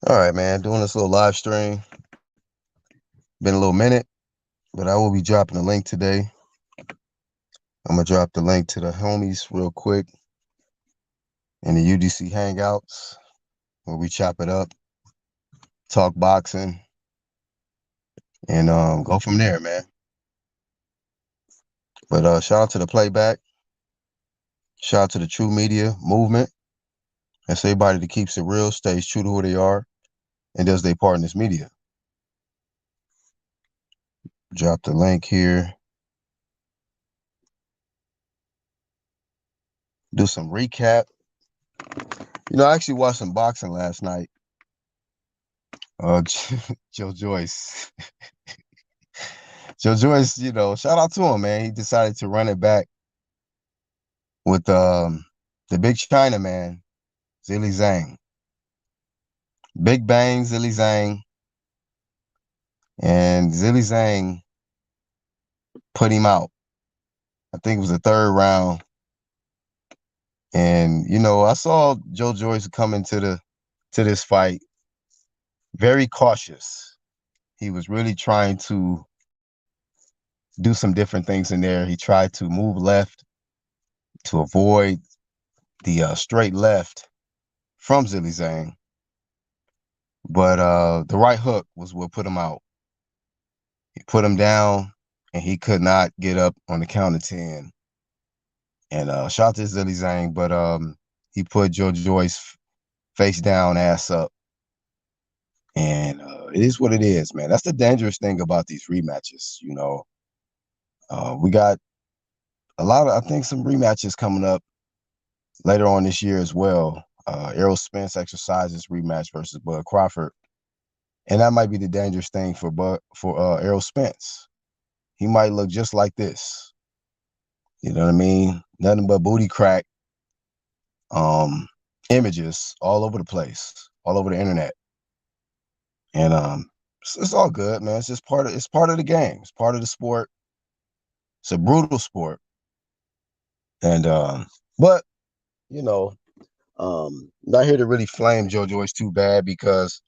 All right, man. Doing this little live stream. Been a little minute, but I will be dropping a link today. I'm gonna drop the link to the homies real quick in the UDC Hangouts where we chop it up, talk boxing, and go from there, man. But shout out to the playback. Shout out to the True Media movement. That's everybody that keeps it real, stays true to who they are, and does their part in this media. Drop the link here. Do some recap. I actually watched some boxing last night. Joe Joyce. Joe Joyce, shout out to him, man. He decided to run it back with the big China man, Zilly Zhang. Big Bang, Zilly Zhang. And Zilly Zhang put him out. I think it was the third round. And, I saw Joe Joyce come to this fight very cautious. He was really trying to do some different things in there. He tried to move left to avoid the straight left from Zilly Zhang. But the right hook was what put him out. He put him down, and he could not get up on the count of 10. And shout out to Zilly Zhang, but he put Joe Joyce face down, ass up. And it is what it is, man. That's the dangerous thing about these rematches, we got I think some rematches coming up later on this year as well. Errol Spence exercises rematch versus Bud Crawford. And that might be the dangerous thing for Errol Spence. He might look just like this. You know what I mean? Nothing but booty crack images all over the place, all over the internet. And it's all good, man. It's just part of the game. It's part of the sport. It's a brutal sport. And but not here to really flame Joe Joyce too bad because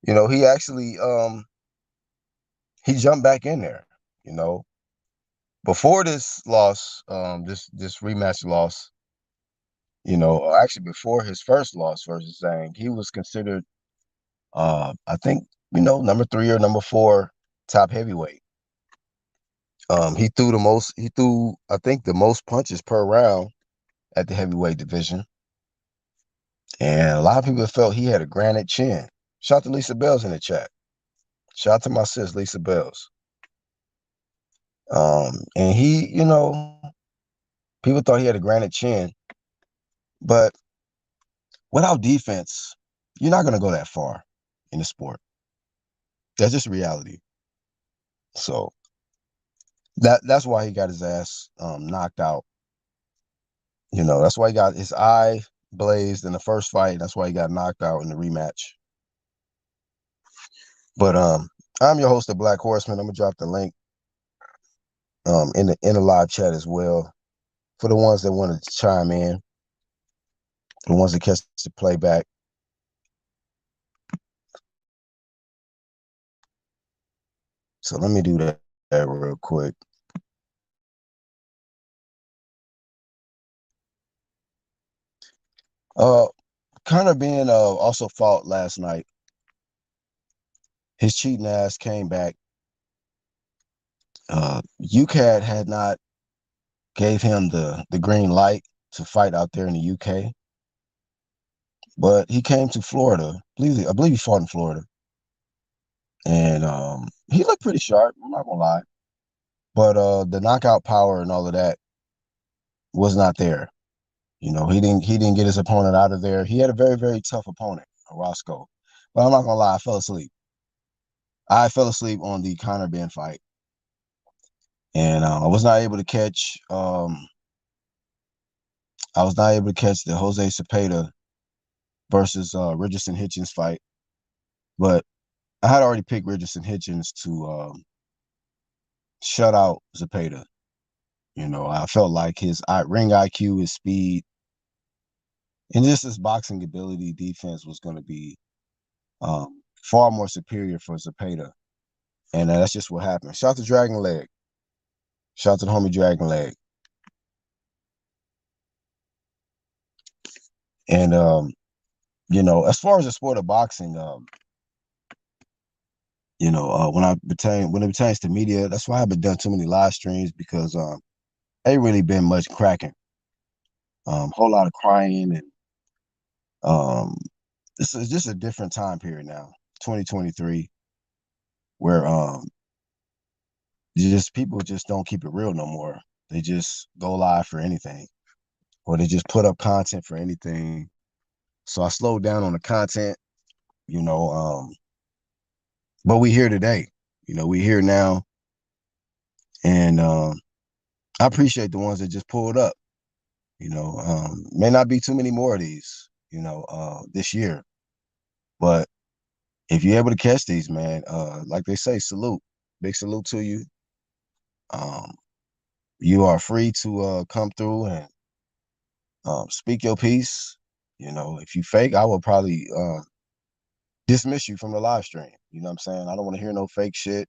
he actually he jumped back in there, before this loss, this rematch loss, or actually before his first loss versus Zhang, he was considered I think, number 3 or number 4 top heavyweight. He threw I think the most punches per round at the heavyweight division. And a lot of people felt he had a granite chin. Shout out to Lisa Bells in the chat. Shout out to my sis, Lisa Bells. And he, people thought he had a granite chin, but without defense, you're not going to go that far in the sport. That's just reality. So that's why he got his ass knocked out. That's why he got his eye blazed in the first fight. That's why he got knocked out in the rematch. But I'm your host of Black Horseman. I'm gonna drop the link in the live chat as well for the ones that wanted to chime in, the ones that catch the playback. So let me do that real quick. Kind of being also fought last night. His cheating ass came back. UCAD had not gave him the green light to fight out there in the UK, but he came to Florida. I believe he fought in Florida, and he looked pretty sharp. I'm not gonna lie, but the knockout power and all of that was not there. He didn't get his opponent out of there. He had a very, very tough opponent, Roscoe. But I'm not gonna lie, I fell asleep. I fell asleep on the Conor Ben fight, and I was not able to catch. I was not able to catch the Jose Cepeda versus Richardson Hitchens fight, but I had already picked Richardson Hitchens to shut out Cepeda. I felt like his ring IQ, his speed, and just his boxing ability, defense was going to be Far more superior for Zepeda. And that's just what happened. Shout out to Dragon Leg. Shout out to the homie Dragon Leg. And as far as the sport of boxing, when it pertains to media, that's why I haven't done too many live streams because ain't really been much cracking. Whole lot of crying and this is just a different time period now, 2023, where just people just don't keep it real no more. They just go live for anything, or they just put up content for anything. So I slowed down on the content, you know. But we here today, we here now, and I appreciate the ones that just pulled up. May not be too many more of these, this year, but if you're able to catch these, man, like they say, salute, big salute to you. You are free to come through and speak your piece. If you fake, I will probably dismiss you from the live stream. You know what I'm saying? I don't want to hear no fake shit.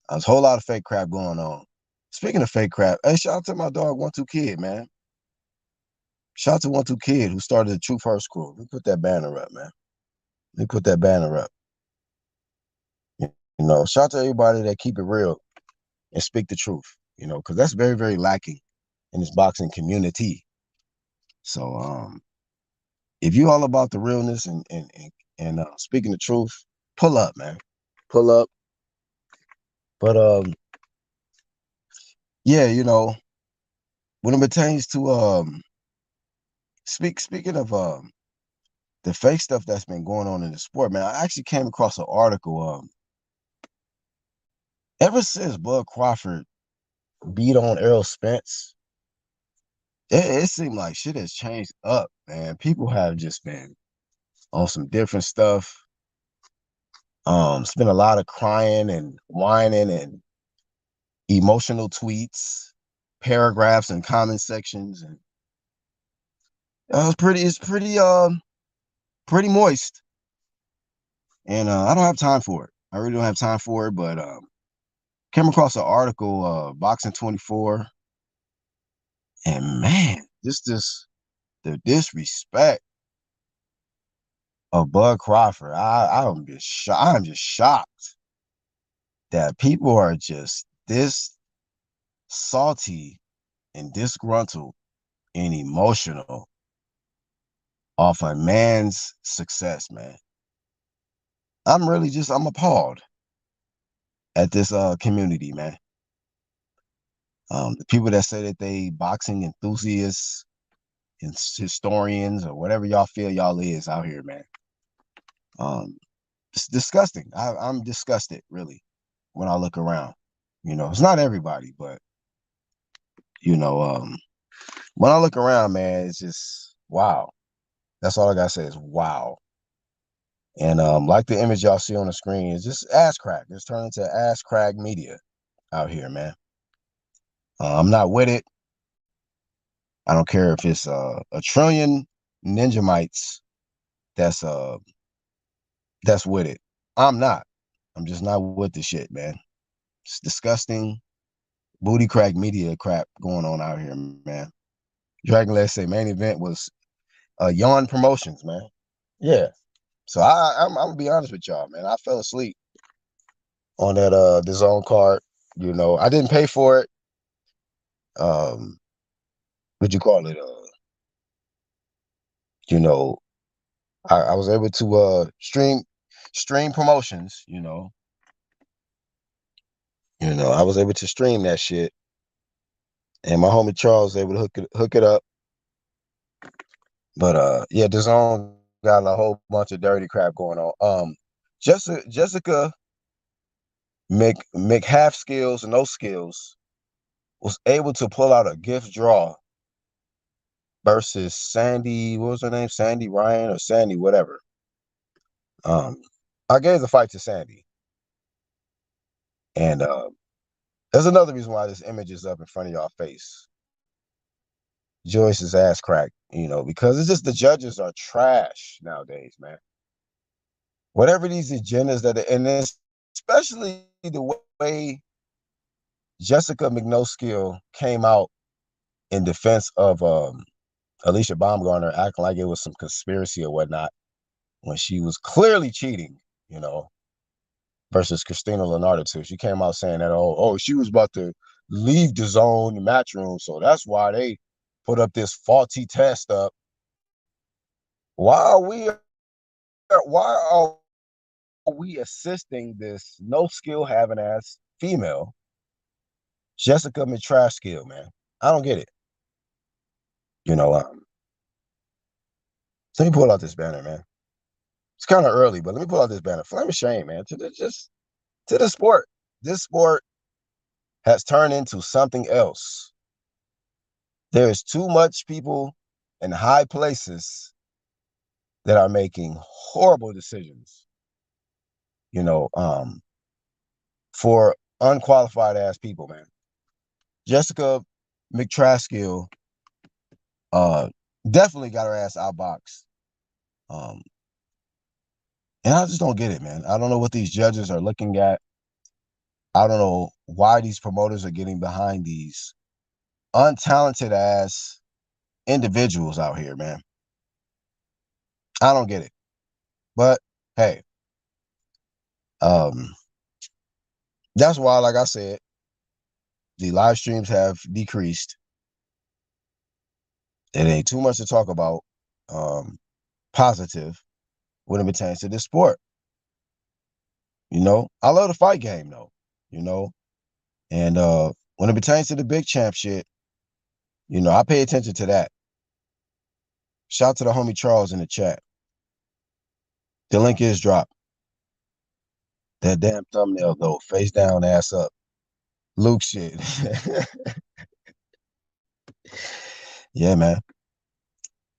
There's a whole lot of fake crap going on. Speaking of fake crap, hey, shout out to my dog 1-2 Kid, man. Shout out to 1-2 Kid who started the True First Crew. Let me put that banner up, man. Let me put that banner up. Shout out to everybody that keep it real and speak the truth, because that's very, very lacking in this boxing community. So if you all about the realness and speaking the truth, pull up, man. Pull up. But yeah, when it pertains to speaking of the fake stuff that's been going on in the sport, man, I actually came across an article. Ever since Bud Crawford beat on Errol Spence, it seemed like shit has changed up, man. People have just been on some different stuff. It's been a lot of crying and whining and emotional tweets, paragraphs and comment sections, and it's pretty moist. And I don't have time for it. I really don't have time for it. But came across an article, Boxing 24, and man, the disrespect of Bud Crawford. I'm just shocked that people are just this salty and disgruntled and emotional off a man's success, man. I'm appalled at this community, man. The people that say that they boxing enthusiasts and historians or whatever y'all feel y'all is out here, man. It's disgusting. I'm disgusted, really, when I look around. It's not everybody, but when I look around, man, it's just wow. That's all I gotta say is wow. And like the image y'all see on the screen, it's just ass crack. It's turned into ass crack media out here, man. I'm not with it. I don't care if it's a trillion ninja mites that's with it. I'm not. I'm just not with the shit, man. It's disgusting booty crack media crap going on out here, man. Dragon Let's say main event was Yawn Promotions, man. Yeah. So I'm gonna be honest with y'all, man. I fell asleep on that the zone card. I didn't pay for it. What you call it? You know, I was able to stream promotions. I was able to stream that shit, and my homie Charles was able to hook it up. But yeah, the zone got a whole bunch of dirty crap going on. Jessica half skills and no skills was able to pull out a gift draw versus Sandy. What was her name? Sandy Ryan or Sandy whatever. I gave the fight to Sandy, and there's another reason why this image is up in front of y'all face. Joyce's ass crack, because it's just the judges are trash nowadays, man. whatever these agendas that, and especially the way Jessica McNoskill came out in defense of Alicia Baumgartner, acting like it was some conspiracy or whatnot when she was clearly cheating, you know, versus Christina Leonardo too. She came out saying that, she was about to leave the zone, the match room, so that's why they put up this faulty test up. Why are we assisting this no skill having ass female, Jessica McTrashkill, man? I don't get it. You know, let me pull out this banner, man. It's kind of early, but let me pull out this banner. Flame of shame, man, to the sport. This sport has turned into something else. There is too much people in high places that are making horrible decisions, you know, for unqualified ass people, man. Jessica McTraskill definitely got her ass outboxed. And I just don't get it, man. I don't know what these judges are looking at. I don't know why these promoters are getting behind these untalented ass individuals out here, man. I don't get it. But hey, that's why, like I said, the live streams have decreased. It ain't too much to talk about positive when it pertains to this sport. You know, I love the fight game though, you know, and when it pertains to the big champ shit, you know, I pay attention to that. Shout out to the homie Charles in the chat. The link is dropped. That damn thumbnail though, face down, ass up. Luke shit. Yeah, man.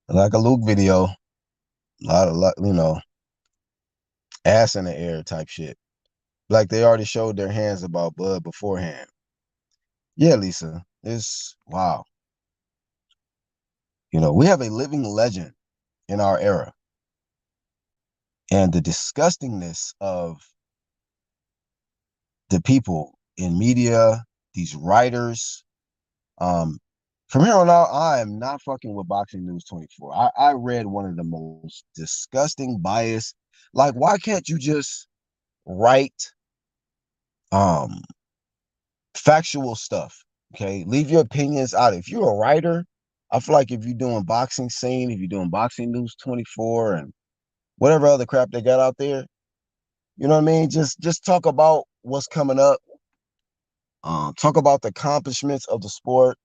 Like a Luke video, a lot, you know, ass in the air type shit. Like they already showed their hands about Bud beforehand. Yeah, Lisa, it's wow. You know, we have a living legend in our era. And the disgustingness of the people in media, these writers, from here on out, I am not fucking with Boxing News 24. I read one of the most disgusting bias. Like, why can't you just write factual stuff? Okay, leave your opinions out. If you're a writer, I feel like if you're doing Boxing Scene, if you're doing Boxing News 24 and whatever other crap they got out there, you know what I mean? Just talk about what's coming up. Talk about the accomplishments of the sport,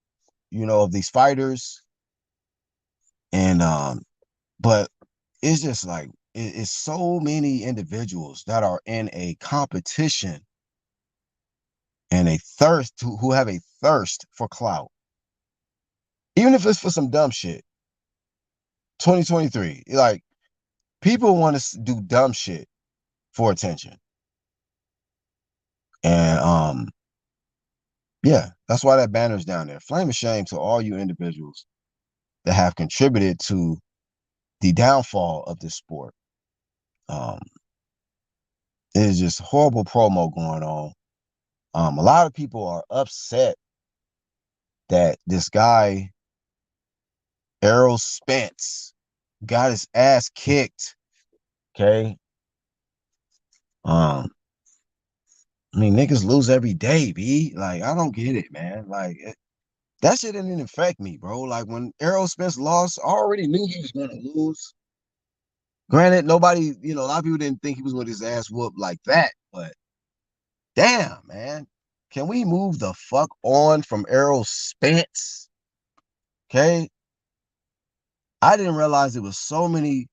you know, of these fighters. And but it's just like it's so many individuals that are in a competition and a thirst who have a thirst for clout, even if it's for some dumb shit. 2023, like people want to do dumb shit for attention, and yeah, that's why that banner's down there. Flame of shame to all you individuals that have contributed to the downfall of this sport. Um, it is just horrible promo going on. A lot of people are upset that this guy, Errol Spence, got his ass kicked. Okay. I mean, niggas lose every day, B. Like, I don't get it, man. Like, that shit didn't even affect me, bro. Like, when Errol Spence lost, I already knew he was going to lose. Granted, nobody, you know, a lot of people didn't think he was going to his ass whoop like that, but damn, man. Can we move the fuck on from Errol Spence? Okay. I didn't realize it was so many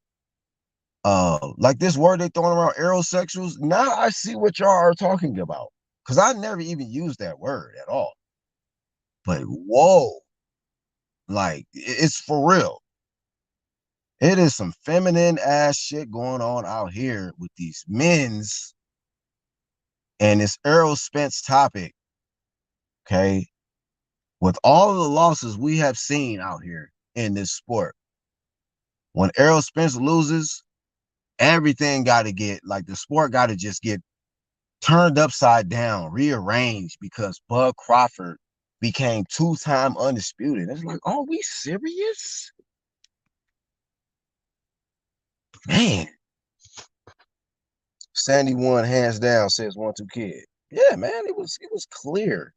like this word they throwing around, aerosexuals. Now I see what y'all are talking about. Cause I never even used that word at all. But whoa, like it's for real. It is some feminine ass shit going on out here with these men's and this Errol Spence topic. Okay. With all of the losses we have seen out here in this sport, when Errol Spence loses, everything got to get like the sport got to just get turned upside down, rearranged because Bud Crawford became 2-time undisputed. It's like, are we serious? Man. Sandy won hands down, says 1-2 Kid. Yeah, man, it was clear.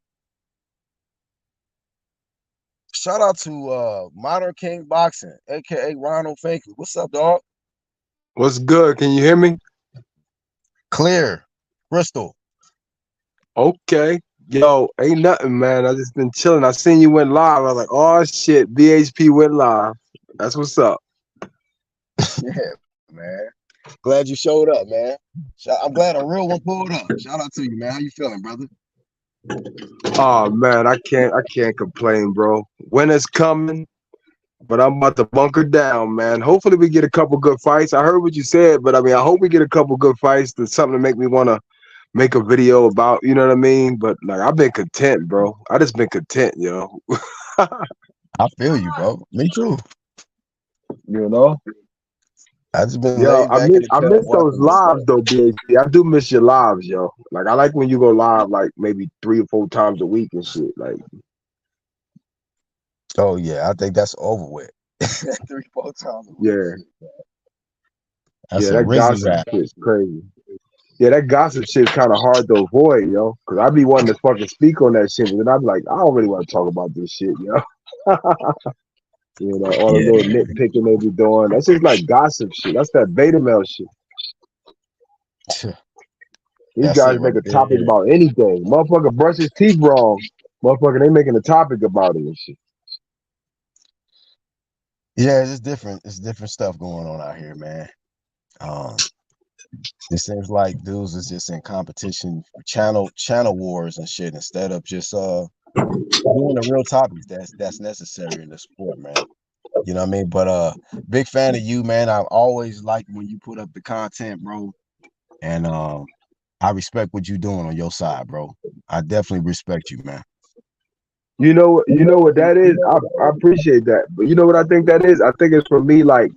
Shout out to Modern King Boxing, aka Ronald Faker. What's up, dog? What's good? Can you hear me? Clear. Bristol. Okay. Yo, ain't nothing, man. I just been chilling. I seen you went live. I was like, oh shit, BHP went live. That's what's up. Yeah, man. Glad you showed up, man. I'm glad a real one pulled up. Shout out to you, man. How you feeling, brother? Oh man, I can't complain, bro. Winter's coming, but I'm about to bunker down, man. Hopefully we get a couple good fights. I heard what you said, but I mean I hope we get a couple good fights. That's something to make me wanna make a video about, you know what I mean? But like I've been content, bro. I just been content, yo. I feel you, bro. Me too. You know? I just been Yo, laid back in the I cut miss those watching this stuff. lives though, BHP. I do miss your lives, yo. Like I like when you go live like maybe 3 or 4 times a week and shit. Like, Oh yeah, I think that's over with. 3-4 times a week. yeah, That's yeah, a that Rizzy gossip rap. shit's crazy. Yeah, that gossip shit's kind of hard to avoid, yo. Cause I be wanting to fucking speak on that shit, and I'm like, I don't really want to talk about this shit, yo. You know, all the Yeah, little nitpicking they be doing. That's just like gossip shit. That's that beta male shit. These that's guys it make right a there. topic about anything. Motherfucker brush his teeth wrong. Motherfucker, they making a topic about it and shit. Yeah, it's different. It's different stuff going on out here, man. Um, it seems like dudes is just in competition, channel wars and shit instead of just doing the real topics that's necessary in the sport, man. You know what I mean? But big fan of you, man. I always like when you put up the content, bro. And I respect what you're doing on your side, bro. I definitely respect you, man. You know what that is? I appreciate that. But you know what I think that is? I think it's for me like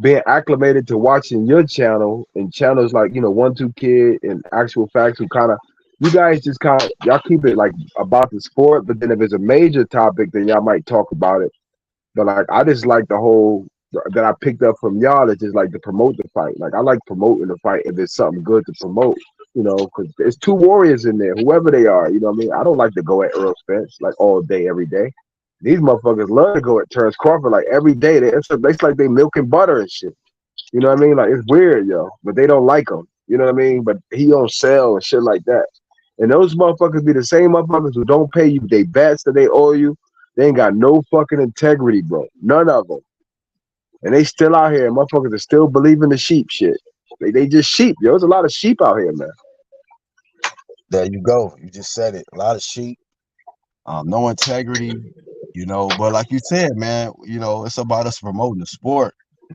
being acclimated to watching your channel and channels like, you know, 1-2 Kid and Actual Facts who kind of you guys just kind of y'all keep it like about the sport, but then if it's a major topic, then y'all might talk about it. But like I just like the whole that I picked up from y'all is just like to promote the fight. Like I like promoting the fight if it's something good to promote, you know, because there's two warriors in there, whoever they are. You know what I mean? I don't like to go at Earl Spence like all day, every day. These motherfuckers love to go at Terrence Crawford like every day. It's like they milk and butter and shit. You know what I mean? Like it's weird, yo. But they don't like him. You know what I mean? But he don't sell and shit like that. And those motherfuckers be the same motherfuckers who don't pay you they bets that they owe you. They ain't got no fucking integrity, bro. None of them. And they still out here. Motherfuckers are still believing the sheep shit. They just sheep, yo. There's a lot of sheep out here, man. There you go. You just said it. A lot of sheep, no integrity, you know. But like you said, man, you know, it's about us promoting the sport,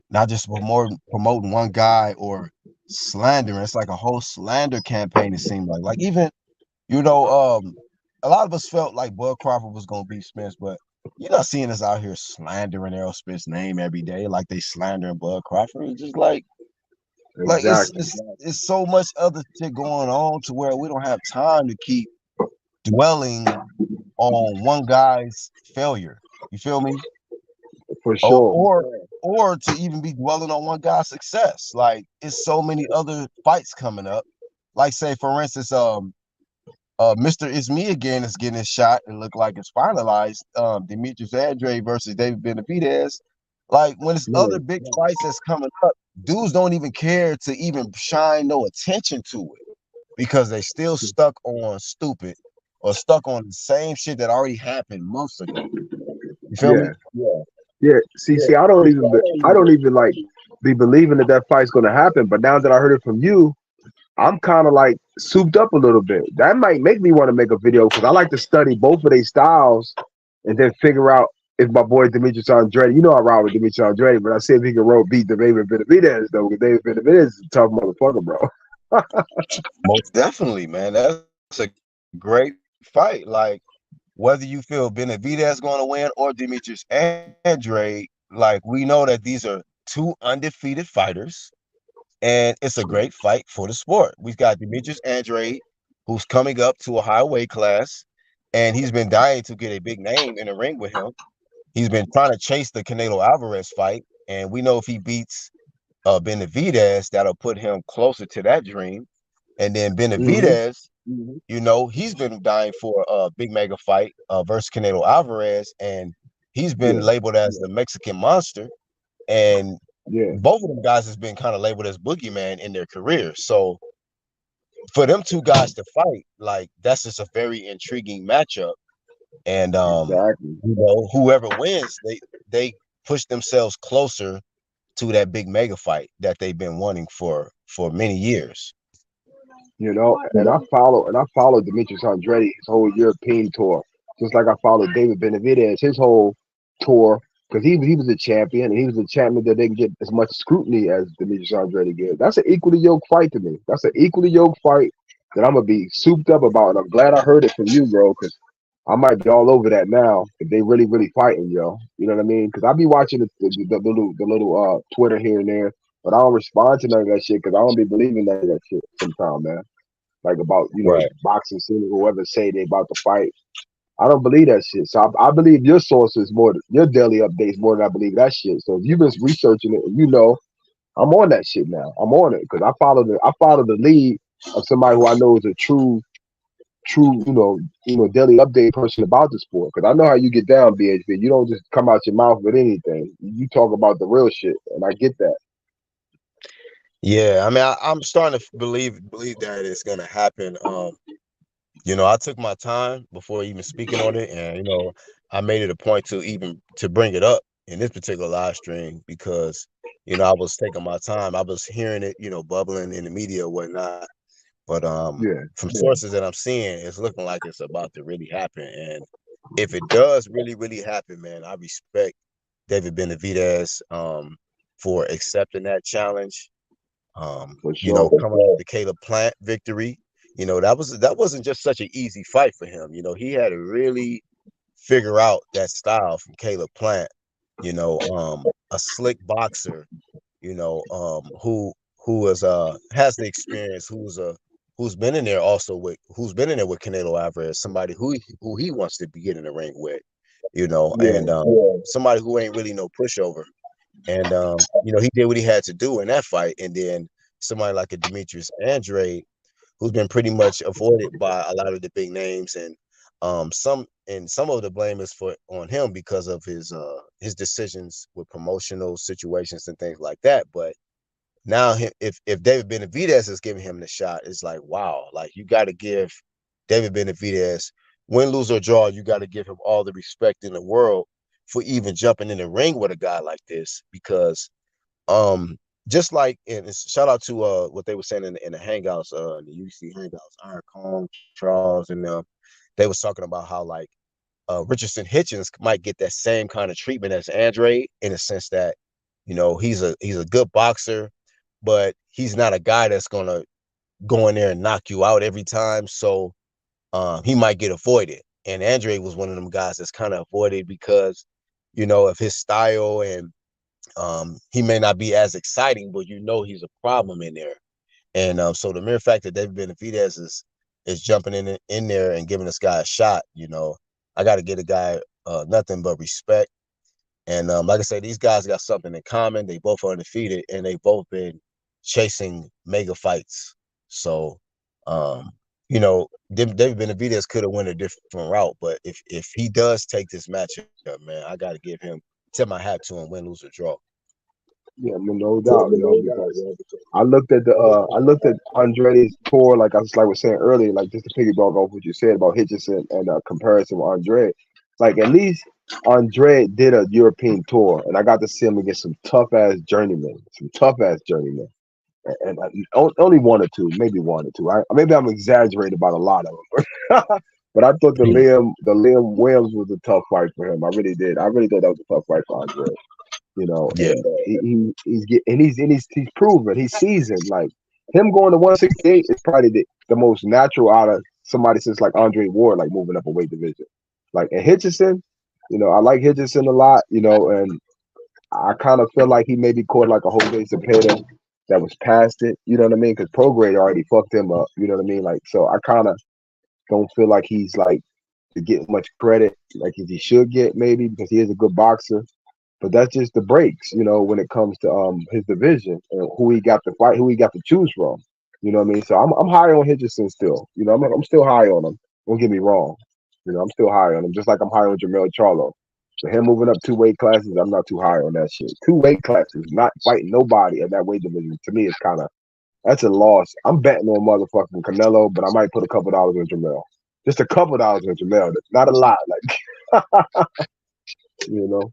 not just promoting one guy or slandering. It's like a whole slander campaign. It seemed like even you know, a lot of us felt like Bud Crawford was gonna beat Spence, but you're not seeing us out here slandering Errol Spence's name every day, like they slandering Bud Crawford. It's just like Exactly. it's so much other shit going on to where we don't have time to keep dwelling on one guy's failure. You feel me? For Or sure. or or to even be dwelling on one guy's success. Like it's so many other fights coming up. Like say for instance, Mr. It's Me Again is getting his shot. It looked like it's finalized. Demetrius Andrade versus David Benavidez. Like when it's Yeah. other big fights that's coming up, dudes don't even care to even shine no attention to it because they still stuck on stupid or stuck on the same shit that already happened months ago. You feel Yeah. me? Yeah. See, I don't even like be believing that fight's gonna happen. But now that I heard it from you, I'm kind of like souped up a little bit. That might make me want to make a video because I like to study both of their styles and then figure out if my boy Demetrius Andrade, you know I ride with Demetrius Andrade, but I see if he can beat the David Benavidez though, because David Benavidez is a tough motherfucker, bro. Most definitely, man. That's a great fight. Like whether you feel Benavidez going to win or Demetrius Andrade, like we know that these are two undefeated fighters, and it's a great fight for the sport. We've got Demetrius Andrade, who's coming up to a high weight class, and he's been dying to get a big name in the ring with him. He's been trying to chase the Canelo Alvarez fight, and we know if he beats Benavidez, that'll put him closer to that dream. And then Hmm. Benavidez, he's been dying for a big mega fight versus Canelo Alvarez, and he's been Yeah, labeled as the Mexican monster. And yeah, both of them guys has been kind of labeled as boogeyman in their career. So for them two guys to fight, like that's just a very intriguing matchup. And exactly. whoever wins, they push themselves closer to that big mega fight that they've been wanting for many years. And I followed Demetrius Andrade his whole European tour, just like I followed David Benavidez his whole tour, because he was a champion and he was a champion that didn't get as much scrutiny as Demetrius Andrade did. That's an equally yoked fight to me. That's an equally yoked fight that I'm gonna be souped up about, and I'm glad I heard it from you, bro, because I might be all over that now if they really fighting, yo. You know what I mean? Because I be watching the little Twitter here and there, but I don't respond to none of that shit because I don't be believing none of that shit sometimes, man. Like about Right. boxing scene, whoever say they about to fight. I don't believe that shit. So I believe your sources your daily updates more than I believe that shit. So if you've been researching it, and I'm on that shit now. I'm on it because I follow the lead of somebody who I know is a true daily update person about the sport. Because I know how you get down, BHB. You don't just come out your mouth with anything. You talk about the real shit, and I get that Yeah, I mean, I'm starting to believe that it's gonna happen. I took my time before even speaking on it, and I made it a point to even to bring it up in this particular live stream because I was taking my time. I was hearing it, bubbling in the media or whatnot. But yeah. from sources that I'm seeing, it's looking like it's about to really happen. And if it does really happen, man, I respect David Benavidez for accepting that challenge. For sure. Coming off the Caleb Plant victory, that wasn't just such an easy fight for him. He had to really figure out that style from Caleb Plant. A slick boxer, who is has the experience, who's been in there also who's been in there with Canelo Alvarez, somebody who he wants to be getting in the ring with, Yeah. and somebody who ain't really no pushover. And he did what he had to do in that fight. And then somebody like a Demetrius Andrade, who's been pretty much avoided by a lot of the big names, and some of the blame is for on him because of his decisions with promotional situations and things like that. But now if David Benavidez is giving him the shot, it's like, wow, like you got to give David Benavidez, win, lose or draw, you got to give him all the respect in the world for even jumping in the ring with a guy like this. Because um just like, and shout out to what they were saying in the hangouts, the UC hangouts, Iron Kong, Charles, and they was talking about how like Richardson Hitchens might get that same kind of treatment as Andre, in a sense that he's a good boxer, but he's not a guy that's gonna go in there and knock you out every time. So he might get avoided. And Andre was one of them guys that's kind of avoided because of his style, and he may not be as exciting, but he's a problem in there. And so the mere fact that David Benavidez is jumping in there and giving this guy a shot, I got to get a guy nothing but respect. And like I said, these guys got something in common. They both are undefeated, and they both been chasing mega fights. So, David Benavidez could have went a different route, but if he does take this matchup, man, I got to give him tip my hat to him, win, lose or draw. Yeah, no doubt, because I looked at Andretti's tour, like I was saying earlier, like just to piggyback off what you said about Hitchison and comparison with Andre. Like at least Andre did a European tour, and I got to see him against some tough ass journeymen, and only one or two, maybe one or two. Maybe I'm exaggerating about a lot of them, but I thought the Liam Williams was a tough fight for him. I really did. I really thought that was a tough fight for Andre. Yeah, And he's proven, he's seasoned. Like him going to 168 is probably the most natural out of somebody since like Andre Ward, like moving up a weight division. Like and Hitchison, I like Hitchison a lot, and I kind of feel like he maybe caught like a Jose Cepeda that was past it. You know what I mean? Because Prograde already fucked him up. You know what I mean? Like, so I kind of don't feel like he's like to get much credit like as he should get, maybe because he is a good boxer. But that's just the breaks, you know, when it comes to his division and who he got to fight, who he got to choose from. You know what I mean? So I'm high on Hitchison still. You know, I'm still high on him. Don't get me wrong. You know, I'm still high on him, just like I'm high on Jamel Charlo. So him moving up 2 weight classes, I'm not too high on that shit. 2 weight classes, not fighting nobody at that weight division. To me, it's kind of that's a loss. I'm betting on motherfucking Canelo, but I might put a couple dollars on Jamel. Just a couple dollars on Jamel. Not a lot. Like you know.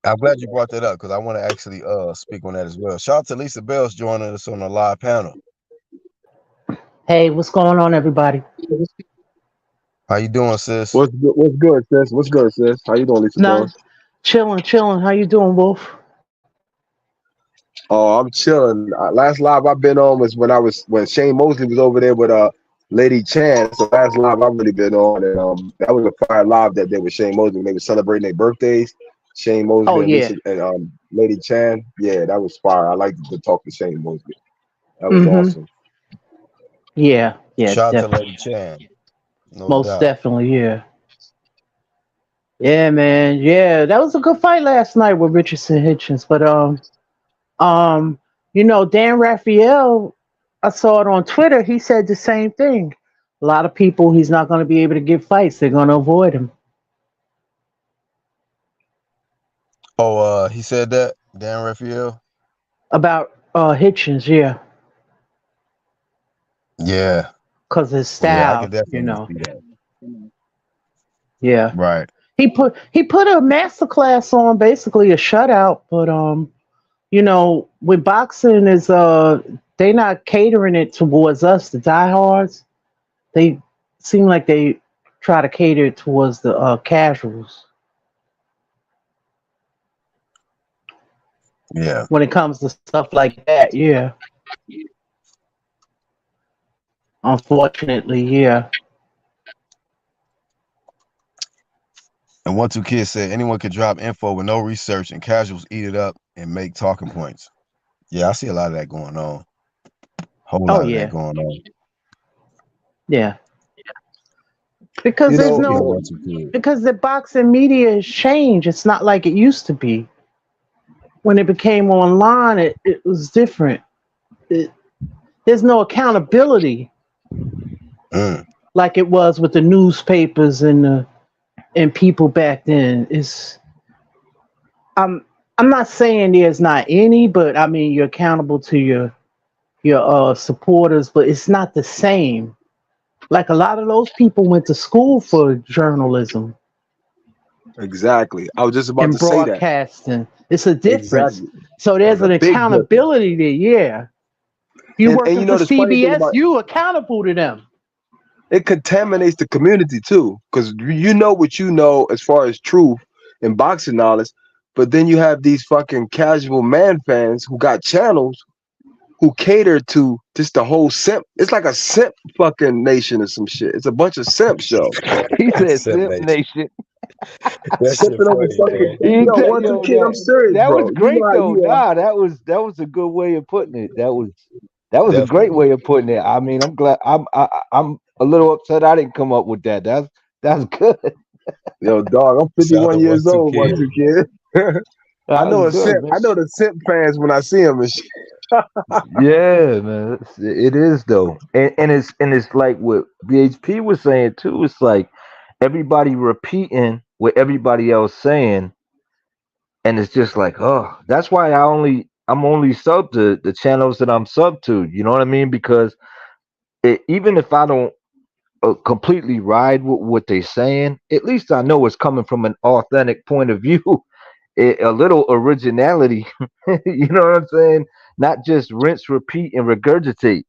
I'm glad you brought that up because I want to actually speak on that as well. Shout out to Lisa Bell's joining us on the live panel. Hey, what's going on, everybody? How you doing, sis? What's good, sis? What's good, sis? How you doing, Lisa None. Bells? Chilling, chilling. How you doing, Wolf? Oh, I'm chilling. Last live I've been on was when Shane Mosley was over there with Lady Chan. That's the last live I've really been on, and that was a fire live that day with Shane Mosley when they were celebrating their birthdays. Shane Oh Mosley and yeah. Lisa and Lady Chan. Yeah, that was fire. I like to talk to Shane Mosley. That was Mm-hmm. awesome. Yeah, yeah, Shout out to Lady definitely. Chan, no Most doubt. definitely, yeah. Yeah, man. Yeah, that was a good fight last night with Richardson Hitchens. But um, Dan Raphael, I saw it on Twitter, he said the same thing. A lot of people he's not gonna be able to get fights. They're gonna avoid him. Oh, he said that, Dan Raphael. About Hitchens, yeah. Yeah, Cause his yeah, I could style, definitely see that. Yeah. Right. He put a master class on, basically a shutout, but with boxing is they not catering it towards us, the diehards. They seem like they try to cater it towards the casuals Yeah. when it comes to stuff like that. Yeah, unfortunately, yeah. And one two kids said anyone could drop info with no research and casuals eat it up and make talking points. Yeah, I see a lot of that going on. Whole Oh lot of that yeah, going on. yeah. Because You there's know, Yeah, no one two kids. because the boxing media has changed. It's not like it used to be. When it became online, it was different. It, there's no accountability Mm, like it was with the newspapers and people back then. I'm not saying there's not any, but I mean you're accountable to your supporters, but it's not the same. Like a lot of those people went to school for journalism exactly. I was just about and to say that. broadcasting. It's a difference. Exactly. So There's there's a an big difference. accountability there. Yeah, you And working you for know the funny thing CBS, about you accountable to them. it contaminates the community too, because you know what you know as far as truth and boxing knowledge, but then you have these fucking casual man fans who got channels who cater to just the whole simp. It's like a simp fucking nation or some shit. It's a bunch of simp show. He said Simp Simp Nation. Nation. That shit Sipping over funny, fucking man. one, two Yo, kid. I'm serious, that was bro. You know great how though. you are. Nah, that was a good way of putting it. That was a great Definitely. way of putting it. I mean, I'm glad. I'm a little upset I didn't come up with that. That's good. Yo, dog, I'm Shout out 51 to one years two old, one, kids. two kid. I That know was a simp. good, man. I know the simp fans when I see them and shit. Yeah, man. It is though, and it's like what BHP was saying too. It's like everybody repeating what everybody else saying, and it's just like, oh, that's why I'm only sub to the channels that I'm sub to. You know what I mean? Because even if I don't completely ride with what they're saying, at least I know it's coming from an authentic point of view, a little originality. You know what I'm saying? Not just rinse, repeat, and regurgitate.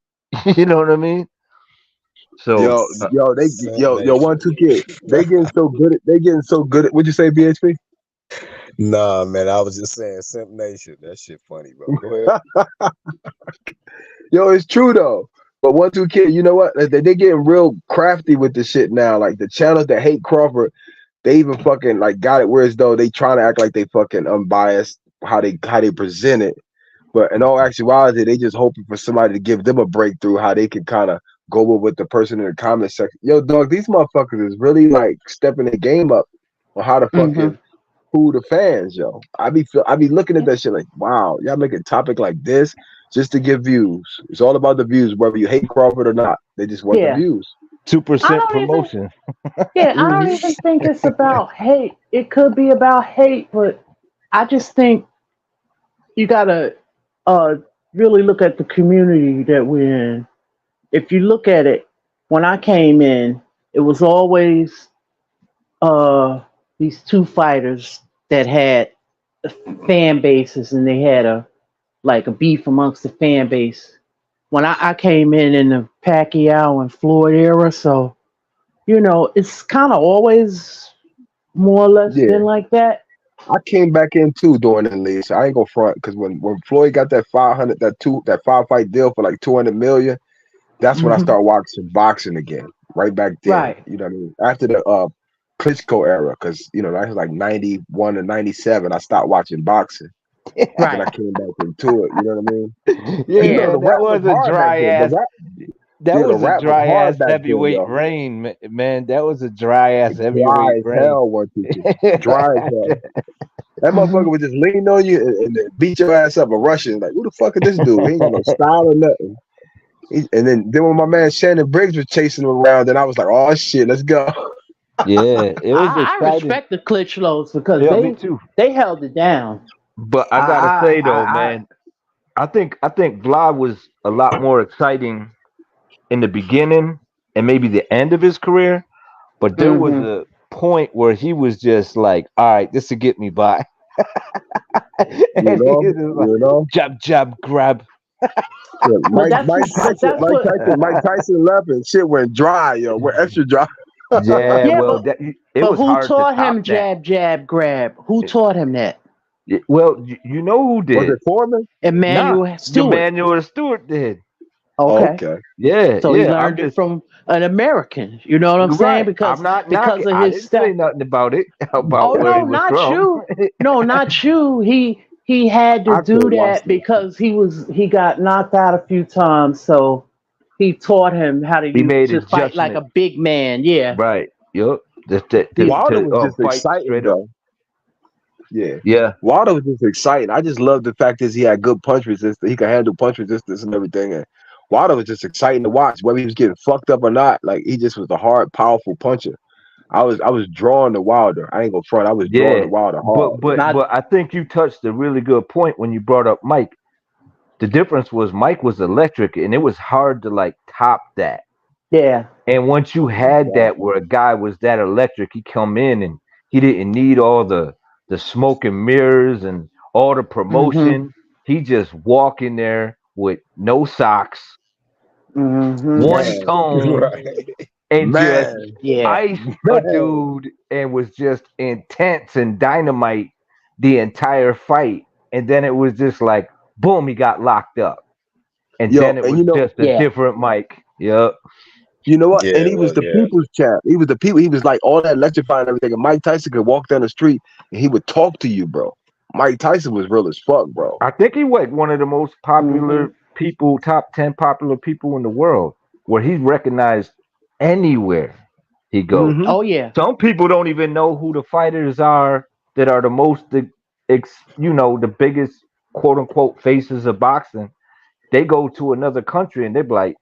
You know what I mean? So Simp Yo, Nation. one, two kid. They getting so good at. What'd you say, BHP? Nah, man, I was just saying Simp Nation. That shit funny, bro. Go ahead. Yo, it's true though. But one, two kid. You know what? They getting real crafty with the shit now. Like the channels that hate Crawford, they even fucking like got it. Whereas though they trying to act like they fucking unbiased how they present it. But in all actuality, they just hoping for somebody to give them a breakthrough, how they can kind of go with the person in the comment section. Yo, dog, these motherfuckers is really like stepping the game up on how to Hmm. fucking who the fans, yo. I be looking at that shit like, wow, y'all make a topic like this just to get views. It's all about the views, whether you hate Crawford or not. They just want the Yeah. views. 2% I don't even. promotion. Yeah, I Hmm. don't even think it's about hate. It could be about hate, but I just think you gotta uh really look at the community that we're in. If you look at it, when I came in, it was always uh these two fighters that had fan bases, and they had a like a beef amongst the fan base. When I came in the Pacquiao and Floyd era, so it's kind of always more or less Yeah. been like that. I came back in too during the league, so I ain't gonna front because when Floyd got that 500 that 5 fight deal for like 200 million, that's when I Hmm. started watching boxing again. Right back then, Right, you know what I mean. After the Klitschko era, because that was like 91 to 97. I stopped watching boxing, and then right. I came back into it. You know what I mean? And Yeah, Yeah. man, the that rap was was a hard back dry then. The ass. rap, That yeah, the was a rap was dry hard ass back then, heavyweight yo. reign, man. That was a dry ass Dry heavyweight as reign. hell, one teacher. Dry as hell. That motherfucker would just lean on you and then beat your ass up a Russian. Like, who the fuck is this dude? He ain't got no style or nothing. And then when my man Shannon Briggs was chasing him around, then I was like, oh shit, let's go. Yeah, it was I exciting. respect the Klitschlos because Yeah, me they too. they held it down. But I I gotta say though, I man, I think Vlad was a lot more exciting in the beginning and maybe the end of his career. But there was hmm a point where he was just like, all right, this will get me by. You And he know, was just like, you know. jab, jab, grab. Yeah, but Mike that's Mike but Tyson, that's Mike what. Tyson, Mike Tyson left and shit went dry, yo. Went extra dry. Yeah, Yeah, well, but it but was who hard to taught top him that. jab jab grab? Who taught him that? Well, you know who Was did? it Foreman? Nah, Emmanuel Stewart. Emmanuel Stewart did. Oh, Okay. okay. Yeah, So he yeah. I'm learned it just from an American. You know what I'm saying? right. I'm not Because knocking. of I his didn't say stuff. nothing about it, Oh about where he no, was not from. you. No, not you. He had to I do couldn't watch that that shit. because he got knocked out a few times. So he taught him how to He use made to fight like a adjustments. big man. Yeah. Right. Yup. Just to, to, He, Wilder to was just fight exciting straight up. though. Yeah. Yeah. Wilder was just exciting. I just love the fact is he had good punch resistance. He could handle punch resistance and everything. And Wilder was just exciting to watch, whether he was getting fucked up or not. Like he just was a hard, powerful puncher. I was drawn to Wilder. I ain't gonna front. I was drawn Yeah. to Wilder But hard. but not. but I think you touched a really good point when you brought up Mike. The difference was Mike was electric and it was hard to like top that. Yeah. And once you had that Exactly. where a guy was that electric, he come in and he didn't need all the smoke and mirrors and all the Mhm. promotion. He just walk in there with no socks, Mhm. one Man, tone, right. and just Man, Yeah. ice a man. dude and was just intense and dynamite the entire fight. And then it was just like boom, he got locked up. And Yo, then it and was just a Yeah. different Mike. Yep. you know what? And Yeah, he was well, the yeah. people's champ. He was the people. He was like all that electrifying and everything. And Mike Tyson could walk down the street and he would talk to you, bro. Mike Tyson was real as fuck, bro. I think he was one of the most Mhm. popular people, top 10 popular people in the world, where he's recognized anywhere he goes. Hmm. Oh yeah. Some people don't even know who the fighters are that are the most, the biggest quote unquote faces of boxing. They go to another country and they be like,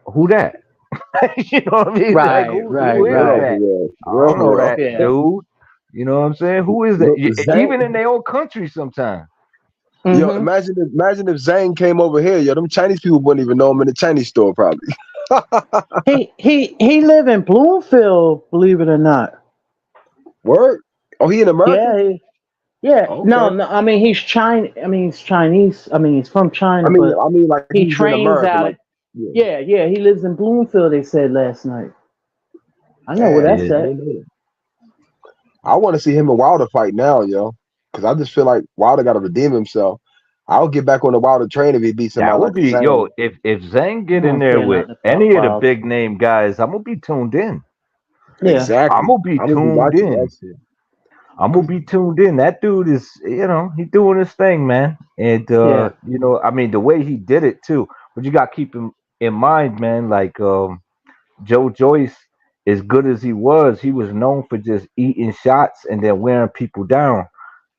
who that? You know what I mean? Like, Right. who Right. For is real, Right. for that? real, I for real, don't know for real. that Yeah. dude. You know what I'm saying? Who is that? Yo, Zane, Even in their own country sometimes. yo, Mhm. imagine if Zane came over here. Yo, them Chinese people wouldn't even know him in the Chinese store, probably. He live in Bloomfield, believe it or not. Word? Oh, he in America? Yeah. Yeah. Okay. No. No. I mean, he's China. I mean, he's Chinese. I mean, he's from I China, mean, but I mean, like he he's in trains America. out Like, at. yeah. Yeah. Yeah. He lives in Bloomfield. They said last night. I know where Damn, that's Yeah. I at. didn't know that. I want to see him and Wilder fight now, yo, because I just feel like Wilder got to redeem himself. I'll get back on the Wilder train if he beats somebody That would like a be yo. Zane. If Zhang I get in don't there care with nothing about any of the Wilder. big name guys, I'm gonna be tuned in. Yeah. I'm Exactly. gonna be I'm gonna be tuned watching that in. shit. I'm gonna be tuned in. That dude is, he doing his thing, man. And Yeah. I mean, the way he did it too. But you got to keep in mind, man. Like Joe Joyce, as good as he was known for just eating shots and then wearing people down.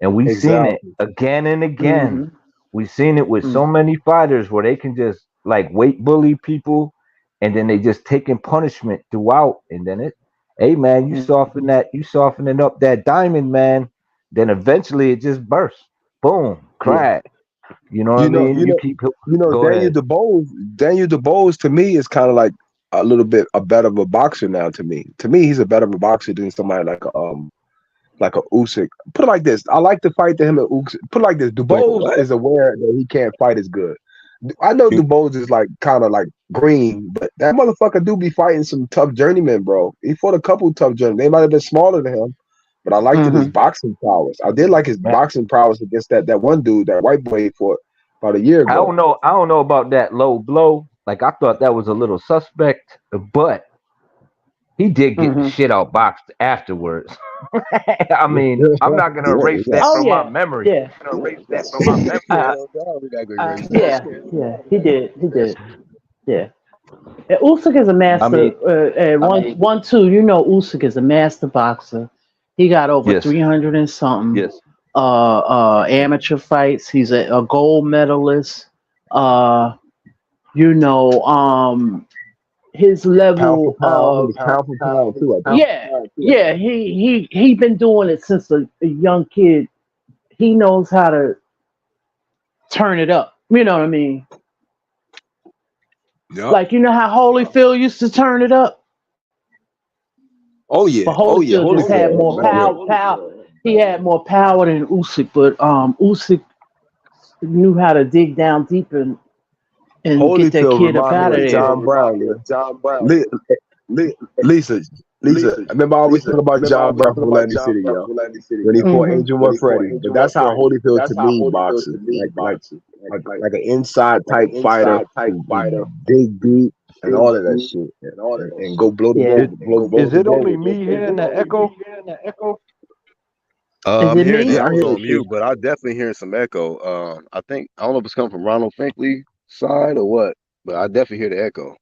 And we seen it Exactly. again and again. Mm-hmm. We seen it with so many fighters where they can just like weight bully people, and then they just taking punishment throughout, and then hey man, Mm-hmm. you softening up that diamond, man. Then eventually it just bursts, boom, Yeah. crack. You know what I You know, mean? you You know, keep go Daniel ahead. DeBose. Daniel DeBose to me is kind of like a little bit a better of a boxer now. To me, he's a better of a boxer than somebody like a Usyk. Put it like this: I like to fight to him at Usyk. Put it like this: Wait, DuBose what? is aware that he can't fight as good. I know You, DuBose is like kind of like green, but that motherfucker do be fighting some tough journeymen, bro. He fought a couple tough journeymen. They might have been smaller than him, but I liked his Mm-hmm. boxing prowess. I did like his Man, boxing prowess against that one dude, that white boy he fought about a year I ago. don't know. I don't know about that low blow. Like I thought that was a little suspect, but he did get the Mm-hmm. shit out boxed afterwards. I mean, I'm not gonna yeah, erase yeah. that Oh from my yeah, memory. yeah, Erase that from my memory. Hell no, we gotta go erase that yeah, shit. yeah. He did. He did. Yeah. And Usyk is a I master. mean, And one, two. You know, Usyk is a master boxer. He got over yes, 300 and something. Amateur fights. He's a gold medalist. Uh, you know, his Pound for level pound, he of was pound for pound too. I think. yeah, yeah. He been doing it since a young kid. He knows how to turn it up. You know what I mean? Yep. Like you know how Holyfield used to turn it up, Oh but yeah. Oh yeah. Holyfield just had Holyfield, more man. Yeah. power. He had more power than Usyk, but Usyk knew how to dig down deep and get that Holyfield kid up remind me out of of there. John Brown, man. Le- Lisa, I remember I always talk about John Brown from Atlantic City, yo, when he fought Hmm. Angel Freddie. But that's how Holyfield to me boxes, like an inside type fighter who dig deep and all of that shit, and go blow the Yeah. door, is, blow is the it door only with you. me hearing the echo? Is I'm it hearing me? you. Yeah, I I was hear on it too. mute, but I definitely hearing some echo. I don't know if it's coming from Ronald Finkley side or what, but I definitely hear the echo.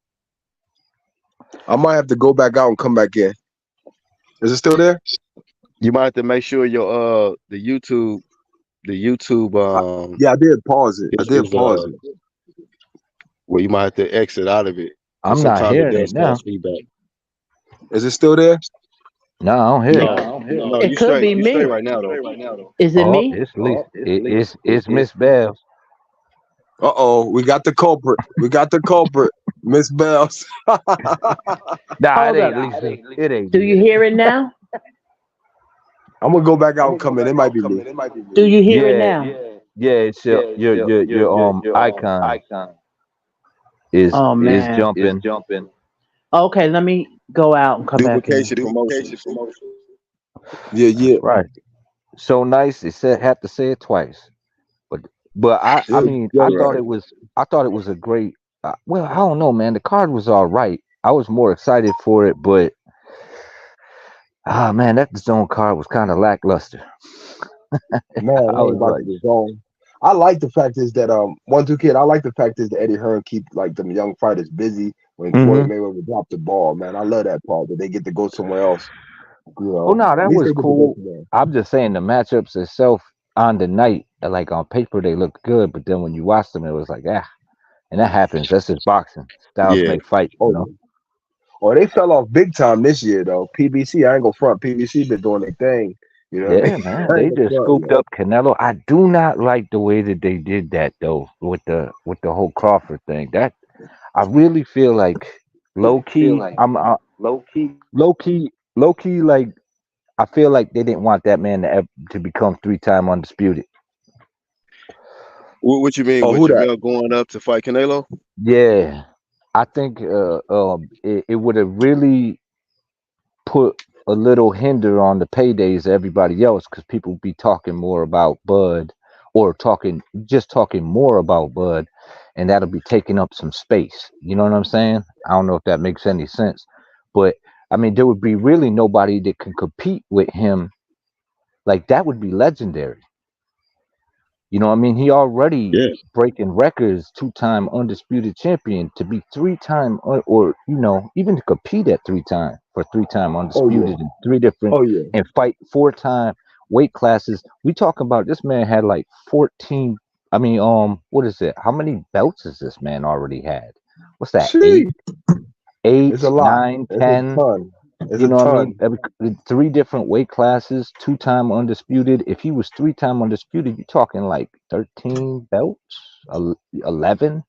I might have to go back out and come back in. Is it still there? You might have to make sure your the YouTube Yeah, I did pause it. I did is pause it. where you might have to exit out of it because I'm not sometimes it hearing it does cause now. feedback. Is it still there? No, I don't hear it. No, It could be you straight me. right now though. Is it Oh, me? it's Lisa. It's Miss Bell. Uh-oh, we got the culprit. We got the culprit, Miss Bells. Nah, it Hold ain't up. Lisa. It ain't Do you Lisa. hear it now? I'm gonna go back out and come in. It might be me. Do you hear it Yeah, now? yeah. It's your icon Oh is man. jumping. Okay, let me go out and come back in. Duplication promotions. Yeah, yeah. Right. So nice. It said have to say it twice. But I Yeah, mean yeah, right. I thought it was a great. Well, I don't know, man. The card was all right. I was more excited for it, but man, that zone card was kind of lackluster. Man, I I ain't was about like, to get going. I like the fact is that one two kid. I like the fact is that Eddie Hearn keep like them young fighters busy when Floyd hmm Mayweather dropped the ball. Man, I love that part that they get to go somewhere else. oh no, At that least was they get to go cool. somewhere else. I'm just saying the matchups itself on the night, like on paper, they looked good, but then when you watch them, it was like, and that happens. That's just boxing. Styles Yeah. make fights, you Oh know. yeah. Oh, they fell off big time this year though. PBC, I ain't gonna front. PBC been doing their thing. You know what I mean? Yeah, man. I ain't They gonna just front, scooped man. up Canelo. I do not like the way that they did that though, with the whole Crawford thing. That I really feel like low key. Low key. Like I feel like they didn't want that man to become 3-time undisputed. What you mean Oh, with who that? Jamel going up to fight Canelo? Yeah, I think it would have really put a little hinder on the paydays of everybody else because people be talking more about Bud or talking more about Bud, and that'll be taking up some space. You know what I'm saying? I don't know if that makes any sense, but I mean there would be really nobody that can compete with him Like that would be legendary. You know what I mean? He already Yeah. breaking records, two-time undisputed champion, to be three-time or even to compete at three-time for three-time Oh yeah. undisputed in three different Oh yeah. and fight four-time weight classes. We talk about this man had like 14. I mean, what is it? How many belts has this man already had? What's that? Sheesh. Eight, It's a lot. nine, It's a 10. ton. It's You a know what I mean? ton. Three different weight classes, two-time undisputed. If he was three-time undisputed, you're talking like 13 belts, 11.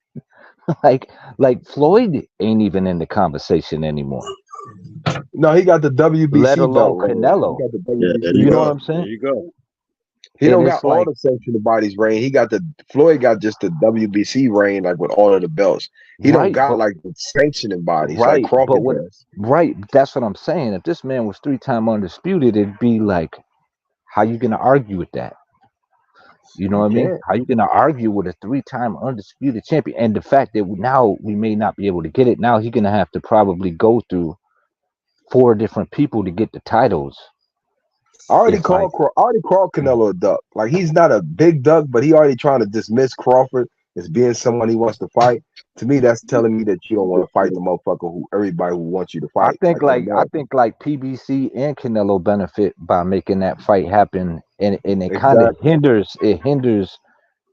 like like Floyd ain't even in the conversation anymore. No, he got the Let WBC alone belt reign. He Canelo. got the Yeah. There WBC you You know belt. what go. I'm There saying? you go. He And don't got it's all like the sanctioned bodies reign. He got the Floyd got just the WBC reign, like with all of the belts. He don't right, got but like the sanctioning bodies like right, but Crawford what does. right, that's what I'm saying. If this man was three-time undisputed, it'd be like, how you gonna argue with that? You know You what I mean? can't. How you gonna argue with a three-time undisputed champion? And the fact that now we may not be able to get it. Now he's gonna have to probably go through four different people to get the titles. It's like, I already called Canelo a duck. Like he's not a big duck, but he already trying to dismiss Crawford as being someone he wants to fight. To me, that's telling me that you don't want to fight the motherfucker who everybody who wants you to fight, like I Canelo. think like PBC and Canelo benefit by making that fight happen, and it kind of Exactly. hinders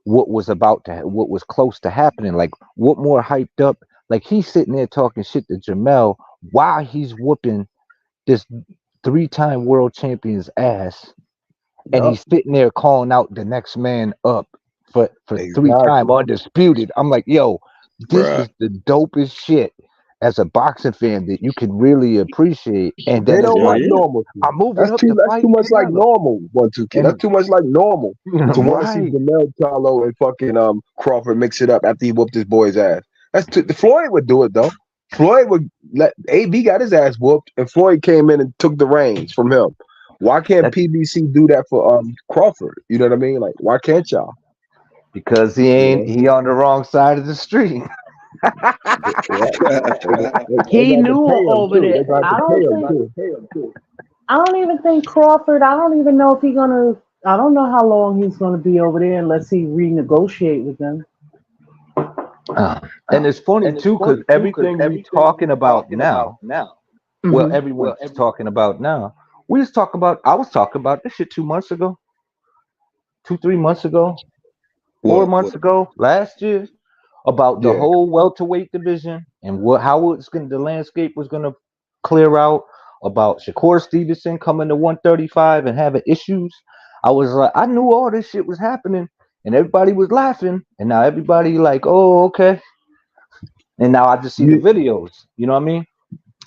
what was close to happening. Like what more hyped up? Like he's sitting there talking shit to Jamel while he's whooping this three-time world champion's ass, and Yup. he's sitting there calling out the next man up for three-time Exactly. undisputed. I'm like, yo, this Bruh. is the dopest shit as a boxing fan that you can really appreciate. And They then it's don't Hell like like, yeah. normalcy. I'm moving up to That's too fight much like Canelo, normal. 1 2 kid. That's and too much like normal to want to see right, Jamel Charlo and fucking Crawford mix it up after he whooped his boy's ass. Floyd would do it though. Floyd would let AB got his ass whooped and Floyd came in and took the reins from him. Why can't that's PBC do that for Crawford? You know what I mean? Like why can't y'all? because You know? he on the wrong side of the street. Yeah. They He got to knew pay him over too. They there. got to pay him too. I don't even think Crawford. I don't even know if he's gonna. I don't know how long he's gonna be over there unless he renegotiate with them. And it's funny too, because everything we talking about now, well, Hmm. everyone's talking about now. We was talking about. I was talking about this shit 2 months ago, 2, 3 months ago, four What? months ago, last year, about the Yeah. whole welterweight division and how the landscape was gonna clear out. About Shakur Stevenson coming to 135 and having issues. I was like, I knew all this shit was happening, and everybody was laughing, and now everybody like, oh, okay. And now I just see the You videos. You know what I mean?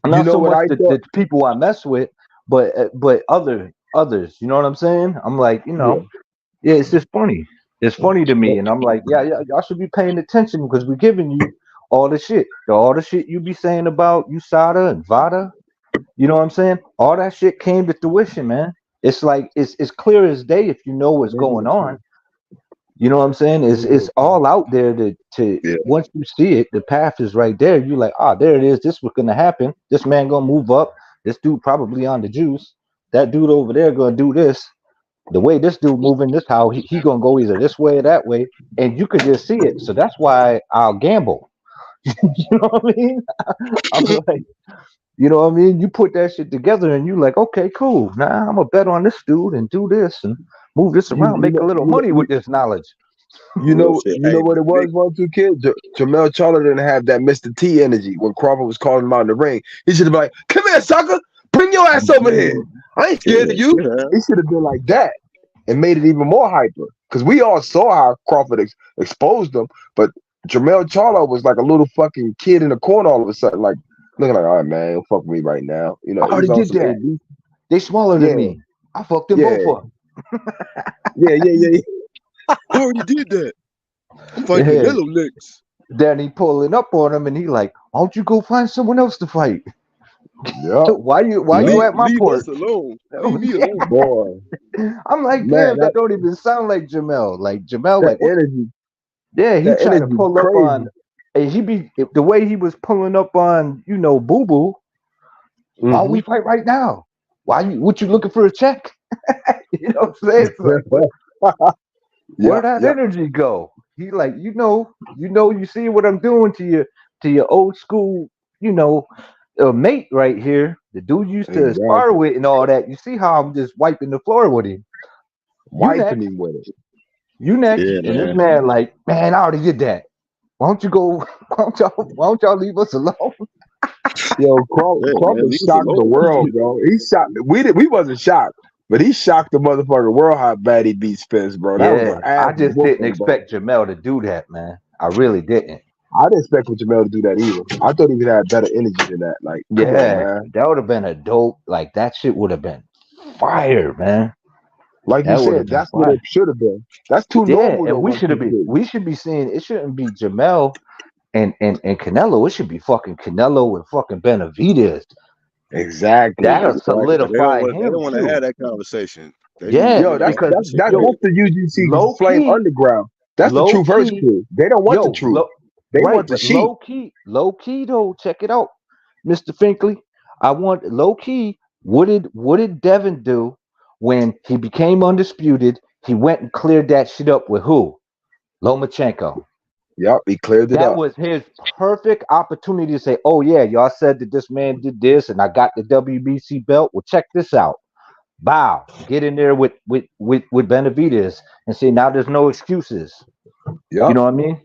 you Not know so what much I thought? the people I mess with, but others. You know what I'm saying? I'm like, Yeah. yeah, it's just funny. It's funny to me, and I'm like, yeah, y'all should be paying attention because we're giving you all the shit you be saying about USADA and VADA. You know what I'm saying? All that shit came to fruition, man. It's like it's clear as day if you know what's going on. You know what I'm saying? It's all out there to Yeah. once you see it, the path is right there. You like, ah, there it is. This was gonna happen. This man gonna move up. This dude probably on the juice. That dude over there gonna do this. The way this dude moving, this how he gonna go either this way or that way, and you could just see it. So that's why I'll gamble. You know what I mean? I'm like, you know what I mean? You put that shit together, and you like, okay, cool. Now I'm gonna bet on this dude and do this and move this You around, you make know a little you know money with this knowledge. Real shit. you know Hey, what it was, Vic. 1 2 kid. Jamel Charlo didn't have that Mr. T energy when Crawford was calling him out in the ring. He should have been like, "Come here, sucker, bring your ass over here. I ain't scared of you." Yeah. He should have been like that and made it even more hyper. Because we all saw how Crawford exposed him, but Jamel Charlo was like a little fucking kid in the corner all of a sudden, like looking like, "All right, man, don't fuck with me right now." You know, I he already was on did some that. AB. They smaller than Yeah, me. I fucked them both yeah, up. yeah. I already did that. I'm fighting Yeah. Canelo next. Then he pulling up on him, and he like, "Why don't you go find someone else to fight? Yup. Why you Leave, at my leave us porch?" alone. Leave me alone. Boy, I'm like, man, damn, that don't even sound like Jamel. Like Jamel, that like what? energy, Yeah, he that try to energy is pull up on, crazy. and he be the way he was pulling up on, Boo Boo. Why don't we Hmm. fight right now? Why you? What you looking for a check? You know what I'm saying? It's like, where Yep, that yep. energy go? He like, you see what I'm doing to your old school, you know, mate right here, the dude you used to aspire Exactly. with and all that. You see how I'm just wiping the floor with him. You Wiping next, him with it. you next, Yeah, and this man. man like, man, I already did that. Why don't you go? Why don't y'all leave us alone? Yo, Yeah, man. Crawford Leave us shocked the alone. world, bro. He shocked. We wasn't shocked, but he shocked the motherfucking world how bad he beat Spence, bro. That was an Yeah, ass I just didn't whooping, bro. expect Jamel to do that, man. I really didn't. I didn't expect for Jamel to do that either. I thought he would have better energy than that. Like, come on, Yeah, man. that would have been a dope. Like that shit would have been fire, man. Like you That would have said, been that's what fire. it should have been. That's too Yeah, normal though. and One, two, three. we should be seeing it shouldn't be Jamel and Canelo. It should be fucking Canelo and fucking Benavidez. Exactly. That'll But they don't solidify want. They him don't want to have too. that conversation. They need. Yeah, They Yo, need that's to because keep that's this that's secure. yo, that's the UGC low Flame key, Underground. That's the low Truth Hurts key, crew. They don't want the yo, truth. They right, want the but sheep. low key though. Check it out, Mister Finkley. I want low key. What did Devin do when he became undisputed? He went and cleared that shit up with who? Lomachenko. Yep, he cleared it That up. was his perfect opportunity to say, "Oh yeah, y'all said that this man did this, and I got the WBC belt. Well, check this out. Bow, get in there with Benavidez and say now there's no excuses. You Yep, know what I mean?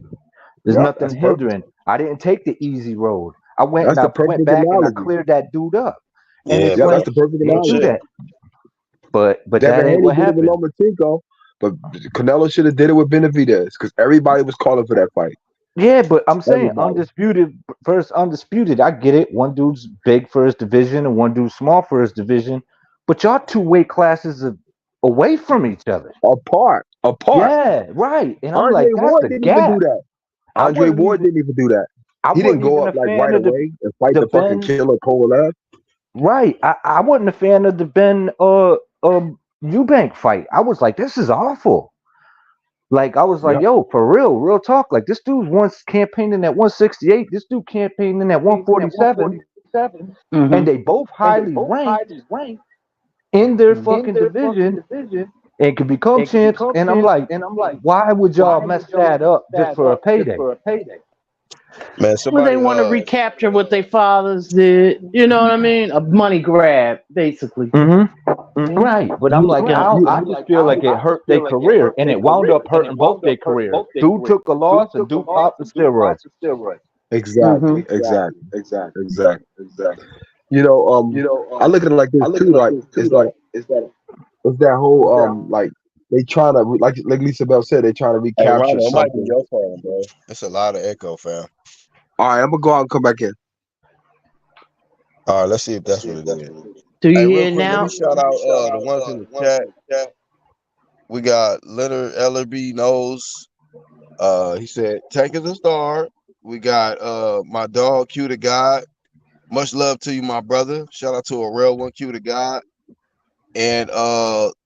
There's yep. nothing That's perfect. hindering. I didn't take the easy road. I went That's and the I went perfect back and I analogy. cleared that dude up. And Yeah, it's Yeah, that's man. like the perfect you do analogy. Bullshit. that, but that Devin ain't Haney what did it with happened. Lomachenko, but Canelo should have did it with Benavidez because everybody was calling for that fight. Yeah, but I'm saying Everybody. undisputed versus undisputed. I get it. One dude's big for his division and one dude's small for his division, but y'all two weight classes away from each other. Apart. Apart. Yeah, right. And I'm Andre like, that's Ward the didn't even do gap. that. I Andre wasn't Ward even didn't even do that. I He didn't wasn't go even up a like fan right of away and fight the the fucking Ben. killer Kovalev. Right. I wasn't a fan of the Ben Eubank fight. I was like, this is awful. Like I was like, Yep. yo, for real talk. Like this dude's once campaigning at 168. This dude campaigning at 147, and Hmm. they both highly ranked in their fucking division and could become champs. And I'm like, why would y'all mess that up just for a payday? Man, Well, they somebody. want to recapture what their fathers did. You know what I mean? A money grab, basically. Right. But I'm You like, Yeah. I just feel like it hurt their career and it wound up hurting both their careers. Dude took a loss and dude popped the steroids. Hmm. exactly, exactly, exactly. I look at it like this too. Like it's that whole like they trying to like Lisa Bell said they trying to Hey, recapture Ronald, it might be something. your phone, bro. It's a lot of echo, fam. All right, I'm gonna go out and come back in. All right, let's see if that's what it is. Do Hey, you real hear quick, let me now? shout out the ones in the chat. We got Leonard Ellerby knows. He said, Tank is a star. We got my dog Q to God. Much love to you, my brother. Shout out to a real one, Q to God. And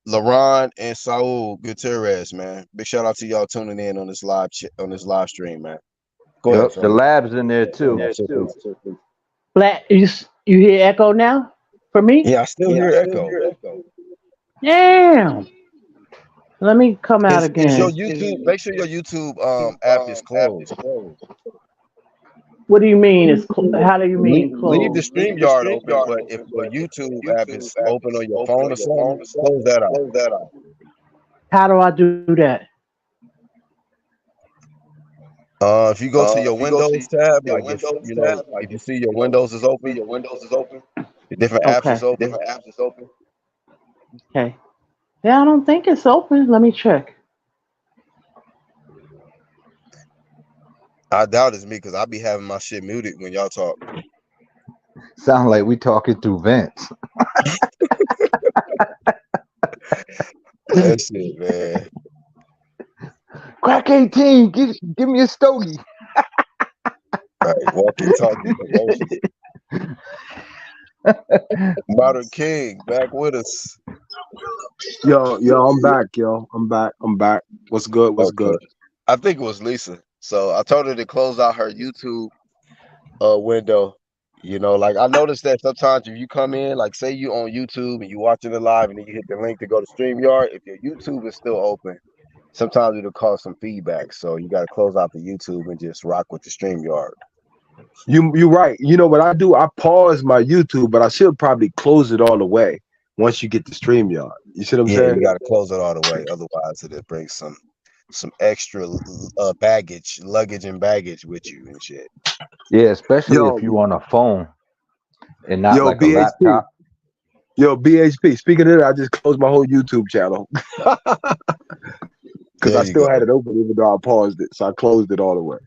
LaRon and Saul Gutierrez, man. Big shout out to y'all tuning in on this on this live stream, man. Go ahead, Yep. The family. lab's in there too. Black, you hear echo now? For me? Yeah, I still hear echo. Damn. Let me come out Is your again. YouTube? Make sure your YouTube app is closed. What do you mean? How do you mean Leave the closed? StreamYard open, but if your YouTube app is open on your phone or something, close that out. How do I do that? If you go to your Windows tab, like if you see your Windows is open, the different apps Okay. is open. Okay. Yeah, I don't think it's open. Let me check. I doubt it's me because I be having my shit muted when y'all talk. Sound like we talking through vents. That shit, man. Crack 18, give me a stogie. Right, walkie talkie promotion. Modern King back with us. Yo, I'm back, yo. I'm back. What's good? What's Okay, good? I think it was Lisa. So I told her to close out her YouTube window. You know, like I noticed that sometimes if you come in, like say you on YouTube and you watching it live and then you hit the link to go to StreamYard, if your YouTube is still open, sometimes it'll cause some feedback. So you got to close out the YouTube and just rock with the StreamYard. You right. You know what I do? I pause my YouTube, but I should probably close it all the way once you get the StreamYard. You see what I'm Yeah, saying? you got to close it all the way. Otherwise, it'll bring some extra baggage, luggage, and baggage with you and shit. Yeah, especially Yo, if you on a phone and not yo, like a BHP. laptop. Yo, BHP. Speaking of that, I just closed my whole YouTube channel because There I you still go. had it open even though I paused it. So I closed it all the way.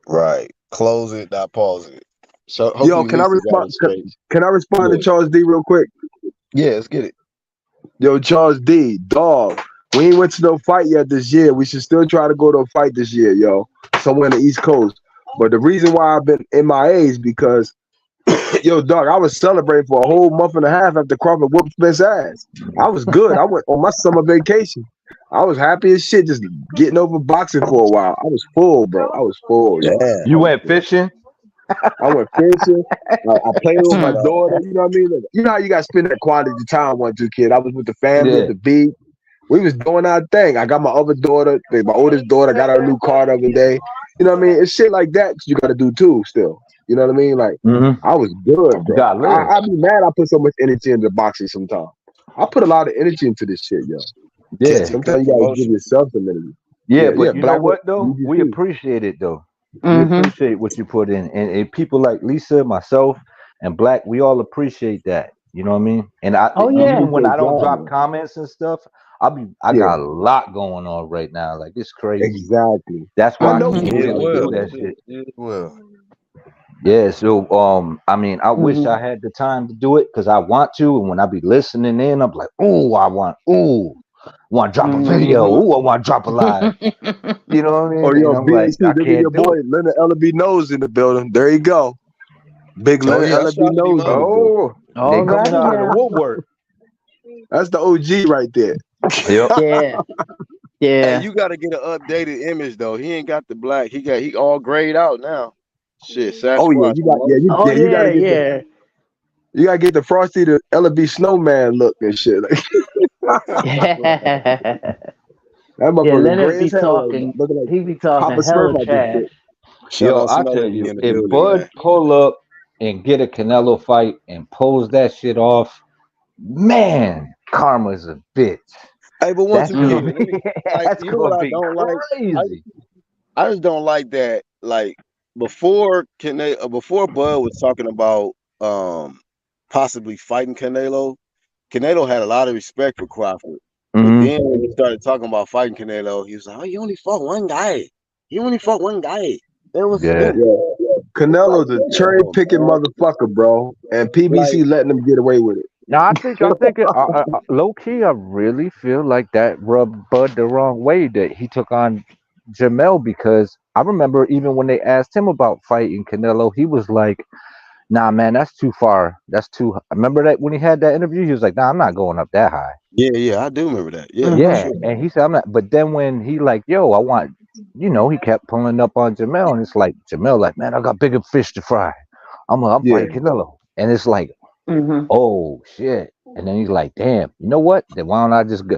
Right. Close it, not pause it. So Yo, hopefully Lisa got it straight. can I respond to Yeah. Charles D real quick? Yeah, let's get it. Yo, Charles D, dog. We ain't went to no fight yet this year. We should still try to go to a fight this year, yo. Somewhere in the East Coast. But the reason why I've been MIA is because, yo, dog, I was celebrating for a whole month and a half after Crawford whooped Smith's ass. I was good. I went on my summer vacation. I was happy as shit just getting over boxing for a while. I was full, bro. I was full, yo. Damn. I You was went full. fishing? I went fishing. I played with my Hmm. daughter. You know what I mean? You know how you got to spend that quality time one, two, kid. I was with the family at Yeah. the beach. We was doing our thing. I got my other daughter, my oldest daughter, got her new car the other day. You know what I mean? It's shit like that you got to do too. Still, you know what I mean? Like Mm-hmm. I was good, You bro. gotta live. I be mad I put so much energy into boxing sometimes. I put a lot of energy into this shit, yo. Yeah. Catching good Sometimes you gotta give promotion. yourself some energy. Yeah, Yeah, yeah. but you know Black what though? We UGC. appreciate it though. We Hmm. appreciate what you put in, and people like Lisa, myself, and Black, we all appreciate that. You know what I mean? And Oh I yeah. even when I appreciate don't y'all, drop man. comments and stuff, I Yeah, got a lot going on right now. Like it's crazy. exactly. That's I why I know Hmm. can't people Yeah, it like really that, do will. that man. shit. Yeah, it will. Yeah, so I mean, I wish Hmm. I had the time to do it because I want to, and when I be listening in, I'm like, want to drop a video, Hmm. I want to drop a live. You know what I Oh, mean? And yo, I'm like, BHP, I there go your can't do boy, it. Leonard Ellaby Nose in the building. There you go. Big Oh Leonard yeah, I Ellaby shot to be Nose in the mine. building. Oh, they coming Alrighty out of the now. woodwork. That's the OG right there. Yep. Yeah. Hey, Yeah. you got to get an updated image though. He ain't got the black. He all grayed out now. Shit, Oh yeah, Sasquatch you got almost. Oh you gotta yeah. get the Yeah. Frosty the Ellaby Snowman look and shit. Like, Yeah. that Yeah. motherfucker Leonard gray be as hell right now. talking. Looking like He be talking Papa hella Smurf out this trash. shit. Shout Yo, out I Snow tell Lady you, in the if building, Bud man. pull up and get a Canelo fight and pose that shit off, man, karma's a bitch. Hey, but once That's gonna again, Hmm. let me be like that's you know gonna what I be don't like. I crazy. I just don't like that. Like before Bud was talking about possibly fighting Canelo. Canelo had a lot of respect for Crawford, but Hmm. then when he started talking about fighting Canelo, he was like, "Oh, you only fought one guy. You only fought one guy. It Yeah. was Yeah. it's like, Canelo's a cherry damn, picking man. motherfucker, bro. And Like, PBC letting him get away with it. No, I think low key, I really feel like that rubbed Bud the wrong way that he took on Jamel because I remember even when they asked him about fighting Canelo, he was like, "Nah, man, that's too far. That's too." I remember that when he had that interview, he was like, "Nah, I'm not going up that high." yeah, I do remember that. Yeah, for Hmm. Yeah, sure. and he said, "I'm not." But then when he like, "Yo, I want," he kept pulling up on Jamel, and it's like Jamel, like, "Man, I got bigger fish to fry. I'm Yeah. fighting Canelo," and it's like, Hmm. "Oh shit." And then he's like, damn, you know what? Then why don't I just go?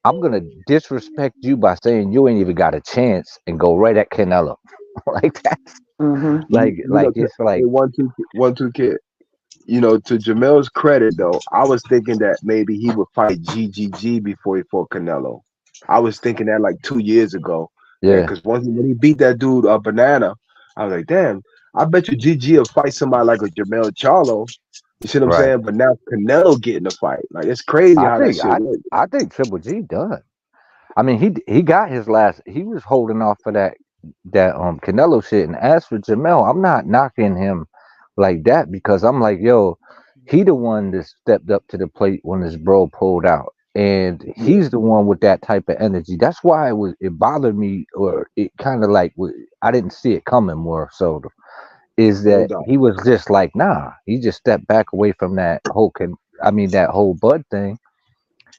I'm gonna disrespect you by saying you ain't even got a chance and go right at Canelo. Like that's Hmm. You know, it's hey, like one, two kid. You know, to Jamel's credit though, I was thinking that maybe he would fight GGG before he fought Canelo. I was thinking that like 2 years ago. Yeah, yeah, because when he beat that dude Banana, I was like, damn, I bet you GG will fight somebody like a Jamel Charlo. You see what I'm right. saying? But now Canelo getting the fight. Like it's crazy I how that think shit I works. I think Triple G done. I mean he got his last. He was holding off for that Canelo shit. And as for Jamel, I'm not knocking him like that because I'm like, yo, he the one that stepped up to the plate when his bro pulled out. And Yeah, he's the one with that type of energy. That's why it bothered me, or it kind of like I didn't see it coming more so. Is no that doubt. he was just like, nah, he just stepped back away from that whole Bud thing,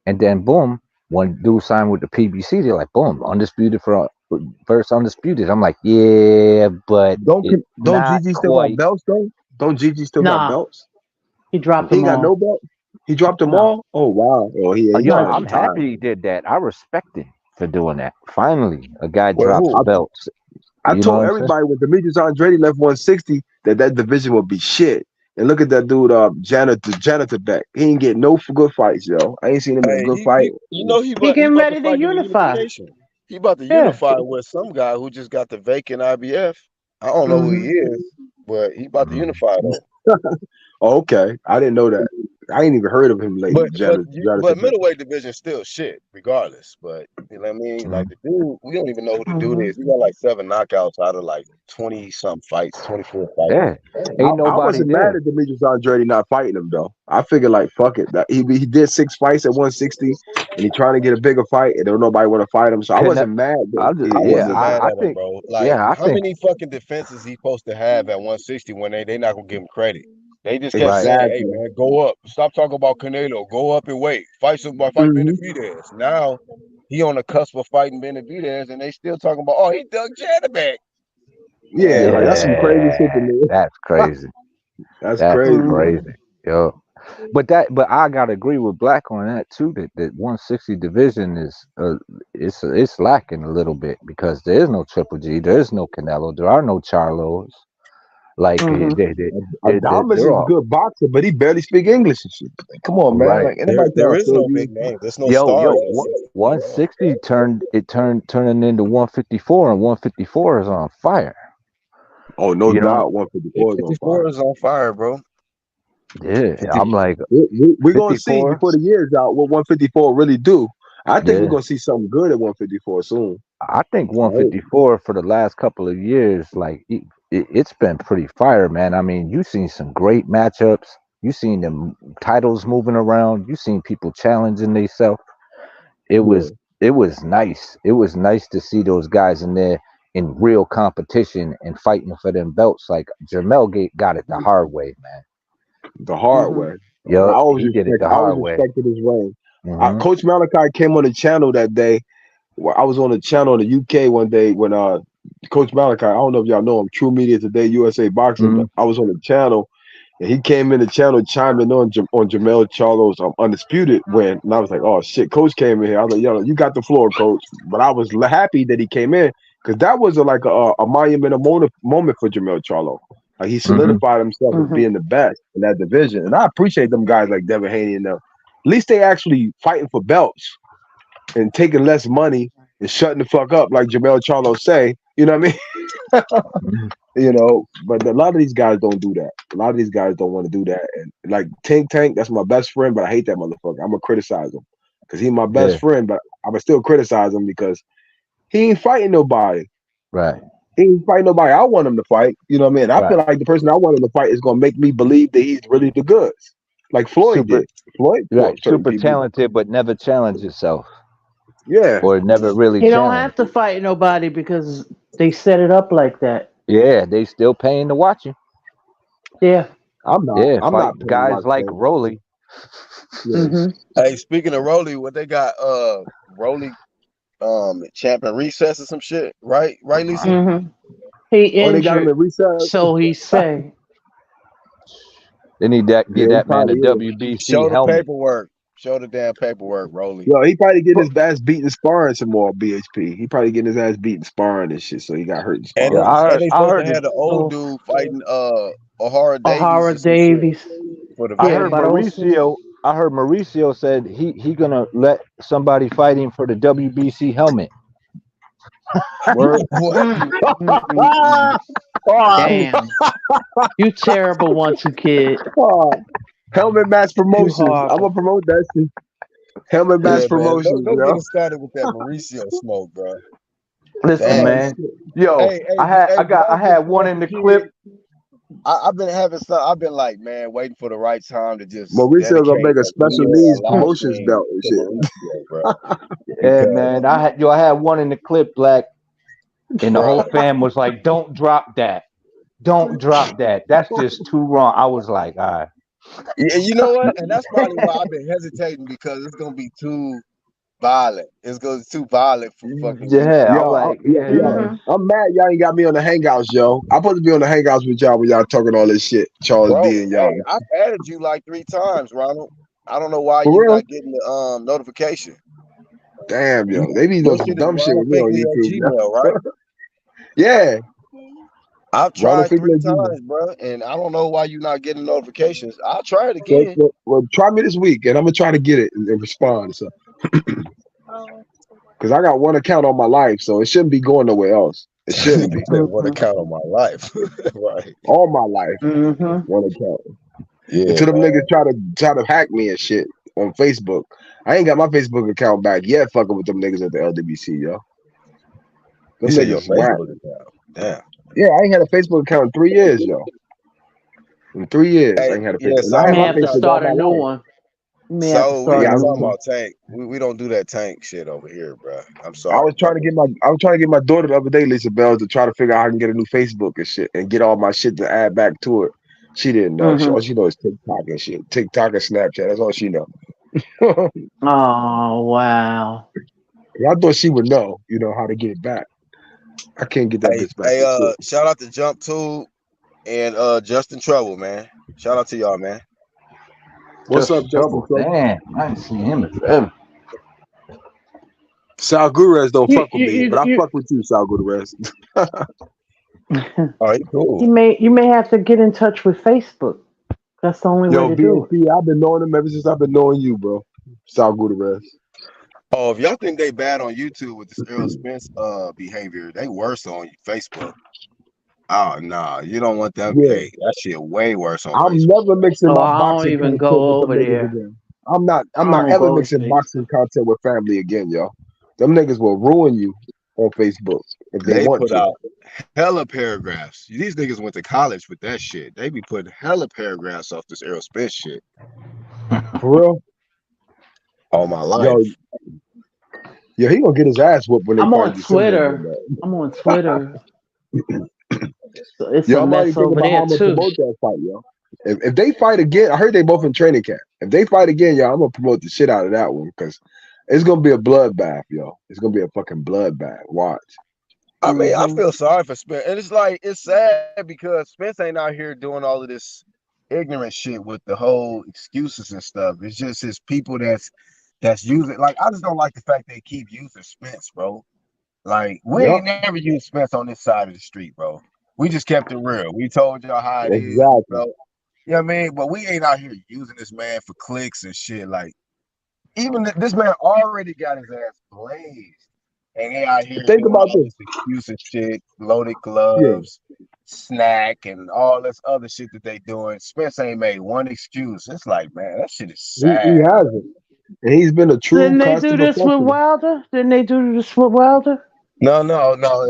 and then boom, when dude signed with the PBC, they're like, boom, undisputed for versus Undisputed. I'm like, yeah, but it's Don't not Gigi still got quite. belts though? Don't Gigi still got Nah, belts? he dropped He ain't them got no all. belt. He dropped them No. all. Oh wow. Oh he Yo, trying to I'm retire. happy he did that. I respect him for doing that. Finally, a guy Well, drops who? belts. I You know what told I'm saying? everybody when Demetrius Andrade left 160 that division would be shit. And look at that dude, janitor back. He ain't get no good fights, yo. I ain't seen him in a Hey, good fight. you know He he getting about to ready to fight in the unify. unification. He about to Yeah. unify with some guy who just got the vacant IBF. I don't know who he Hmm. is, but he about to Mhm. unify though. Oh, okay, I didn't know that. I ain't even heard of him lately. But Janitor. middleweight division still shit, regardless. But you know what I mean? Like Mhm. the dude, we don't even know who the dude Hmm. is. He got like 7 knockouts out of like 20 something fights, 24 fights. Yeah, ain't I nobody wasn't mad there. at Demetrius Andrade not fighting him though. I figured like fuck it. That he did 6 fights at 160 and he trying to get a bigger fight and don't nobody want to fight him. So I Connect. wasn't mad that I just, I he yeah, wasn't was mad I at him, think, bro. Like, yeah, I how think, many fucking defenses he supposed to have at 160 when they not gonna give him credit? They just kept right. saying, "Hey exactly. man, go up. Stop talking about Canelo. Go up and wait. Fight somebody. Fight Hmm. Benavidez." Now he on the cusp of fighting Benavidez, and they still talking about, "Oh, he dug Janabek." Yeah, Man, like that's some crazy shit to Yeah, me. that's crazy. That's That's crazy. Hmm. crazy. Yo, but I gotta agree with Black on that too. That 160 division is it's lacking a little bit because there is no Triple G, there is no Canelo, there are no Charlos. Like Hmm. Adamas they're is a all good boxer, but he barely speak English and shit. Like, come on, man. right. Like anybody there trying to is fill no big you. name. There's no Yo, stars at 60. 160 turning into 154, and 154 is on fire. Oh, no You know, doubt, 154 is on fire. 54 is on fire, bro. yeah. 50, I'm like We're gonna see 54. before the year's out what 154 really do. I think we're Yeah. gonna see something good at 154 soon. I think Right? 154 for the last couple of years, like it's been pretty fire, man. I mean, you've seen some great matchups. You've seen them titles moving around. You've seen people challenging themselves. It was Yeah. it was nice. It was nice to see those guys in there in real competition and fighting for them belts. Like got it the hard way, man. The hard Hmm. way. And Yup, he did it the I always hard way. respected his reign. Hmm. Coach Malachi came on the channel that day. Well, I was on the channel in the UK one day when Coach Malachi, I don't know if y'all know him, True Media Today, USA Boxing. Hmm. I was on the channel and he came in the channel chiming on Jamel Charlo's undisputed win, and I was like, "Oh shit!" Coach came in here. I was like, "Yo, you got the floor, Coach." But I was happy that he came in because that was a monumental moment for Jamel Charlo. Like he Hmm. solidified himself as Hmm. being the best in that division, and I appreciate them guys like Devin Haney and them. At least they actually fighting for belts and taking less money and shutting the fuck up, like Jamel Charlo say. You know what I mean? But a lot of these guys don't do that. A lot of these guys don't want to do that. And like Tank, that's my best friend, but I hate that motherfucker. I'm gonna criticize him because he's my best Yeah. friend, but I'm gonna still criticize him because he ain't fighting nobody. Right. He ain't fighting nobody. I want him to fight. You know what I mean? I feel Right. like the person I want him to fight is gonna make me believe that he's really the goods, like Floyd Super. did. Floyd Right. fought certain Super people. talented, but never challenged yourself, Yeah, or never really He don't have challenged to you. fight nobody because they set it up like that. Yeah, they still paying to watch you. Yeah. I'm not. Yeah, I'm fight not paying to guys watch like Tank. Rolly. Yeah. Hmm. Hey, speaking of Rolly, what they got? Rolly, champion recess or some shit, right? Right, Lisa. Hmm. He Oh, they got him injured, in reset. so he say. They need that Yeah, get he that man a probably is. WBC Show the helmet. paperwork. Show the damn paperwork, Rolly. Yo, he probably getting his ass beaten sparring some more. BHP. He probably getting his ass beaten sparring and shit. So he got hurt in And Yeah, sparring. and they I supposed to heard have it. the old Oh, dude fighting O'Hara Davies or O'Hara some shit Davies. for the I Yeah, heard vacant. but also. Mauricio. I heard Mauricio said he gonna let somebody fight him for the WBC helmet. Word. What? Mm. Oh, Damn. You terrible one two kid. oh. Helmet match You promotions. I'm horrible. gonna promote that shit. Helmet match Yeah, man. promotions, Don't get yo. us started with that Mauricio smoke, bro. Listen, Oh Damn. man. shit. Yo, I Ball just had one bust in the the clip. kid. I've been having some. I've been like, man, waiting for the right time to just Mauricio gonna dedicate make a a special video or needs live Mm. promotions stream belt and to shit. Mauricio, bro. Yeah, Because, man. I had one in the clip, Black, and the whole bro, fam was like, "Don't drop that. Don't drop that. That's just too wrong." I was like, "All right." yeah, you know what? And that's probably why I've been hesitating because it's gonna be too. violent. It's goes too violent for fucking Yeah, YouTube. I'm Yo, like, yeah, yo, like, Mhm. I'm mad y'all ain't got me on the hangouts, yo. I'm supposed to be on the hangouts with y'all when y'all talking all this shit, Charles Bro, D and hey, y'all. I've added you like 3 times, Ronald. I don't know why For you real? not getting the notification. Damn, You, yo. They be your doing some shit is dumb shit Ronald with me on Finkley at YouTube, Gmail, yo. right? Yeah. I've Ronald tried Figley three at Gmail. times, bro, and I don't know why you not getting notifications. I'll try it So, again. well, try me this week and I'm gonna try to get it and respond. So because I got one account on my life, so it shouldn't be going nowhere else. It shouldn't You be. said what Mhm. account of my life, right? All my life, Mhm. one account. Yeah, Until them man. niggas try to hack me and shit on Facebook. I ain't got my Facebook account back yet. Fucking with them niggas at the LWC, yo. You Them said your niggas whack. Facebook account. Damn. Yeah, I ain't had a Facebook account in 3 years, yo. In 3 years, I Hey, ain't had a yeah. Facebook. And I You had may So my have we to not. Facebook all start a my new life. one. You may have to So we start Yeah, a ain't new talking one. about tank. We don't do that tank shit over here, bro. I'm I sorry, was trying to brother. get my daughter the other day, Lisa Bell, to try to figure out how I can get a new Facebook and shit and get all my shit to add back to it. She didn't know. All Mhm. she knows is TikTok and shit. TikTok and Snapchat. That's all she know. Oh wow. I thought she would know, how to get it back. I can't get that Hey, bitch back hey. for shit. Shout out to Jump Two and Justin Trouble, man. Shout out to y'all, man. What's up, just Justin trouble. Trouble? Damn, I ain't seen him in forever. Sal Gurez don't You fuck with you me, but I you fuck with you, Sal Gurez. you, All right, cool. you may have to get in touch with Facebook. That's the only way Yo, to do it. BNP, I've been knowing him ever since I've been knowing you, bro. Sal Gurez. Oh, if y'all think they bad on YouTube with this Earl Spence behavior, they worse on Facebook. Oh no, you don't want them. Yeah. Hey, that shit way worse on I'm Facebook. never mixing Oh, my I don't boxing even content go with them over niggas there. again. I'm not I don't ever go to mixing Facebook. boxing content with family again, yo. Them niggas will ruin you on Facebook if they They want put to. out hella paragraphs. These niggas went to college with that shit. They be putting hella paragraphs off this Earl Spence shit. For real? All my Yo, life. he gonna get his ass whooped when they I'm fight on December again, Twitter. man. I'm on Twitter. It's Yo, a I'm already mess thinking over about how there I'm gonna too. promote that fight, yo. If they fight again, I heard they both in training camp. If they fight again, yo, I'm gonna promote the shit out of that one because it's gonna be a bloodbath, yo. It's gonna be a fucking bloodbath. Watch. I mean, I Mhm. feel sorry for Spence. And it's like it's sad because Spence ain't out here doing all of this ignorant shit with the whole excuses and stuff. It's just his people that's using like I just don't like the fact they keep using Spence, bro. Like we Yep, ain't never used Spence on this side of the street, bro. We just kept it real. We told y'all how it is. We exactly. felt, you know what I mean? But we ain't out here using this man for clicks and shit. Like even this man already got his ass blazed, and they out here Think doing about all this. this excuse and shit, loaded Yeah, gloves, snack, and all this other shit that they doing. Spence ain't made one excuse. It's like, man, that shit is he sad. hasn't. And he's been a true Didn't they do customer this with customer. Wilder? Didn't they do this with Wilder? No.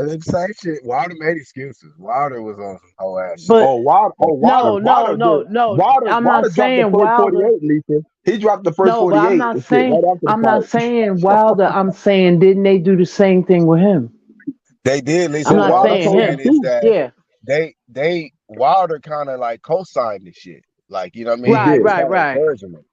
It's the same shit. Wilder made excuses. Wilder was on some whole ass shit. But Water, no, no, Water no, did. no. Water, I'm not Water dropped the saying first Wilder. 48, Lisa. He dropped the first No, but 48 and shit right after the I'm not fight. saying Wilder. I'm saying didn't they do the same thing with him? They did, I'm Lisa. But What not I'm Water saying told saying the him. is truth. that Yeah. they Wilder kind of like co-signed the shit. Like, you know what I He mean? He Right, was did. right, kind of right. encouraging them.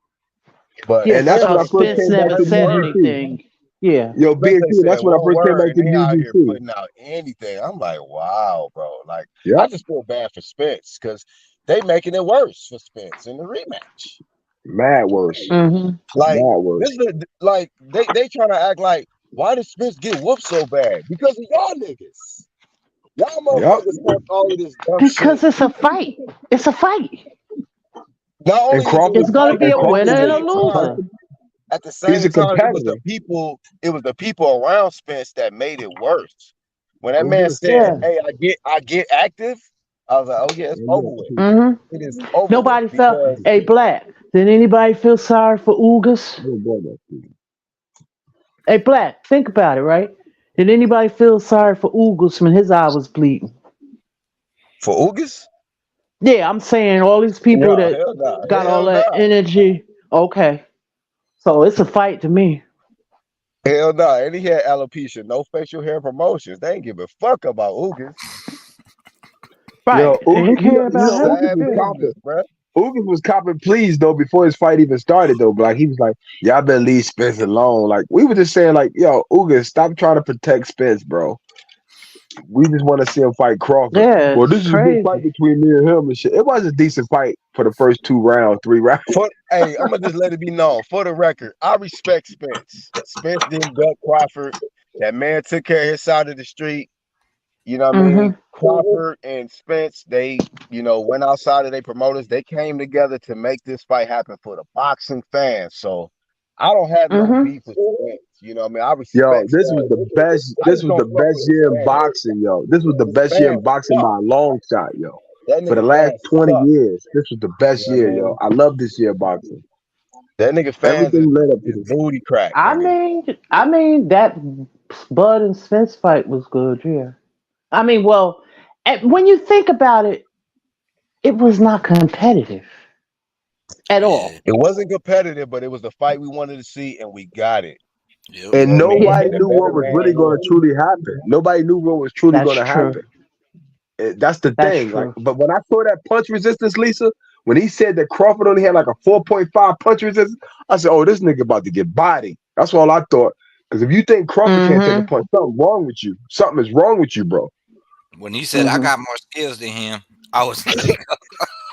But Yeah, And that's so when I Spence, first Spence came Spence back never to said the a said word. UGC. anything. Yeah. Yo, Spence ain't BNP, said that's when I one first came word, back and to the they out here UGC. putting out anything. I'm like, wow, bro. Like, I Yep. just feel bad for Spence because they making it worse for Spence in the rematch. Mad worse. Mhm. Like, Mad worse. this is like they trying to act like, why did Spence get whooped so bad? Because of y'all niggas. Y'all Yep. motherfuckers talk all of this dumb shit. Because it's a fight. It's a fight. Not And only is it a It's Crawford, gonna fight, be and a but winner Crawford and was a loser. custom. at the He's same a time, competitor. it was the people around Spence that made it worse. When that man Mm-hmm. said, Yeah. "Hey, I get active," I was like, "Oh yeah, it's over with. Mhm. It is over with." Nobody felt. Because Hey, Black. Did anybody feel sorry for Ugas? Hey, Black. Think about it, right? Did anybody feel sorry for Ugas when his eye was bleeding? for Ugas, Yeah, I'm saying all these people no, that hell no, got all hell that no, energy. Okay, so it's a fight to me. hell no. And he had alopecia, no facial hair promotions. They ain't give a fuck about Ugas. Yo, Right. They didn't care You It's about know, him. Ugas sad is Yeah. chopping. business, bro. Ugas was copping pleas though before his fight even started though. Like he was like, "Y'all better leave Spence alone." Like we were just saying, like, "Yo, Ugas, stop trying to protect Spence, bro. We just want to see him fight Crawford." Yeah, Well, it's this is a good fight crazy. between me and him and shit. It was a decent fight for the first 2 rounds, 3 rounds. Hey, I'm gonna just let it be known for the record. I respect Spence. Spence didn't duck Crawford. That man took care of his side of the street. You know what I mean? Mhm. Crawford and Spence, they, went outside of their promoters. They came together to make this fight happen for the boxing fans. So I don't have no Mhm. beef with Spence. You know what I mean? I Yo, respect this was Spence. the best. I This just was don't the fuck best with his year in fans. boxing, yo. This was the His best year in fans boxing suck. by a long shot, yo. That For the nigga last fans 20 suck. years, this was the You best know what I year, yo. mean? I love this year of boxing. That nigga fans Everything led up to is this. booty crack, I nigga. mean, I mean that Bud and Spence fight was good. Yeah. I mean, well, when you think about it, it was not competitive at Yeah. all. It wasn't competitive, but it was the fight we wanted to see, and we got it. Yep. You know And what I mean? Yeah, nobody And a knew better what was really man. going to truly happen. Nobody knew what was truly that's going to true. happen. That's the That's thing. Like, true. but when I saw that punch resistance, Lisa, when he said that Crawford only had like a 4.5 punch resistance, I said, "Oh, this nigga about to get bodied." That's all I thought. Because if you think Crawford can't take a Mhm. punch, something wrong with you. Something is wrong with you, bro. When he said I Mhm. got more skills than him, I was like,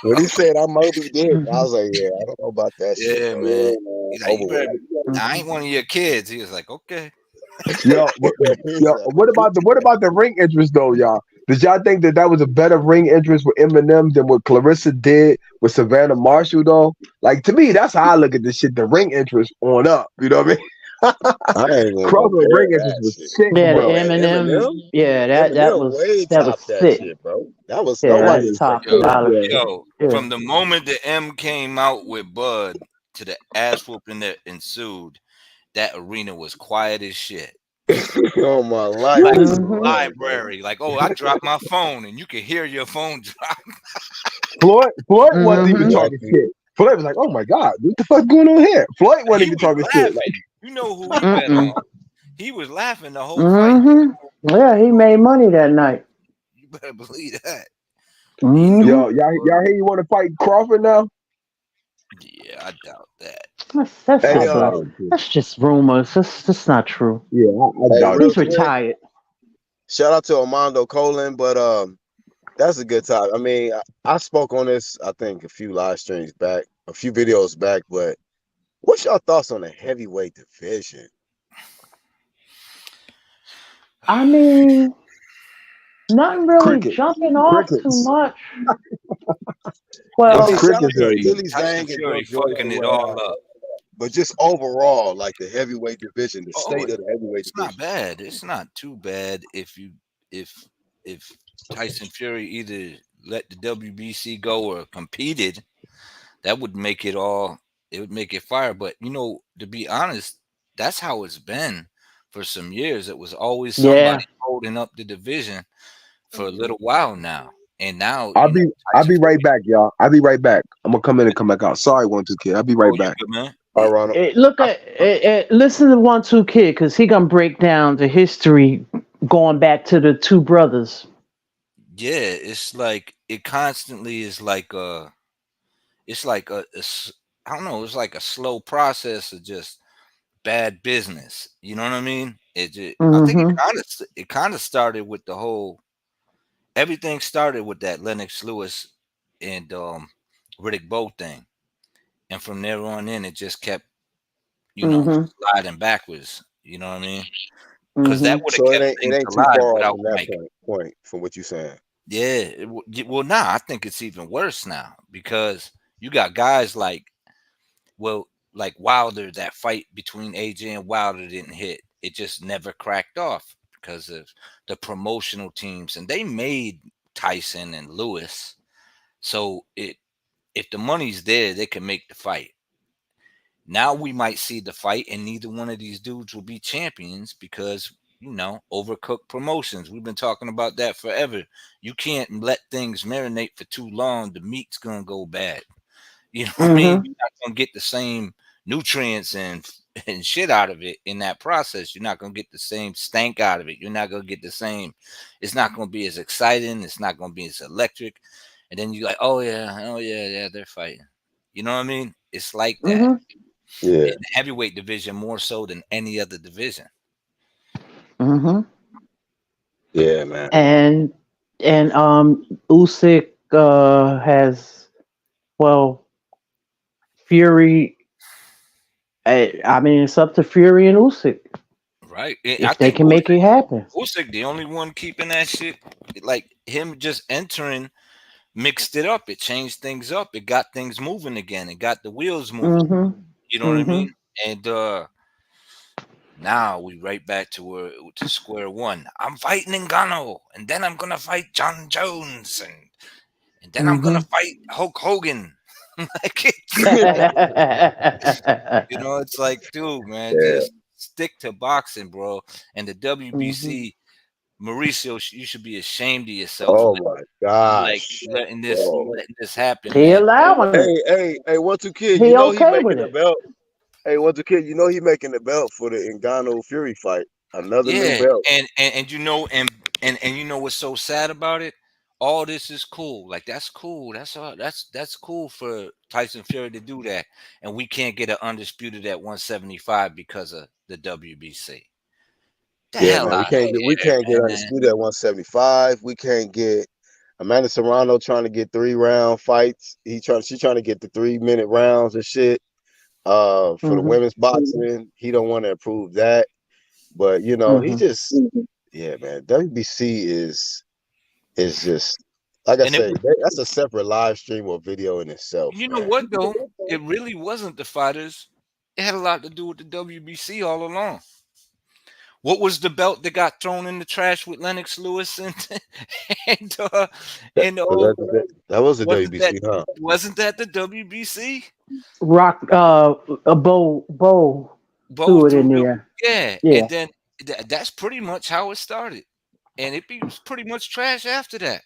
When he said I'm Moby Dick, I Mhm. was like, yeah, I don't know about that shit, yeah, bro. man. Yeah, He's like, you over with. better. I Mhm. ain't one of your kids. He was like, okay. Yo, He's yo, like, what about the ring entrance though, y'all? Did y'all think that that was a better ring entrance with Eminem than what Clarissa did with Savannah Marshall though? Like to me, that's how I look at this shit. The ring entrance on up, you know what I mean? I ain't even Crawford compare ring entrance that was shit. sick, Yeah, Come the on, bro. man. Eminem. Eminem, Yeah, Eminem way that was top that sick. shit, bro. That was Yeah, That nobody that's was was taking top sick, that dollar shit. bro. shit. Yo, Yeah. from the moment the M came out with Bud to the ass whooping that ensued, that arena was quiet as shit. Oh my life, Like yes it Mhm. was, bro. library. Like, oh, I dropped my phone and you can hear your phone drop. Floyd wasn't even Mhm. talking Exactly. shit. Floyd was like, "Oh my god, what the fuck going on here?" Floyd wasn't He even was talking shit. Like, laughing. You know who he bet Mm-mm. on. He was laughing the whole fight. Mhm. Yeah, he made money that night. You better believe that. He knew Mhm. yo, what y'all was. hear you want to fight Crawford now? Yeah, I doubt that. That's Hey, I just doubt it too. that's just rumors. That's not true. Yeah, I hey, doubt it real He's too. quick, retired. shout out to Armando Colin, but that's a good time. I mean, I spoke on this, I think, a few live streams back, a few videos back, but what's your thoughts on the heavyweight division? I mean, nothing really Cricket, jumping off too crickets. much. I It's mean, Well, shout out crickets to right Fury. now. Billy Tyson Zhang and Joe Fury Joyce fucking or it all whatnot, up. but just overall, like the heavyweight division, the Oh, state of the heavyweight it's not division. bad. It's not too bad if if Tyson Fury either let the WBC go or competed, that would make it all. It would make it fire. But to be honest, that's how it's been for some years. It was always yeah. somebody holding up the division for a little while now, and now I'll Tyson be right Fury. back, y'all. I'll be right back. I'm gonna come in and come back out. Sorry, 1-2 kid. I'll be Oh, right you back. good, man? All right, Ronald. Look at listen to 1-2 Kid because he gonna break down the history going back to the two brothers. Yeah, it's like it constantly is like it's like I don't know, it's like a slow process of just bad business. You know what I mean? I think Mm-hmm. it kind of started with the whole everything started with that Lennox Lewis and Riddick Bowe thing, and from there on in, it just kept Mm-hmm. sliding backwards. You know what I mean? Because that Mm-hmm. would have So it kept ain't it things ain't too alive far off without from that Mike. point from what you're saying. Yeah. Well, now I think it's even worse now because you got guys well, like Wilder, that fight between AJ and Wilder didn't hit. It just never cracked off because of the promotional teams, and they made Tyson and Lewis. So if the money's there, they can make the fight. Now we might see the fight, and neither one of these dudes will be champions because overcooked promotions. We've been talking about that forever. You can't let things marinate for too long. The meat's gonna go bad. You know what I mean? Mm-hmm. You're not gonna get the same nutrients and shit out of it in that process. You're not gonna get the same stank out of it. You're not gonna get the same. It's not gonna be as exciting. It's not gonna be as electric. and then you like, oh yeah, yeah, they're fighting. You know what I mean? It's like that Mhm. Yeah, in the heavyweight division more so than any other division. Mhm. yeah, man. And Usyk has, well, Fury. I mean, it's up to Fury and Usyk Right. I if they think can make it happen. Usyk the only one keeping that shit. Like him just entering mixed it up. It changed things up. It got things moving again. It got the wheels moving. Mhm. You know what I mean? Mhm. And now we right back to where to square one. I'm fighting Ngannou, and then I'm gonna fight John Jones, and then I'm gonna Mhm. fight Hulk Hogan. Like it's like, it's like, dude, man, Yeah. just stick to boxing, bro. And the Mhm. WBC, Mauricio, you should be ashamed of yourself, Oh my like gosh, bro. letting this happen, He man. allowing it. Hey, one two kid. You He know he okay with making the it. belt. Hey, one two kid. You know he making the belt for the Ngannou Fury fight. Another new Yeah, belt. and and you know what's so sad about it? All this is cool. Like that's cool. That's all. That's cool for Tyson Fury to do that, and we can't get an undisputed at 175 because of the WBC. The Yeah, hell man. We out of can't get we here, can't get man. undisputed at 175. We can't get Amanda Serrano trying to get 3 round fights. She trying to get the 3 minute rounds and shit. For the Mhm. women's boxing, he don't want to approve that. But he Mhm. just yeah, man. WBC is just like I And it say, was, that's a separate live stream or video in itself, you know man. what though? It really wasn't the fighters. It had a lot to do with the WBC all along. What was the belt that got thrown in the trash with Lennox Lewis and uh, That, and was oh, that was the wasn't that WBC, huh? wasn't that the WBC? Rock a bow Bo threw it in threw the there. yeah, Yeah. and then that's pretty much how it started, and was pretty much trash after that.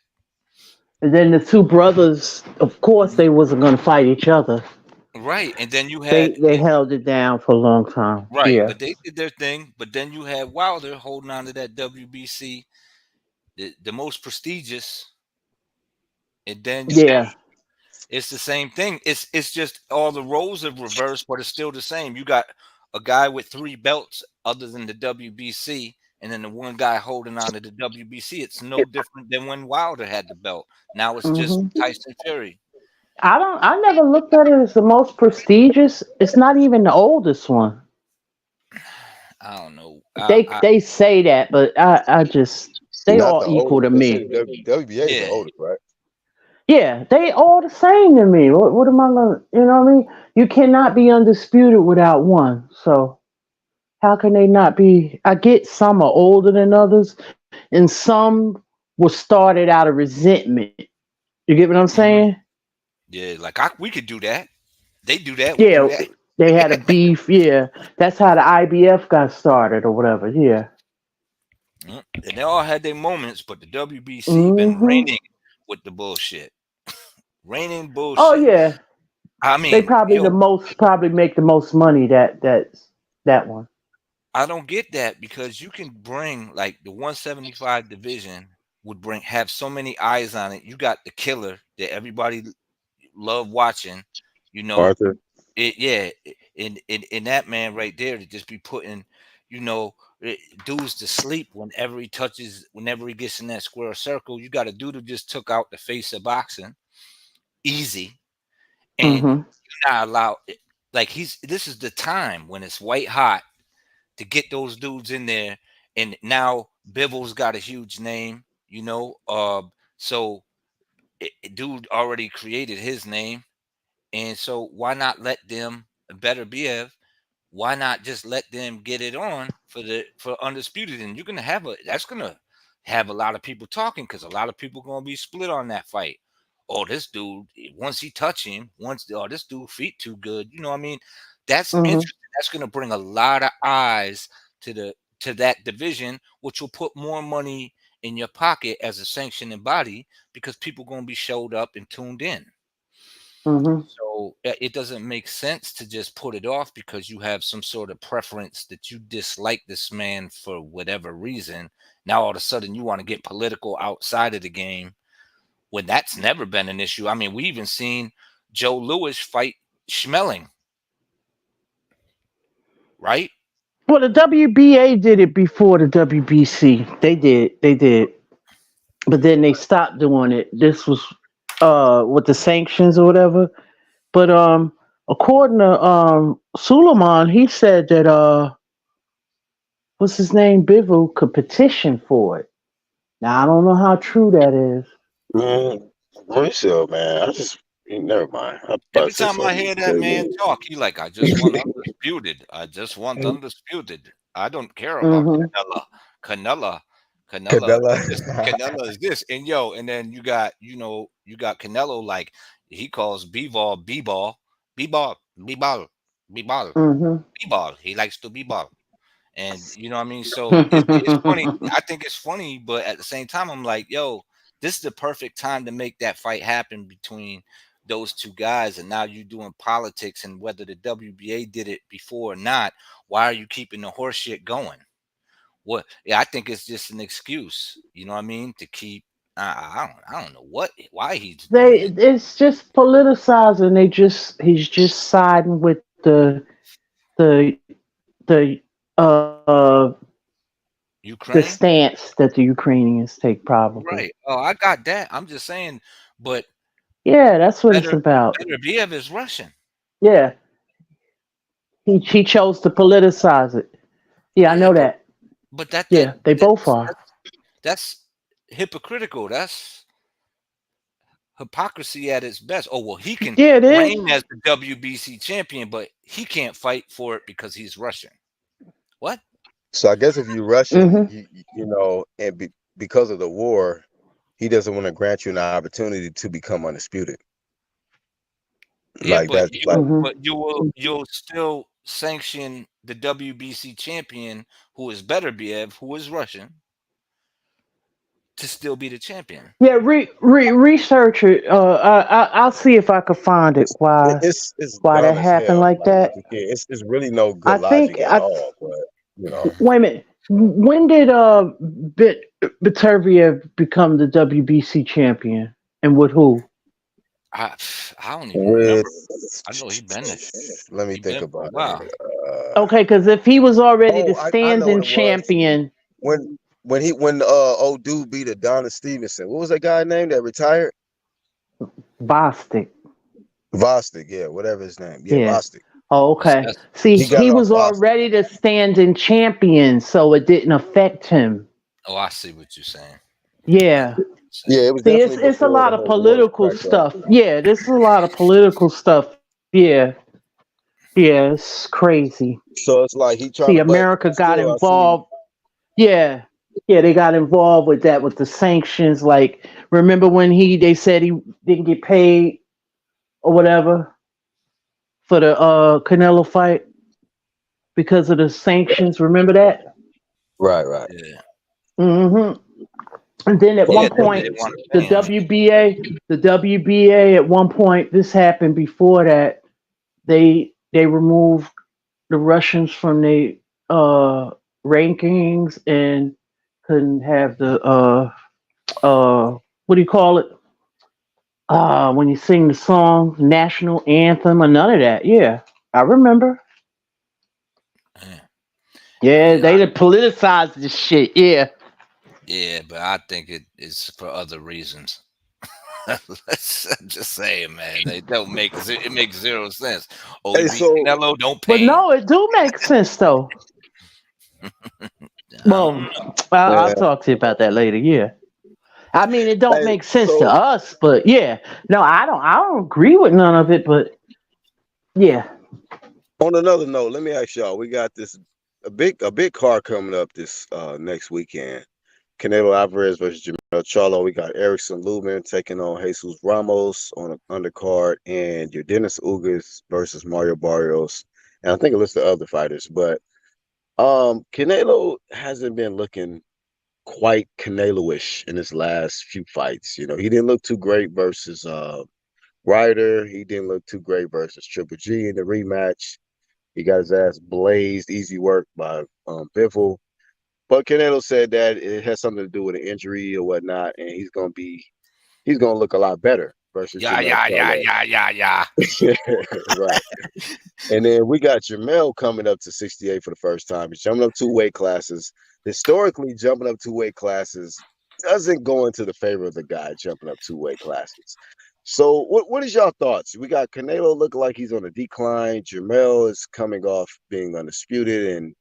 And then the two brothers, of course, Mhm. they wasn't gonna fight each other. Right, and then you They had they held it down for a long time. right, Yeah. but they did their thing. But then you had Wilder holding on to that WBC, the most prestigious, and then Yeah. it's the same thing. It's just all the roles are reversed, but it's still the same. You got a guy with 3 belts other than the WBC, and then the one guy holding on to the WBC. It's no different than when Wilder had the belt. Now it's just Mhm. Tyson Fury. I never looked at it as the most prestigious. It's not even the oldest one. I don't know. They say that, but I just they Not all the equal oldest. to They say me. the WBA is the Yeah, oldest, right? Yeah, they all the same to me. What am I gonna? You know what I mean? You cannot be undisputed without one. So how can they not be? I get some are older than others, and some were started out of resentment. You get what I'm mhm, saying? yeah. Like we could do that. They do that. We do Yeah, that. they had a beef. Yeah, that's how the IBF got started or whatever. Yeah. And they all had their moments, but the WBC been Hmm. reigning with the bullshit. Raining Oh bullshit. yeah, I they mean, probably the yo, most probably make the most money. That one. I don't get that because you can bring like the 175 division would bring have so many eyes on it. You got the killer that everybody love watching, you know. Arthur. It yeah, in that man right there to just be putting, you know, dudes to sleep whenever he gets in that square circle. You got a dude who just took out the face of boxing easy, and Hmm. you're not allowed like this is the time when it's white hot to get those dudes in there. And now Bibble's got a huge name, you know. So dude already created his name, and so why not let them better be? Why not just let them get it on for undisputed? And you're gonna have that's gonna have a lot of people talking because a lot of people gonna be split on that fight. Oh, this dude, once he touch him, this dude feet too good. You know what I mean? That's Hmm. interesting. That's gonna bring a lot of eyes to that division, which will put more money in your pocket as a sanctioning body because people gonna be showed up and tuned in. Hmm. So it doesn't make sense to just put it off because you have some sort of preference that you dislike this man for whatever reason. Now all of a sudden you want to get political outside of the game when that's never been an issue. I mean, we even seen Joe Lewis fight Schmeling, right? Well, the WBA did it before the WBC. They did. They did. But then they stopped doing it. This was with the sanctions or whatever. But according to Suleiman, he said that what's his name, Bivol could petition for it. Now I don't know how true that is. Man, Mauricio, man, never mind. I about to Every say time I something hear that man crazy. talk, he like, I just want undisputed. I just want undisputed. I don't care about Hmm. Canella. Canella. Canella Canelo. is this. Canella is this. And yo, and then you got, you got Canelo like he calls B-ball B-ball. B-ball. B-ball. B-ball. Hmm. B-ball. He likes to B-ball. And you know what I mean? So it's funny. I think it's funny, but at the same time, I'm like, yo, this is the perfect time to make that fight happen between those two guys. And now you're doing politics, and whether the WBA did it before or not, why are you keeping the horse shit going? What? Yeah, I think it's just an excuse. You know what I mean? To keep. I don't know why he's doing it. It's just politicizing. He's just siding with the the Ukraine, stance that the Ukrainians take, probably. right? Oh, I got that. I'm just saying, but Yeah, that's what it's better about. Better is Russian. Yeah, he chose to politicize it. Yeah, I Yeah, know that. but that that Yeah, they both that's are. that's, that's hypocritical. That's hypocrisy at its best. Oh well, he can Yeah, it is. reign as the WBC champion, but he can't fight for it because he's Russian. What? So I guess if you're Russian, Hmm. because of the war, he doesn't want to grant you an opportunity to become undisputed. Yeah, Like that's like, Hmm. but you'll still sanction the WBC champion who is better Biev, who is Russian, to still be the champion. Yeah, research it. I'll see if I could find it. it's Why that dumb as happened hell. like Like that? it's really no I good think logic at I all. But you know, wait a minute. When did Biterviev become the WBC champion, and with who? I I don't even with remember. I know let me he think been for a about it. while. Okay, because if he was already the I know what standing it was. champion, When old dude beat Adonis Stevenson. What was that guy name that retired? Bostic. Vostok, yeah, whatever his name. Yeah, Yeah. Vostok. Oh, okay. That's See, He got he it off was Vostok. already the standing champion, so it didn't affect him. oh, I see what you're saying. I see Yeah. what you're Yeah, saying. it was See, definitely it's a before the lot of whole war political cracked off. stuff. Yeah, this is a lot of political stuff. Yeah. Yeah, it's crazy. So it's like he trying See, to, but America got still, I see. involved. Yeah. Yeah, they got involved with that with the sanctions. Like, remember when they said he didn't get paid or whatever for the Canelo fight because of the sanctions? Remember that? Right, right. Yeah, Hmm. And then at For the one yeah. They point, didn't want to the pay him. WBA at one point, this happened before that. They removed the Russians from the uh, rankings and couldn't have the what do you call it? When you sing the song, national anthem, or none of that. Yeah, I remember. Yeah, Yeah, yeah, they done politicized this shit. Yeah. yeah. But I think it is for other reasons. I'm just saying, man. They don't it makes zero sense. Oh, he Hey, beat so Canelo. Don't But pay him. no, it do make sense though. I don't Well, know. I'll yeah, talk to you about that later. Yeah. I mean, it don't hey, make sense to so us, but yeah. No, I don't. I don't agree with none of it, but yeah. on another note, let me ask y'all. We got this a big card coming up this next weekend. Canelo Alvarez versus Jamel Charlo. We got Erickson Lubin taking on Jesus Ramos on an undercard, and your Dennis Ugas versus Mario Barrios. And I think a list of other fighters, but Canelo hasn't been looking quite Canelo-ish in his last few fights. You know, he didn't look too great versus Ryder. He didn't look too great versus Triple G in the rematch. He got his ass blazed, easy work by Bivol. But Canelo said that it has something to do with an injury or whatnot, and he's gonna look a lot better versus Yeah, Jermell yeah, yeah, Charlo. yeah, yeah, yeah. Right. And then we got Jermell coming up to 68 for the first time. He's jumping up 2 weight classes. Historically, jumping up 2 weight classes doesn't go into the favor of the guy jumping up 2 weight classes. So, what is y'all thoughts? We got Canelo looking like he's on a decline. Jermell is coming off being undisputed and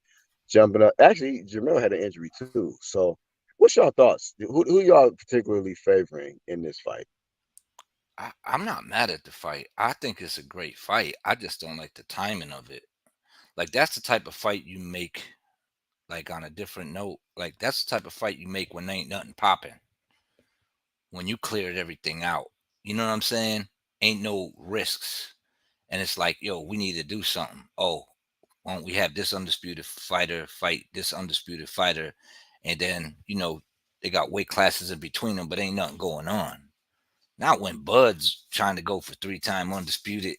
jumping up. Actually, Jermell had an injury too. So, what's y'all thoughts? Who y'all particularly favoring in this fight? I'm not mad at the fight. I think it's a great fight. I just don't like the timing of it. Like that's the type of fight you make like on a different note. Like that's the type of fight you make when there ain't nothing popping. When you cleared everything out. You know what I'm saying? Ain't no risks. And it's like, yo, we need to do something. Oh, won't we have this undisputed fighter fight this undisputed fighter? And then, they got weight classes in between them, but ain't nothing going on. Not when Bud's trying to go for 3-time undisputed.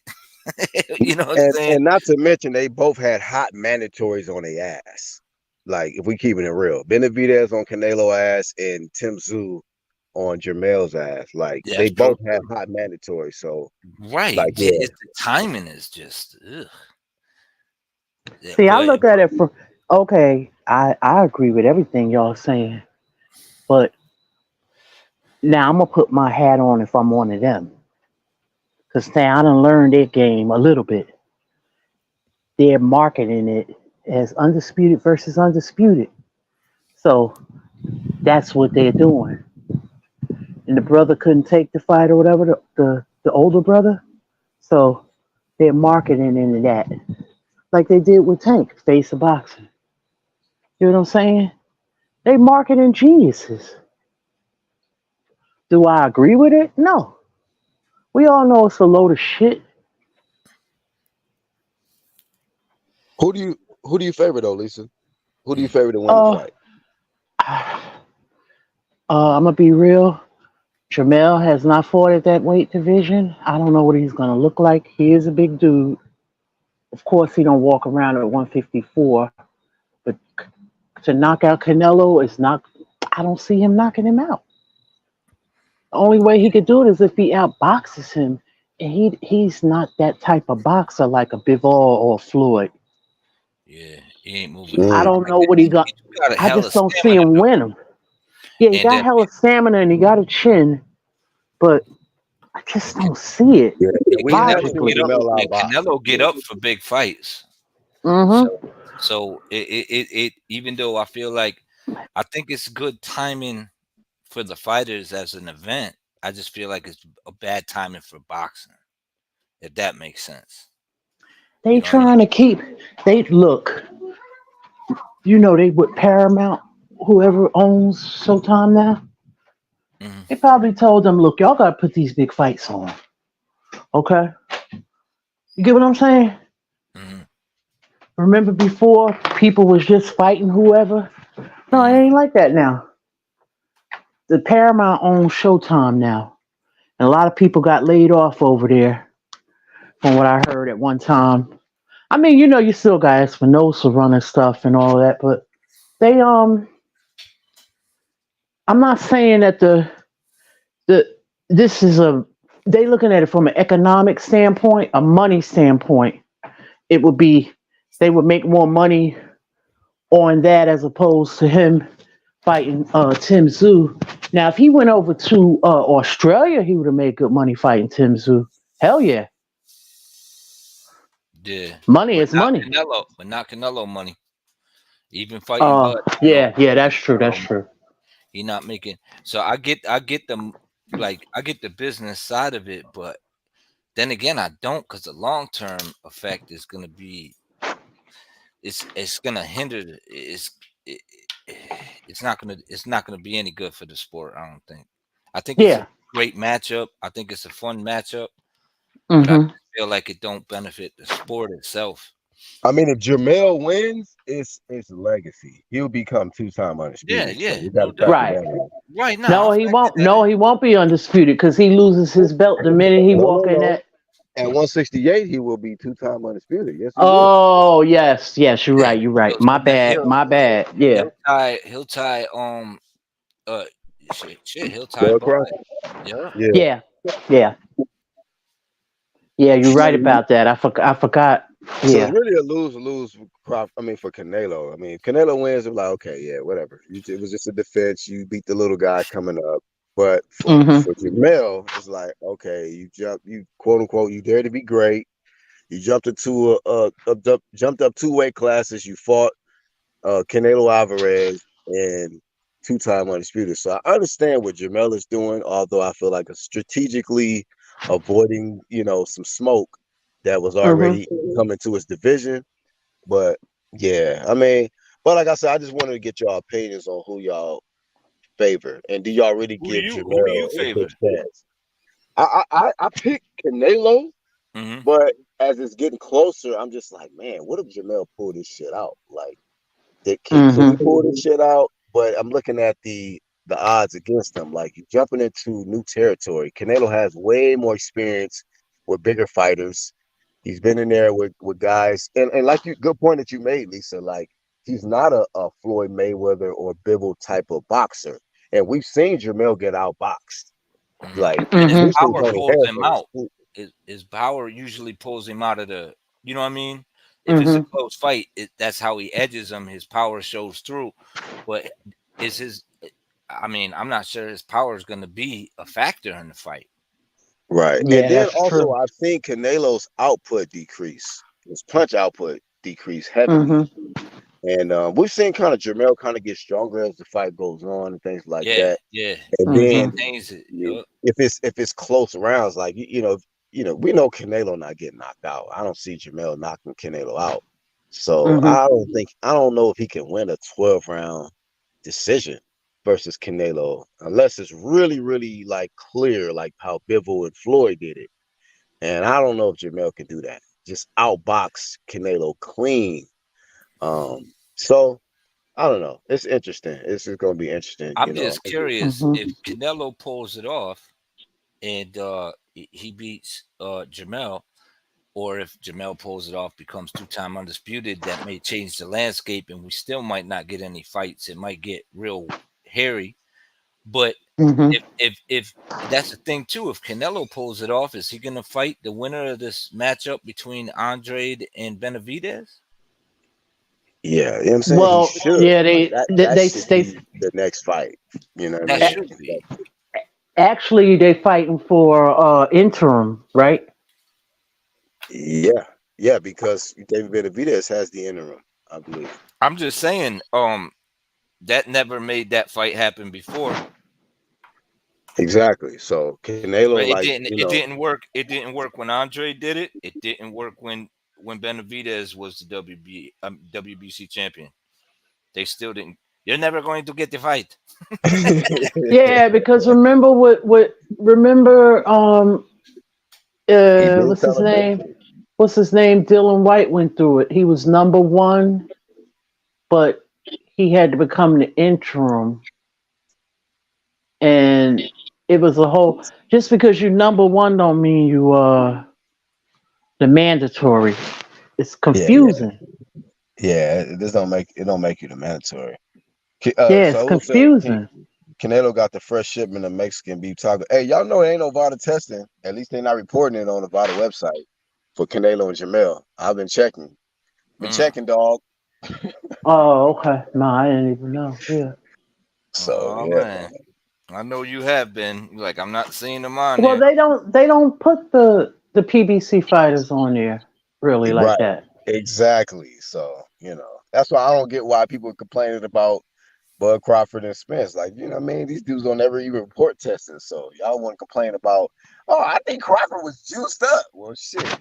You know what I'm saying? And not to mention, they both had hot mandatories on their ass. Like, if we keeping it real, Benavidez on Canelo ass and Tim Tszyu on Jermel's ass. Like, they That's true. both had hot mandatories. So, Right. like, yeah. It's the timing is just ugh. Yeah, See, I but look at it from okay, I agree with everything y'all saying, but now I'm gonna put my hat on if I'm one of them. Cause now I done learned their game a little bit. They're marketing it as undisputed versus undisputed. So that's what they're doing. And the brother couldn't take the fight or whatever, the older brother. So they're marketing into that. Like they did with Tank, Face of Boxing. You know what I'm saying? They marketing geniuses. Do I agree with it? No. We all know it's a load of shit. Who do you favor though, Lisa? Who do you mm, favor to win the Uh, fight? I'm gonna be real. Jamel has not fought at that weight division. I don't know what he's gonna look like. He is a big dude. Of course, he don't walk around at 154. But to knock out Canelo is not. I don't see him knocking him out. The only way he could do it is if he outboxes him, and he's not that type of boxer like a Bivol or Floyd. yeah, he ain't moving. I Mm. don't Like know what he got. you got a I hell of just don't see stamina him though. win him. Yeah, he And got then hella stamina and he got a chin, but I just don't see it Yeah, yeah, and we haven't Canelo seen logically. get up Jamel and out box. Canelo get Yeah. up for big fights. Hmm. So it even though I feel like I think it's good timing for the fighters as an event, I just feel like it's a bad timing for boxing, if that makes sense. They You know what I trying to keep. They look. They with Paramount, whoever owns Showtime now. mean? They probably told them, look, y'all gotta put these big fights on. Okay, you get what I'm saying? Hmm. Remember before people was just fighting whoever? No, it Hmm. ain't like that now. The Paramount owns Showtime now, and a lot of people got laid off over there, from what I heard at one time. I mean, you still got Espinosa running stuff and all that, but they I'm not saying that the this is a they looking at it from an economic standpoint, a money standpoint. It would be they would make more money on that as opposed to him fighting Tim Tszyu. Now, if he went over to Australia, he would have made good money fighting Tim Tszyu. Hell yeah, Yeah, money but is not money. Canelo, money. Even fighting Bud, Yeah, that's true. That's Canelo, true. he not making. So I get the like I get the business side of it, but then again I don't because the long term effect is gonna be it's gonna hinder it, it's not gonna be any good for the sport. I don't think. I think it's a Yeah. great matchup. I think it's a fun matchup, but I Hmm. just feel like it don't benefit the sport itself. I mean, if Jamel wins, it's legacy. He'll become 2-time Yeah, undisputed. So yeah, we got no to factor doubt. Right. that in. Right now, I No, he factor won't. that No, in. he won't be undisputed because he loses his belt the minute he No, walk no, in no. that. At 168, he will be 2-time undisputed. Yes, he will. Oh yes, yes, you're Yeah, right. You're right. he'll My bad. My bad. Yeah. he'll tie uh shit, he'll tie Bud Bud. Crawford. Yeah. Yeah. Yeah, yeah, yeah. You're right about that. I forgot. So it's Yeah. really a lose for I mean, for Canelo. I mean, Canelo wins. I'm like, okay, yeah, whatever. It was just a defense. You beat the little guy coming up. But Mhm. for Jamel, it's like, okay, you quote unquote, you dare to be great. You jumped into jumped up two weight classes. You fought Canelo Alvarez and two-time undisputed. So I understand what Jamel is doing, although I feel like a strategically avoiding, some smoke that was Mhm. already coming to his division. But yeah, I mean, but like I said, I just wanted to get y'all opinions on who y'all favor, and do y'all really give Who do Jamel you a favor? good chance? I picked Canelo, Hmm. but as it's getting closer, I'm just like, man, what if Jamel pull this shit out? Like, can he Mhm. pull this shit out? But I'm looking at the odds against him. Like, you jumping into new territory. Canelo has way more experience with bigger fighters. He's been in there with guys, and like good point that you made, Lisa. Like, he's not a Floyd Mayweather or Bivol type of boxer, and we've seen Jamel get outboxed. Hmm. Like, And his we've Mhm. seen power Tony pulls him Harrison. out. His power usually pulls him out of the. You know what I mean? If it's a Mhm. close fight, that's how he edges him. His power shows through. But is his? I mean, I'm not sure his power is going to be a factor in the fight. Right. And Yeah, then that's also true. I've seen Canelo's output decrease. His punch output decrease heavily. Mhm. And we've seen kind of Jamel kind of get stronger as the fight goes on and things like Yeah, that. yeah. And He Mhm. then maintains it. Yup. if it's close rounds, like we know Canelo not getting knocked out. I don't see Jamel knocking Canelo out. So Mhm. I don't know if he can win a 12-round decision versus Canelo unless it's really, really like clear, like how Bivol and Floyd did it. And I don't know if Jamel can do that. Just outbox Canelo clean. So I don't know. It's interesting. It's just gonna be interesting, I'm just curious Mhm. if Canelo pulls it off and he beats Jamel, or if Jamel pulls it off, becomes two-time undisputed, that may change the landscape, and we still might not get any fights. It might get real hairy. But Mhm. if that's the thing too, if Canelo pulls it off, is he going to fight the winner of this matchup between Andrade and Benavidez? Yeah, you know what I'm saying? He Well, should. yeah, Like they that they that they, should they be the next fight. You know what I That mean? should be. actually they fighting for interim, right? Yeah. Yeah, because David Benavidez has the interim, I believe. I'm just saying, that never made that fight happen before. Exactly. So Canelo, Right? like, It didn't work. It didn't work when Andre did it. It didn't work when Benavidez was the WBC champion. They still didn't. You're never going to get the fight. Yeah, because remember what remember he been what's his telling them. name? What's his name? Dylan White went through it. He was number one, but he had to become the interim, and it was a whole. Just because you number one don't mean you the mandatory. It's Yeah, yeah. confusing. Yeah, this don't make you the mandatory. Yeah, it's So who said confusing. Canelo got the fresh shipment of Mexican beef taco? Hey, y'all know it ain't no VADA testing. At least they're not reporting it on the VADA website for Canelo and Jamel. I've been checking. Been Mm. checking, dog. Oh, okay. No, I didn't even know. Yeah. So Oh yeah, man, I know you have been. You're like, I'm not seeing them on Well, here. they don't put the PBC fighters on there really like right. that. Exactly. So, that's why I don't get why people are complaining about Bud Crawford and Spence. Like, you know what I mean? These dudes don't ever even report testing. So y'all want to complain about, oh, I think Crawford was juiced up. Well, shit.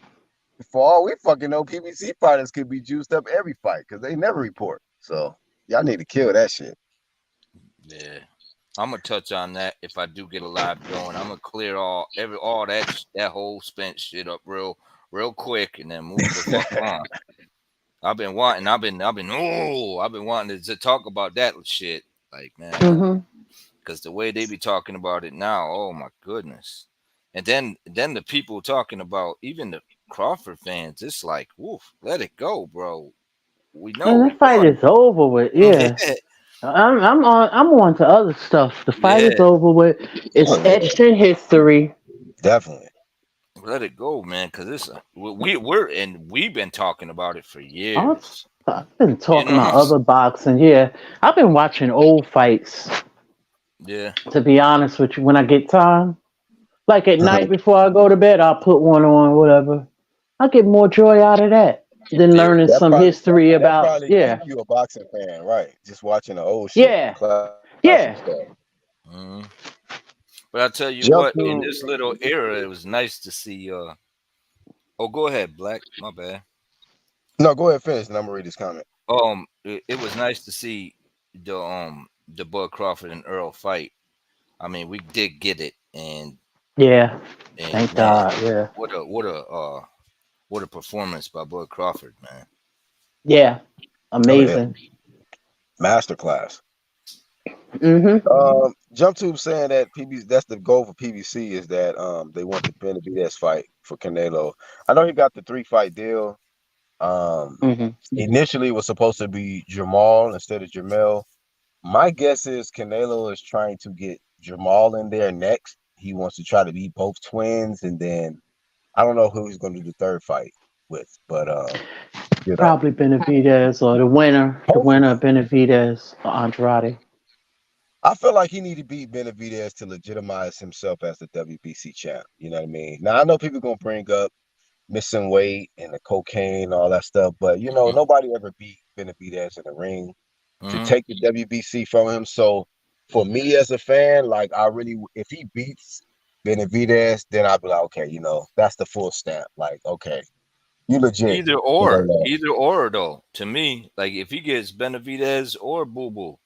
For all we fucking know, PBC fighters could be juiced up every fight because they never report. So y'all need to kill that shit. Yeah, I'm gonna touch on that if I do get a live going. I'm gonna clear all that whole spent shit up real quick and then move the fuck on. I've been wanting to talk about that shit. Like, man, Mhm. because the way they be talking about it now, oh my goodness. And then the people talking about even the Crawford fans, it's like, woof, let it go, bro. We know And we that fight won. is over with. Yeah. Yeah. I'm on to other stuff. The fight Yeah, is over with. It's Oh yeah, etched in history. definitely. let it go, man. Cause it's we're and we've been talking about it for I've, years. I've been You talking know what about I'm saying? other boxing. Yeah, I've been watching old fights. Yeah. To be honest with you, when I get time, like at night Mhm. before I go to bed, I'll put one on. Whatever. I get more joy out of that than Yeah. learning That some probably history that about. probably keep Yeah, you a boxing fan, right? Just watching the old shit, the yeah, classic yeah, stuff. Mhm. But I tell you Jump what, in to this little era, it was nice to see. Oh, go ahead, Black. My bad. no, go ahead, finish, and I'm gonna read this comment. It was nice to see the Bud Crawford and Earl fight. I mean, we did get it, yeah. and Thank man, God. Yeah, what a performance by Bud Crawford, man. yeah. Oh yeah, Amazing. masterclass. Mhm. Jump to saying that PB that's the goal for PBC is that they want the Benavidez fight for Canelo. I know he got the 3-fight deal. Um, Mhm. initially it was supposed to be Jamal instead of Jamel. My guess is Canelo is trying to get Jamal in there next. He wants to try to beat both twins, and then I don't know who he's going to do the third fight with, but you know, Probably Benavidez or the winner of hopefully. Benavidez or Andrade. I feel like he need to beat Benavidez to legitimize himself as the WBC champ. You know what I mean? Now I know people gonna bring up missing weight and the cocaine, all that stuff, but you know nobody ever beat Benavidez in the ring to Mm-hmm. take the WBC from him. So for me as a fan, like I really, if he beats Benavidez, then I'll be like, okay, you know, that's the full stamp. Like, okay, you legit. You know, Either or though. To me, like if he gets Benavidez or Boo Boo,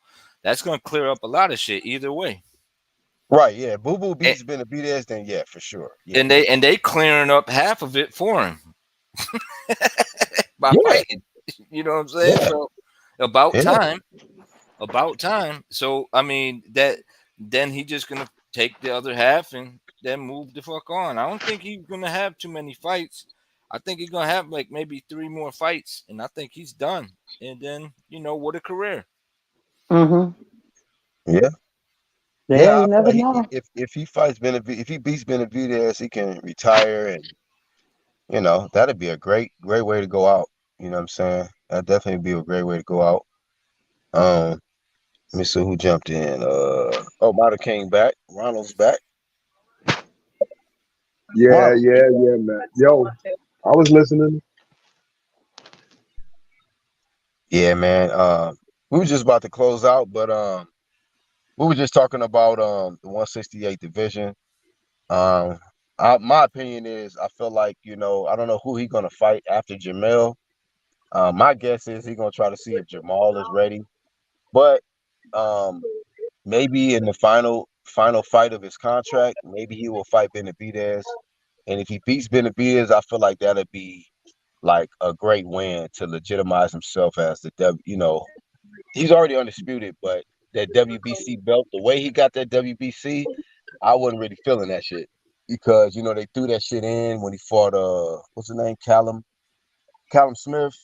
that's gonna clear up a lot of shit either way. right? Yeah, Boo Boo And, beats Benavidez, then yeah, for sure. Yeah, and they clearing up half of it for him by yeah, fighting. You know what I'm saying? yeah, So about yeah. time. About time. So I mean that then he just gonna take the other half and then move the fuck on. I don't think he's gonna have too many fights. I think he's gonna have like maybe three more fights, and I think he's done. And then what a career. Mhm. Yeah. Yeah, Yeah, you I feel never like know. if he fights Benavidez, if he beats Benavidez, he can retire, and you know that'd be a great way to go out. You know what I'm saying? That'd definitely be a great way to go out. Um, let me see who jumped in. Oh, Marta came back. Ronald's back. Yeah, Ronald. yeah, yeah, man. Yo, I was listening. Yeah, man. We were just about to close out, but we were just talking about the 168 division. Um, my opinion is I feel like I don't know who he gonna fight after Jamel. My guess is he's gonna try to see if Jamal is ready, but um, maybe in the final fight of his contract, maybe he will fight Benavidez, and if he beats Benavidez, I feel like that'd be like a great win to legitimize himself as the W. He's already undisputed, but that WBC belt, the way he got that WBC, I wasn't really feeling that shit because they threw that shit in when he fought what's his name, Callum Smith.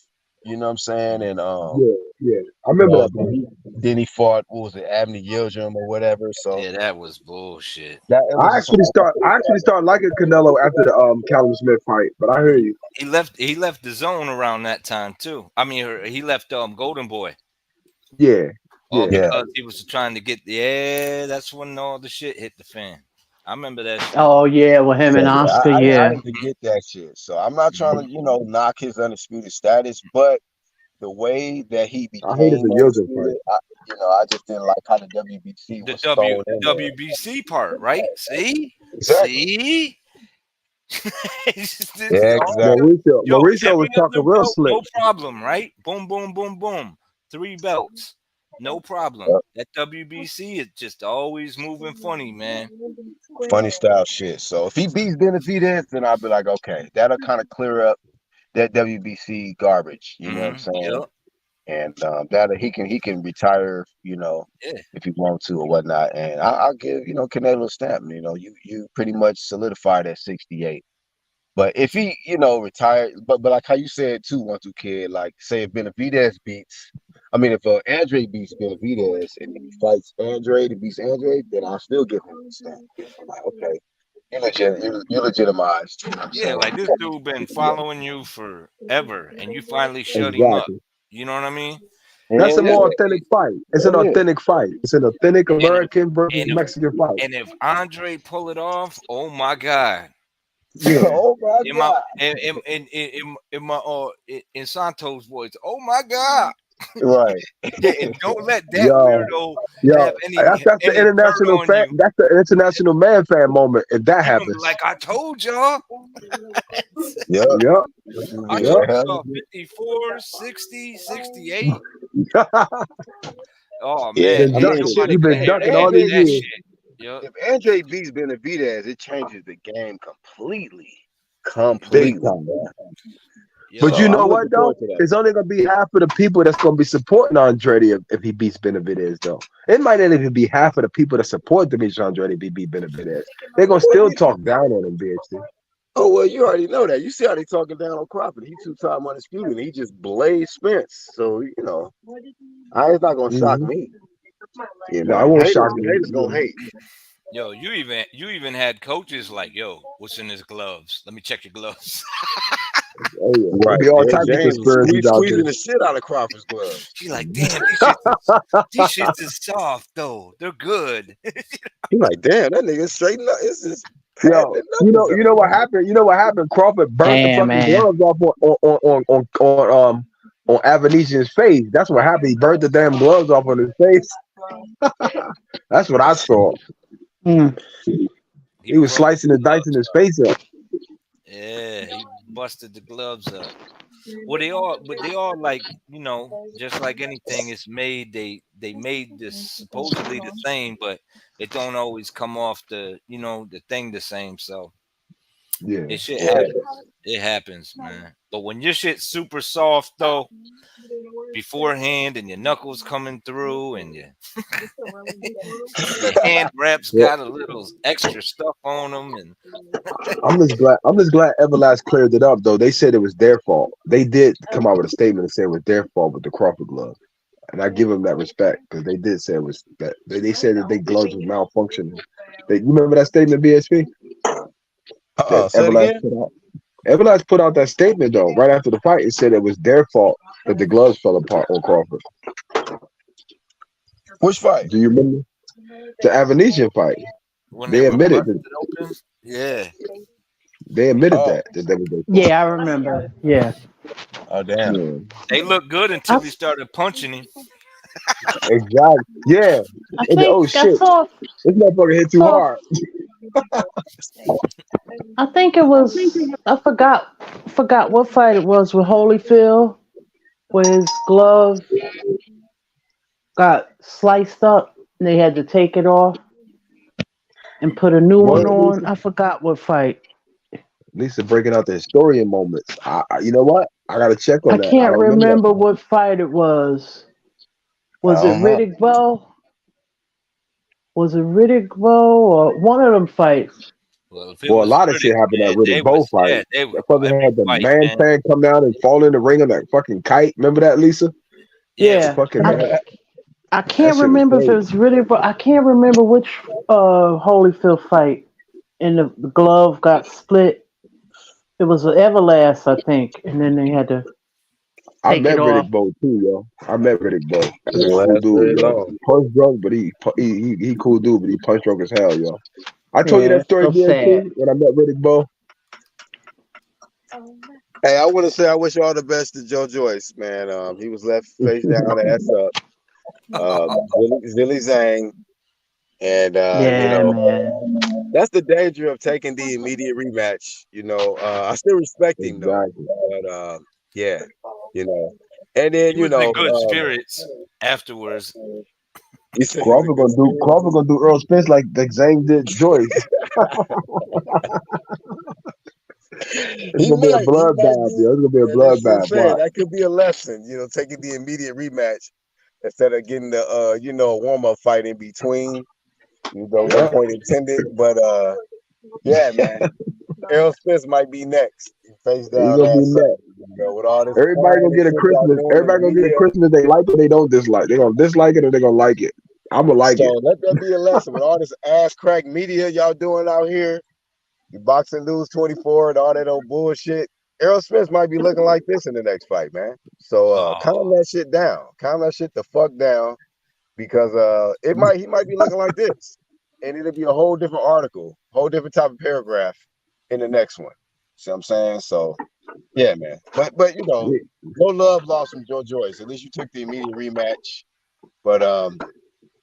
You know what I'm saying? And Yeah, yeah. I you remember know, that fight. then he fought what was it, Abney Yildirim or whatever. So Yeah, that was bullshit. that it was just I actually start liking Canelo after the Callum Smith fight, but I hear He, you. he left the zone around that time too. I mean, he left Golden Boy. Yeah, All yeah. yeah, because he was trying to get. Yeah, that's when all the shit hit the fan. I remember that shit. Oh yeah, with him so and yeah, Oscar. I Yeah. didn't get that shit. So I'm not trying Mhm. to knock his undisputed status, but the way that he I hated became the Yildirim undisputed, fight. I just didn't like how the WBC The was thrown in there. WBC part, right? See, Exactly. see, this is Yeah, all exactly. good. Yo, Mauricio was every talking other real belt, slick. no problem, right? Boom, boom, boom, boom. Three belts, no problem. Yep. That WBC is just always moving funny, man. Funny style shit. So if he beats Benavidez, then I'll be like, okay, that'll kind of clear up that WBC garbage. You know what I'm saying? Yep. And that he can retire. Yeah. If he wants to or whatnot. And I'll give Canelo a stamp. You pretty much solidified at 68. But if he retired, but like how you said too, 1-2 kid, like say if Benavidez beats I mean, if Andre beats Benavidez and he fights Andre to beats Andre, then I'll still give him the stamp. I'm like, okay, you legitimized. You know what I'm Yeah, saying? like this dude been following you forever, and you finally shut him up. Exactly. You know what I mean? That's And a That more Yeah, authentic fight. It's an yeah, authentic fight. It's an authentic and if American versus and if Mexican fight. and if Andre pull it off, oh my God! Yeah. oh my In my God. in my in Santos' voice, oh my God! Right. Yeah, and don't let that Yo, weirdo yo, have any that's the any dirt international on fan. you. That's the international man fan moment. If that You gonna be happens, like, I told y'all. Yep. yep, That's gonna I be should yep. have a saw 54, 60, 68. Oh yeah. man, Been I ain't mean, ducking. shit. nobody You've been If ducking comparing that all to these Andre that years. shit. Yup. if Andre beats Benavidez, it changes the game completely, Big completely. time. But So you Yo, know I'm what looking though? forward to that. It's only gonna be half of the people that's gonna be supporting Andretti if he beats Benavidez though. It might not even be half of the people that support Demetrius Andretti if he beat Benavidez. They're gonna Well, still talk down on him, BHC. oh well, you already know that. You see how they talking down on Crawford? He two-time undisputed. And he just blazed Spence. So it's not gonna shock Hmm. me. No, I won't shock The haters gonna me. hate. yo, you even had coaches like, yo, what's in his gloves? Let me check your gloves. Oh yeah, there'll Right. be all Ed types of James was conspiracies out squeezing the shit out of Crawford's gloves. She's like, damn, these shits is soft though. They're good. He like, damn, that nigga straight. It's just patting Yo, the knuckles you up. know what happened? You know what happened? Crawford burnt the Damn, fucking man. gloves off on Avanesian's face. That's what happened. He burnt the damn gloves off on his face. That's what I saw. Mm. He He was broke slicing and the dicing gloves his up. face up. Yeah, he busted the gloves up. Well, they all like, just like anything is made. They made this supposedly the same, but it don't always come off the thing the same. So Yeah. it shit Yeah. happens. It happens, man. But when your shit's super soft though, beforehand, and your knuckles coming through, and your hand wraps Well, got a little extra stuff on them, and I'm just glad Everlast cleared it up though. They said it was their fault. They did come out with a statement and say it was their fault with the Crawford glove. And I give them that respect because they did say it was that they said that their gloves was malfunctioning. You remember that statement, BSP, that Say it again. Everlast put out that statement though right after the fight. It said it was their fault that the gloves fell apart on Crawford. Which fight? Do you remember the Avanesian fight? when they They were admitted that busted open, yeah, they admitted Oh, that that was their fault. Yeah, I remember. Yeah. oh, damn. Yeah, they looked good I, until he started punching him. exactly. Yeah. I And think oh I shit, saw this motherfucker hit too saw hard. I think it was I forgot what fight it was with Holyfield where his glove got sliced up and they had to take it off and put a new one What on. I forgot what fight. Lisa breaking out the historian moments. You know what? I gotta check I on that. I can't don't remember that remember fight. what fight it was. I Was it don't know. Riddick Bowe? Was it Riddick Bowe or one of them fights? Well, if it Well, a was lot of shit Riddick, happened at man, Riddick Bowe fight. they were That fucker every had the fight, man man. fan come down and fall in the ring on that fucking kite. Remember that, Lisa? Yeah, The Yeah, fucking I man. I That can't shit was remember if it crazy. was Riddick, but I can't remember which Holyfield fight. And the glove got split. It was an Everlast, I think, and then they had to I take it met off. Riddick Bowe too, yo. I met Riddick Bowe. That's a Didn't cool last dude, very yo. long. He punch drunk, but he cool dude, but he punch drunk as hell, yo. I told you Yeah, that it's story, so sad. BSP, when I met Riddick Bowe. Hey, I want to say I wish all the best to Joe Joyce, man. He was left face down, ass up. Zilly Zhang, and Yeah, man. that's the danger of taking the immediate rematch. I still respect him though, Exactly. but yeah, you know. And then he was in good spirits afterwards. you said he was a good spirit. Crawford gonna do Earl Spence like Zane did Joyce. It's He gonna be a might bloodbath, yo. do, It's gonna be a and that's what I'm bloodbath. saying. Watch. That could be a lesson, taking the immediate rematch instead of getting the a warm up fight in between. No Yeah. point intended, but yeah, man. Errol Spence might be next. Face He's down, gonna be ass up. next. bro. With all this Everybody crying gonna and get a shit y'all Christmas. doing in the Everybody gonna get a media. Christmas. They like it. They don't dislike. They gonna dislike it or they gonna like it. I'm gonna like So it. let that be a lesson. With all this ass crack media y'all doing out here, you boxing lose 24 and all that old bullshit. Errol Spence might be looking like this in the next fight, man. So calm Oh, that shit down. Calm that shit the fuck down because he might be looking like this. And it'll be a whole different article, whole different type of paragraph in the next one. See what I'm saying? So yeah, man. But Yeah, no love lost from Joe Joyce. At least you took the immediate rematch. But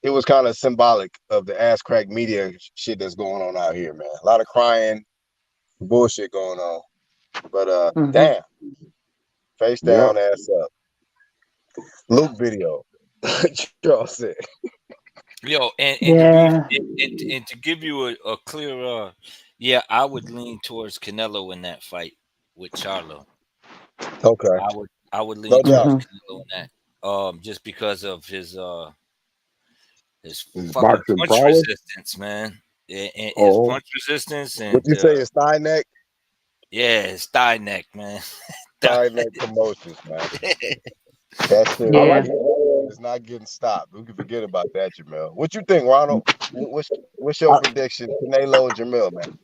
it was kind of symbolic of the ass crack media shit that's going on out here, man. A lot of crying, bullshit going on. But Hmm. damn, face yeah. down, ass up. Luke video. Charles said. yo, and to be Yeah. and to give you a clear, yeah, I would lean towards Canelo in that fight with Charlo. Okay, I would lean no doubt. towards Hmm. Canelo in that, just because of his His fucking boxing punch prowess. resistance, man. And his Oh, punch resistance What and you say is thigh neck? yeah, his thigh neck, man. Thigh neck promotions, man. That shit I like. Yeah. is not getting stopped. We can forget about that, Jamel. What you think, Ronald? What's your I, prediction? Canelo and Jamel, man.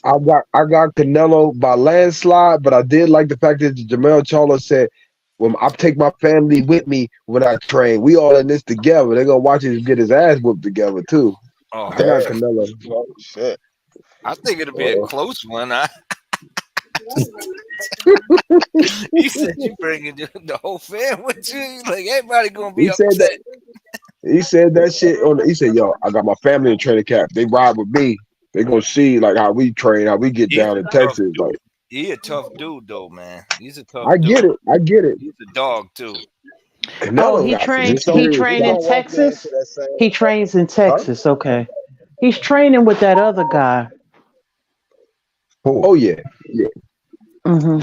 I got Canelo by landslide, but I did like the fact that Jamel Charlo said, "When I take my family with me when I train, we all in this together. They're gonna watch us get his ass whooped together too." I Oh, got Damn. Canelo. Oh, shit. I think it'll be a Uh, close one. You said you bringing the whole fam with you. Like everybody gonna He be said that. upset. He said that shit on. He said, "Yo, I got my family in training camp. They ride with me. They gonna see like how we train, how we get He's down a in tough Texas. dude. Like, He a tough dude though, man. He's a tough I dude. get it. I get it. He's a dog too. Oh, Canelo got some he serious he trained in don't shit. walk into Texas. that same, He trains in huh? Texas. Okay. He's training with that other guy. Who? Oh yeah, yeah, Hmm.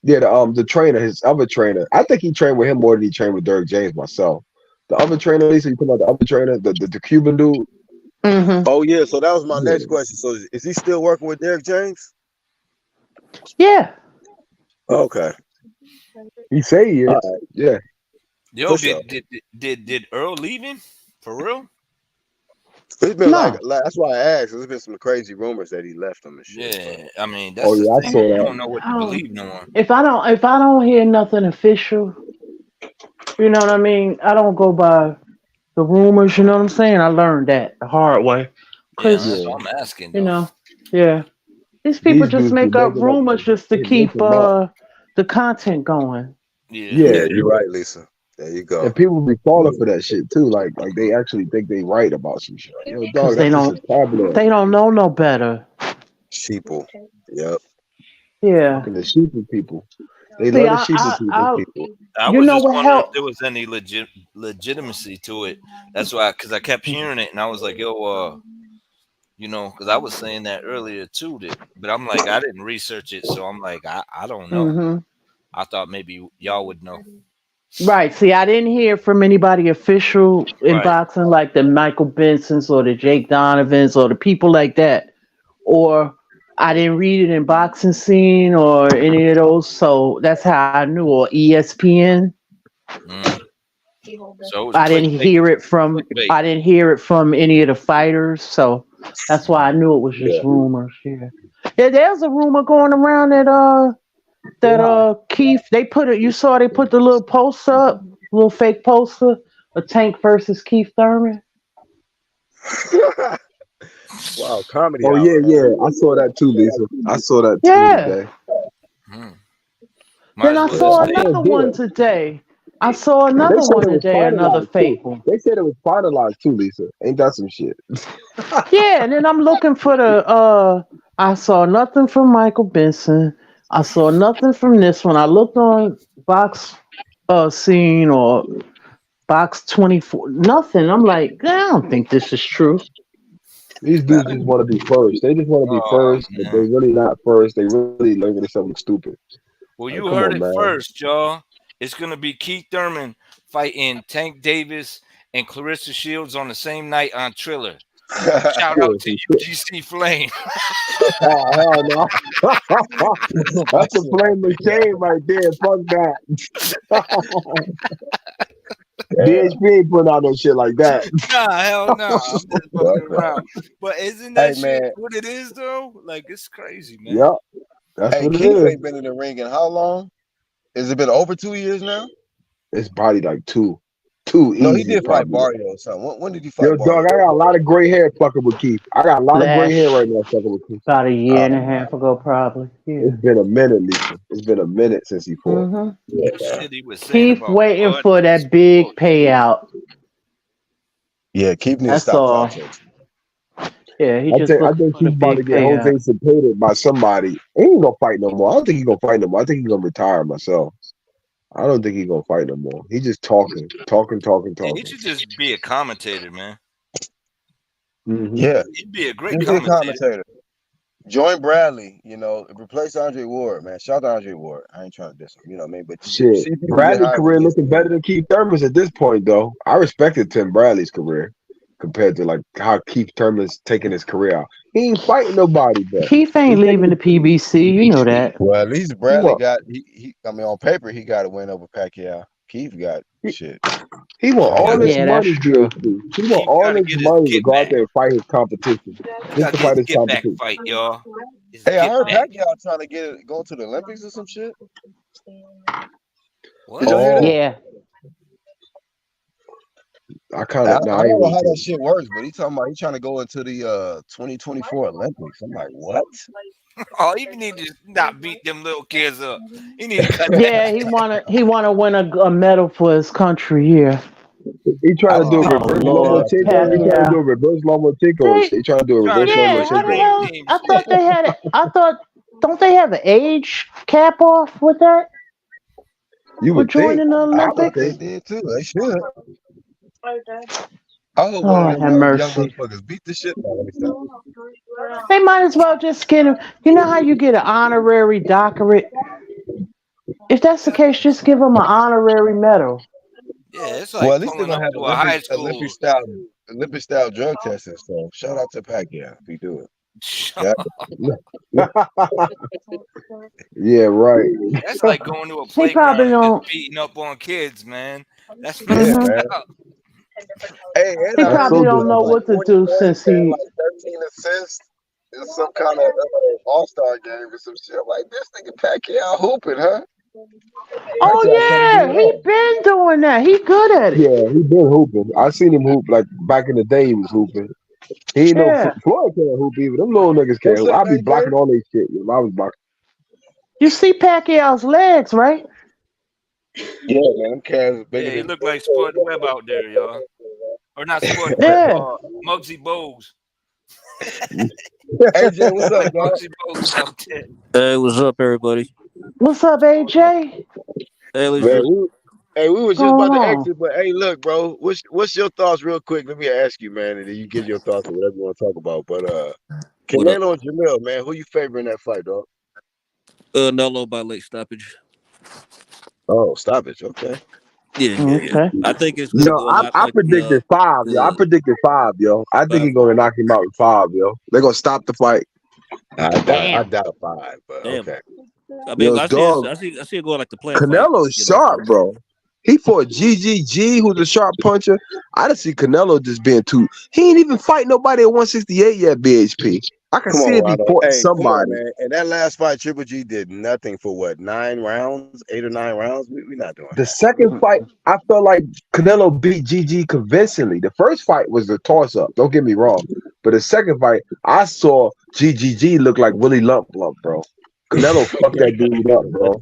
yeah. The trainer, his other trainer. I think he trained with him more than he trained with Derek James myself. The other trainer, Lisa, you talking about the other trainer, the Cuban dude? Hmm. Oh yeah, so that was my next Yeah, question. So is he still working with Derek James? Yeah. Okay. he say he All is. right. Yeah, Yo, For sure. did Earl leave him for real? It's been No. that's why I asked. There's been some crazy rumors that he left him and shit. But Yeah, I mean oh that's the yeah, I thing. saw You that. don't know what to Oh, believe no more. if I don't hear nothing official, you know what I mean. I don't go by the rumors. You know what I'm saying. I learned that the hard way. Yeah, Cause that's Yeah, what I'm asking you though. know, yeah, these people these just dudes be make up making up. rumors just to They make keep them up. the content going. Yeah. Yeah, yeah, you're right, Lisa. There you go. and people be falling for that shit too. Like they actually think they right about some shit. Like, yo, Cause dog, that's just a tabloid. they don't know no better. Sheeple. Yep. Yeah. Fucking the sheepy people. They See, love the sheepy people. I you was know just what wondering if helped? there was any legitimacy to it. That's why, because I kept hearing it, and I was like, "Yo, because I was saying that earlier too." But I'm like, I didn't research it, so I'm like, I don't know. Hmm. I thought maybe y'all would know. Right. See, I didn't hear from anybody official in Right. boxing like the Michael Bensons or the Jake Donovans or the people like that. Or I didn't read it in Boxing Scene or any of those. So that's how I knew. Or ESPN. Mm. So it was I didn't clickbait. hear it from Clickbait. I didn't hear it from any of the fighters. So that's why I knew it was just Yeah. rumors. Yeah. Yeah, there's a rumor going around that Keith, they put it, you saw they put the little poster up, little fake poster of Tank versus Keith Thurman. Wow, comedy Oh hour, yeah, huh? yeah. I saw that too, Lisa. I saw that too Yeah. today. Hmm. Might Then as I well Yeah, just saw I take. another can't get one it. today. I saw They another said one it was today, another finalized too. fake one. They said it was finalized too, Lisa. Ain't that some shit? Yeah, and then I'm looking for the I saw nothing from Michael Benson. I saw nothing from this one. I looked on box scene or box 24. Nothing. I'm like, I don't think this is true. These Man, dudes just want to be first. They just want to be Oh first, but they're man. really not first. They really making themselves look stupid. Well, Like, you come heard on, it man. first, y'all. It's gonna be Keith Thurman fighting Tank Davis and Clarissa Shields on the same night on Triller. Shout out to UGC Flame. Hell no. That's a flame of shame right there. Fuck that. BHP ain't putting out no shit like that. Nah, hell no. I'm just fucking around. But isn't Hey that shit man, what it is though? Like it's crazy, man. Yep, that's hey what it Keith is. ain't been in the ring in how long? Has it been over 2 years now? It's probably like two No, he easy did fight probably. Barrio or something. When did he Yo, fight dog, Barrio? I got a lot of gray hair fucking with Keith. I got a lot of gray hair Last right now fucking with Keith. about a year and a half ago, probably. Yeah. It's been a minute, Lisa. It's been a minute since he fought. hmm Yeah, The man. shit he was saying Keep about waiting Bud for was that big bullshit. payout. Yeah, Keith need to That's stop all. contracts. Yeah, he I just think I looking think for the he's about to big get Jose payout. Cepeda by somebody. He ain't gonna fight no more. I don't think he's gonna fight no more. I think he's gonna retire myself. I don't think he's gonna fight no more. He just talking, talking, talking, Yeah, he talking. should just be a commentator, man. Hmm Yeah, He'd be a great he's a commentator. commentator. Join Bradley, replace Andre Ward, man. Shout out to Andre Ward. I ain't trying to diss him, man. But Shit, see if you can get Bradley hired career against looking him. better than Keith Thurman's at this point, though. I respected Tim Bradley's career compared to like how Keith Thurman's taking his career out. He ain't fighting nobody, but Keith he ain't leaving taking the PBC. You know that. Well, at least he Bradley want got he. I mean, on paper, he got a win over Pacquiao. Keith got shit. he want He I all don't got this know. Yeah, that's money, true. BHP. He want Keith all gotta this get his money to get go out back. there and fight his competition, He just gotta to get fight his his get back competition. fight, y'all. His Hey, I get heard back. Pacquiao trying to go to the Olympics or some shit. Did What? y'all hear that? Oh, Yeah. I kind I, of I no, I ain't don't know really how that seen. shit works, but he talking about he trying to go into the 2024 Olympics. I'm like, what? Oh, he need to not beat them little kids up. He need to cut that Yeah, he wanna win a medal for his country. Yeah. He trying I to do a think Oh he Oh reverse really did. Lord, I think Lomachenko. He trying to do a Pacquiao. reverse Lomachenko They shit. He trying to do a trying reverse to do Yeah, some how the Lomachenko. dream hell? team I shit. thought they had it. I thought, don't they have an age cap off with that You for would think. joining the I I would thought they Olympics? think. did too. They should. I hope one of Lord them have young mercy. motherfuckers beat the shit out of themselves. They might as well just get him. You know how you get an honorary doctorate? If that's the case, just give him an honorary medal. Yeah, it's Well, like at least they're pulling gonna up have to a high school. Olympic style drug testing. So shout out to Pacquiao if he do it. Yeah, Yeah, right. That's like going to a He playground probably and just don't. beating up on kids, man. That's yeah, messed hmm man. up. Hey, and He I That's heard probably so he don't got know like disrespectful. what to 40 do points since and he. like 13 assists in some kind of All Star game or some shit. I'm like, this nigga Pacquiao hooping, huh? Pacquiao trying to Oh get yeah, it he on. been doing that. He good at it. Yeah, he been hooping. I seen him hoop like back in the day. He was hooping. He ain't no Yeah. Floyd can't hoop either. Them little niggas can't What's hoop. up, I be AJ? blocking all they shit. You know, I was blocking. You see Pacquiao's legs, right? Yeah, man, them cats is bigger Yeah, he than. looked like Spud Webb out there, y'all. Or not Spud Webb, Yeah. Muggsy Bogues. AJ, what's up, Like dog? Muggsy Bogues out there. Hey, what's up, everybody? What's up, What's going on? AJ? Hey, Man, Lisa. we was What's just going about to on? exit, but hey, look, bro, what's your thoughts, real quick? Let me ask you, man, and then you give your thoughts on whatever you want to talk about. But What up? Canelo and Jamil, man, who you favor in that fight, dog? Nello by late stoppage. Oh, stop it. Okay. Yeah, yeah, yeah. Okay. I think it's gonna Yo, go a lot I like predicted five, yo. I the predicted five, yo. I think he's five. gonna knock him out in five, yo. They're gonna stop the fight. I Damn. doubt five, but Damn. okay. I mean, Yo, I see it. dog, I see it going like the plan fight. Canelo's You know. sharp, bro. He fought GGG, who's a sharp puncher. I didn't see Canelo just being too. He ain't even fight nobody at 168 yet, BHP. I can Come see on, if he Rondo. fought Hey, come on, somebody. man. And that last fight, Triple G did nothing for what, 9 rounds, 8 or 9 rounds? We not doing The that. second fight, I felt like Canelo beat GG convincingly. The first fight was a toss up. Don't get me wrong, but the second fight, I saw GGG look like Willie Lump Lump, bro. Canelo fucked that dude up, bro.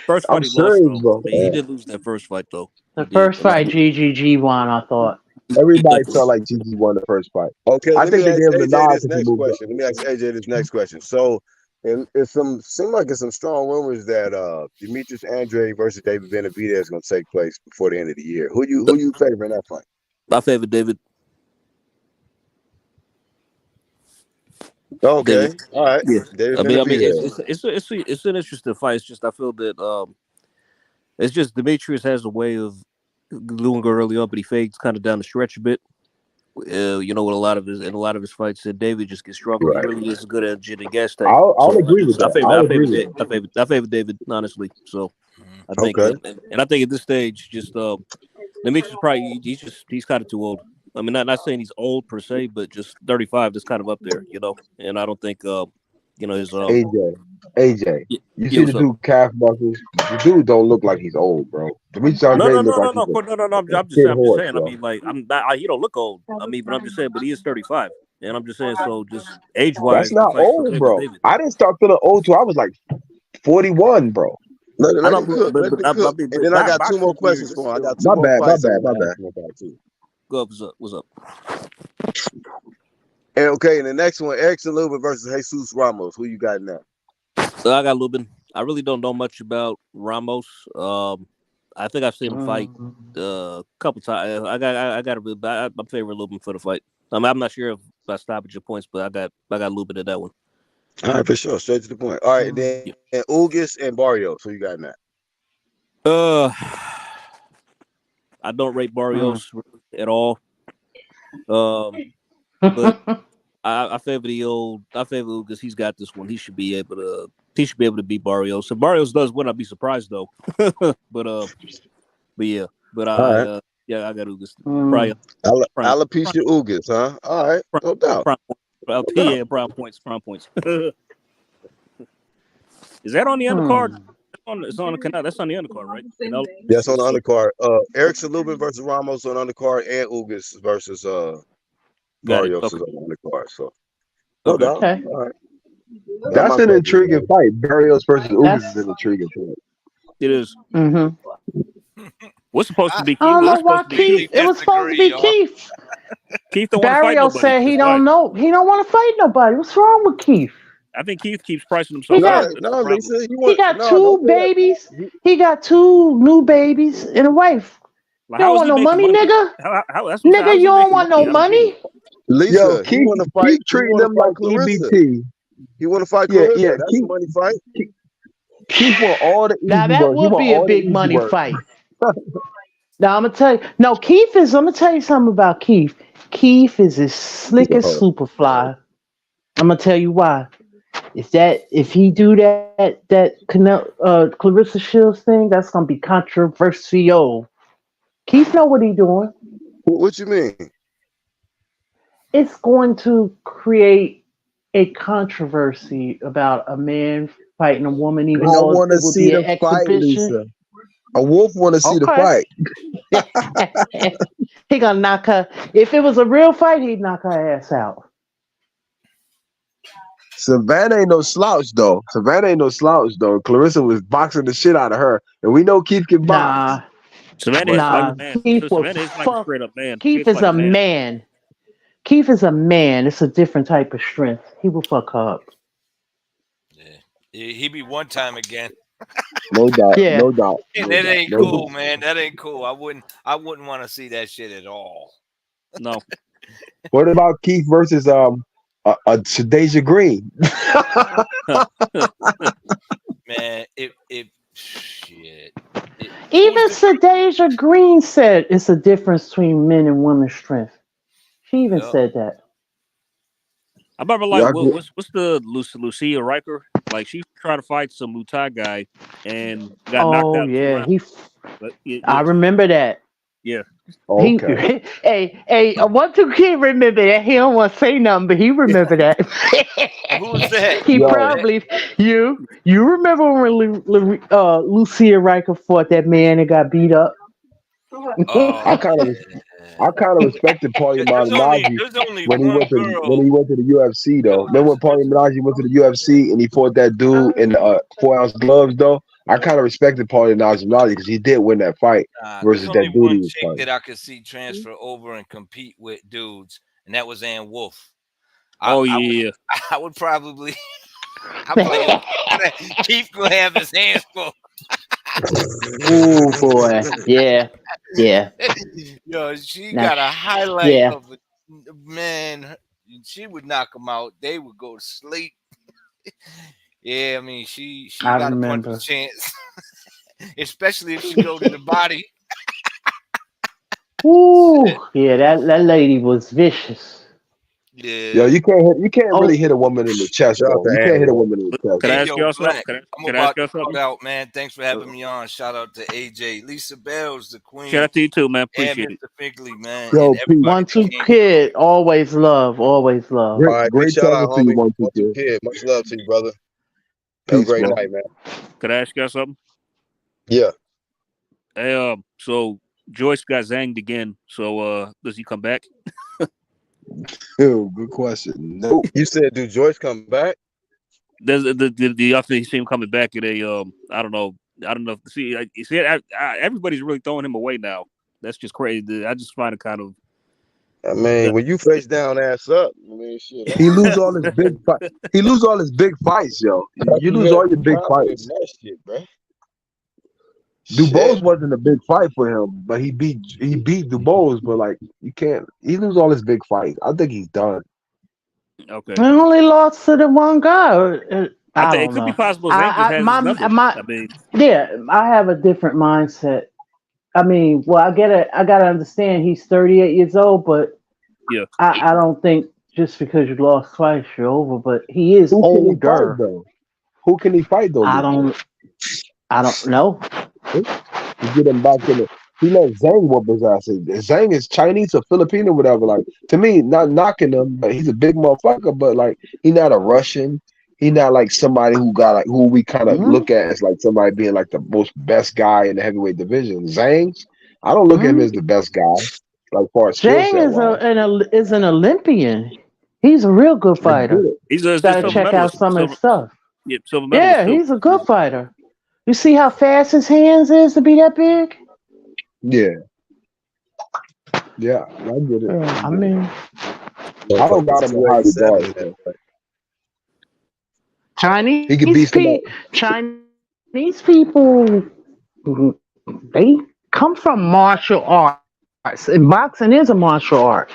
First I'm fight he lost serious, though. bro. He did lose that first fight though. The He did. first A lot fight, of GGG won. I thought. he Everybody definitely. felt like GG won the first fight. Okay, I let think me they ask gave him the AJ nod this because he next moved up. question. Let me ask AJ this next question. So, seem like it's some strong rumors that Demetrius Andre versus David Benavidez is going to take place before the end of the year. Who you favor in that fight? I favor David. David. Okay, all right, Yeah. David I mean, Benavidez. it's an interesting fight. It's just I feel that it's just Demetrius has a way of doing it early on, but he fades kind of down the stretch a bit. You know, with a lot of his fights, that David just gets stronger. He Right. really is good at gin and gas tank. I'll So agree with that. I'll agree with that. I favor David honestly. So Mhm. I think, Okay. and I think at this stage, just Demetrius probably he's kind of too old. I mean, not saying he's old per se, but just 35 is kind of up there, you know. And I don't think, you know, his AJ, you yeah, see the what's up? dude calf muscles? The dude don't look like he's old, bro. Demetrius Andre look like he's No. a I'm kid just horse, saying. I bro. mean, like, I'm not. He don't look old. I mean, but I'm just saying. But he is 35, and I'm just saying. So, just age That's wise, the not fight still old, favors bro. David. I didn't start feeling old till I was like 41, bro. I Let know, him cook. Let him I cook. mean, And then I got two more boxing years. questions This for him. I still got two more My fights I bad, want my to bad. ask him about too. go up. What's up? And okay, and the next one, Erickson Lubin versus Jesus Ramos. Who you got now? So I got Lubin. I really don't know much about Ramos. I think I've seen him fight a couple times. I got I'm favoring Lubin for the fight. I mean, I'm not sure if I stop at your points, but I got Lubin at that one. All right, for sure. Straight to the point. All right, and then Yeah. Ugis and Barrios. Who you got now? Uh, I don't rate Barrios at all. But I favor I favor Ugas. He's got this one. He should be able to beat Barrios. If Barrios does win, I'd be surprised though. but yeah. But All right. yeah, I got Ugas. Probably prime prime Alopecia Ugis, huh? All right, prime, no doubt. prime, No doubt. yeah, prime points. Is that on the undercard? It's on the canal. That's on the undercard, right? Canelo Yes, on the so undercard. Erickson Lubin versus Ramos on undercard, and Ugis versus got it. Barrios Okay. is on the undercard. So no Okay. doubt. Okay. All right. That's That's my an favorite. intriguing fight. Barrios versus Ugas is That's an intriguing fight. It is. mm-hmm. What's supposed to I be I Keith? don't know What's supposed why to be Keith. Keith? completely It was supposed to disagree, be y'all. Keith. Keith don't want to fight Barrio nobody. said he That's why. don't know. He don't want to fight nobody. What's wrong with Keith? I think Keith keeps pricing He himself No, out. got That's the no, problem. Lisa, you he want got no, don't two say that. babies. He- He got two new babies and a wife. Like, You how don't is want he no making money, money? nigga. How that's what I'm saying. Nigga, How is you he don't making want no money? I don't get it. money. Yo, Lisa, he keep want to fight. keep He treating want to them fight like Clarissa. EBT. He want to fight Yeah, Clarissa. yeah. That's a money fight. Keep want all the Now easy that work. He would want be a all the big easy money work. fight. Now I'm gonna tell you. No, Keith is. I'm gonna tell you something about Keith. Keith is as slick as Yo, Superfly. I'm gonna tell you why. If he do Clarissa Shields thing, that's gonna be controversial. Keith know what he doing. What you mean? It's going to create a controversy about a man fighting a woman, I even though want it to would see be an the fight, exhibition. Lisa. A wolf want to see the Okay. fight. He gonna knock her. If it was a real fight, he'd knock her ass out. Savannah ain't no slouch though. Savannah ain't no slouch though. Clarissa was boxing the shit out of her, and we know Keith can box. Nah, Savannah But hits like a nah. man. Keith So will Savannah hits like a fuck. straight up man. She Keith hits is like a a man. man. Keith is a man. It's a different type of strength. He will fuck her up. Yeah. He be one time again. no doubt, Yeah. no doubt, And no that doubt, ain't no cool, doubt. man. That ain't cool. I wouldn't want to see that shit at all. No. What about Keith versus Shadeja Green? Man, it shit. Who's Even the Sadeja Green said it's a difference between men and women's strength. She even Yep. said that. I remember like Y'all get- what's the Lucia Riker? Like she tried to fight some Muay Thai guy and got knocked Oh out in 2 yeah, rounds. But I remember that. yeah. He, okay. hey, one two kid remember that. He don't want to say nothing, but he remember that. Who's that? He Who's Yo, that? probably you remember when Lucia Riker fought that man and got beat up. I Oh kind of yeah. I kind of respected Paulie Malignaggi There's only when he one went to girl. the UFC though. Remember when Paulie Malignaggi went to the UFC and he fought that dude in 4-ounce gloves though? I kind of respected Paulie Malignaggi because he did win that fight There's versus only that dude he one was chick fighting. that I could see transfer over and compete with dudes, and that was Ann Wolf. Oh I would yeah. I would probably I'm like, Keith gonna have his hands full. Oh boy, yeah, yeah. Yo, she Now, got a highlight yeah, of a man. She would knock him out. They would go to sleep. Yeah, I mean, she I got a puncher's remember. chance, especially if she go to the body. Ooh, yeah, that lady was vicious. Yo, Yeah. you can't really Oh, hit a woman in the chest Shout out though. to You can't hit a Angela. woman in the chest Could I Hey, though. ask yo, y'all something? Black. I'm Could I ask about to y'all something? cut out, man. Thanks for Uh, having me on. Shout out to AJ, Lisa Bells, the Shout queen, out to you too, man. and Appreciate it. Mr. Finkley, man, and Yo, peace. everybody one, that two came through. kid, always love, always love. All Great, right, big great shout out, talking to you, homie. 1-2 1-2 kid. kid. Much love to you, brother. Have a Peace, great bro. night, man. Could I ask y'all something? Yeah. Hey, so Joyce got zanged again. So, does he come back? Yo, good question. Nope. You said, do Joyce come back? Does the after he see him coming back at a I don't know. I don't know. See, everybody's really throwing him away now. That's just crazy. I just find it kind of. I mean, when you face down, ass up, I mean, shit, He that's lose all his big fight. He lose all his big fights, yo. You you lose had all your big confidence fights. in that shit, bro. Dubose Shit. wasn't a big fight for him, but he beat Dubose. But like you can't, he lose all his big fights. I think he's done. Okay. I only lost to the one guy. I I think it don't could be know. possible Zane just has his number. My I mean, yeah. I have a different mindset. I mean, well, I gotta understand he's 38 years old, but yeah. I don't think just because you lost twice you're over. But he is Who can he fight older. though? Who can he fight though, I Luke? don't I don't know. To get him back in the. He let Zhang whoop his ass. Zhang is Chinese or Filipino, whatever. Like to me, not knocking him, but he's a big motherfucker. But like, he not a Russian. He not like somebody who got like who we kind of Hmm. look at as like somebody being like the most best guy in the heavyweight division. Zhang, I don't look at him Hmm. as the best guy, like far as skill Jang set wise. is an Olympian. He's a real good Let's get fighter. it. He's a Gotta silver check out medalist. some of his stuff. Silver medalist Yeah, too. he's a good fighter. You see how fast his hands is to be that big? Yeah, yeah, I get it. Yeah, I I get it. mean, I don't got Motherfucker's him in high 287 regard. in that So fight. he could beat somebody. Chinese people, they come from martial arts, and boxing is a martial art.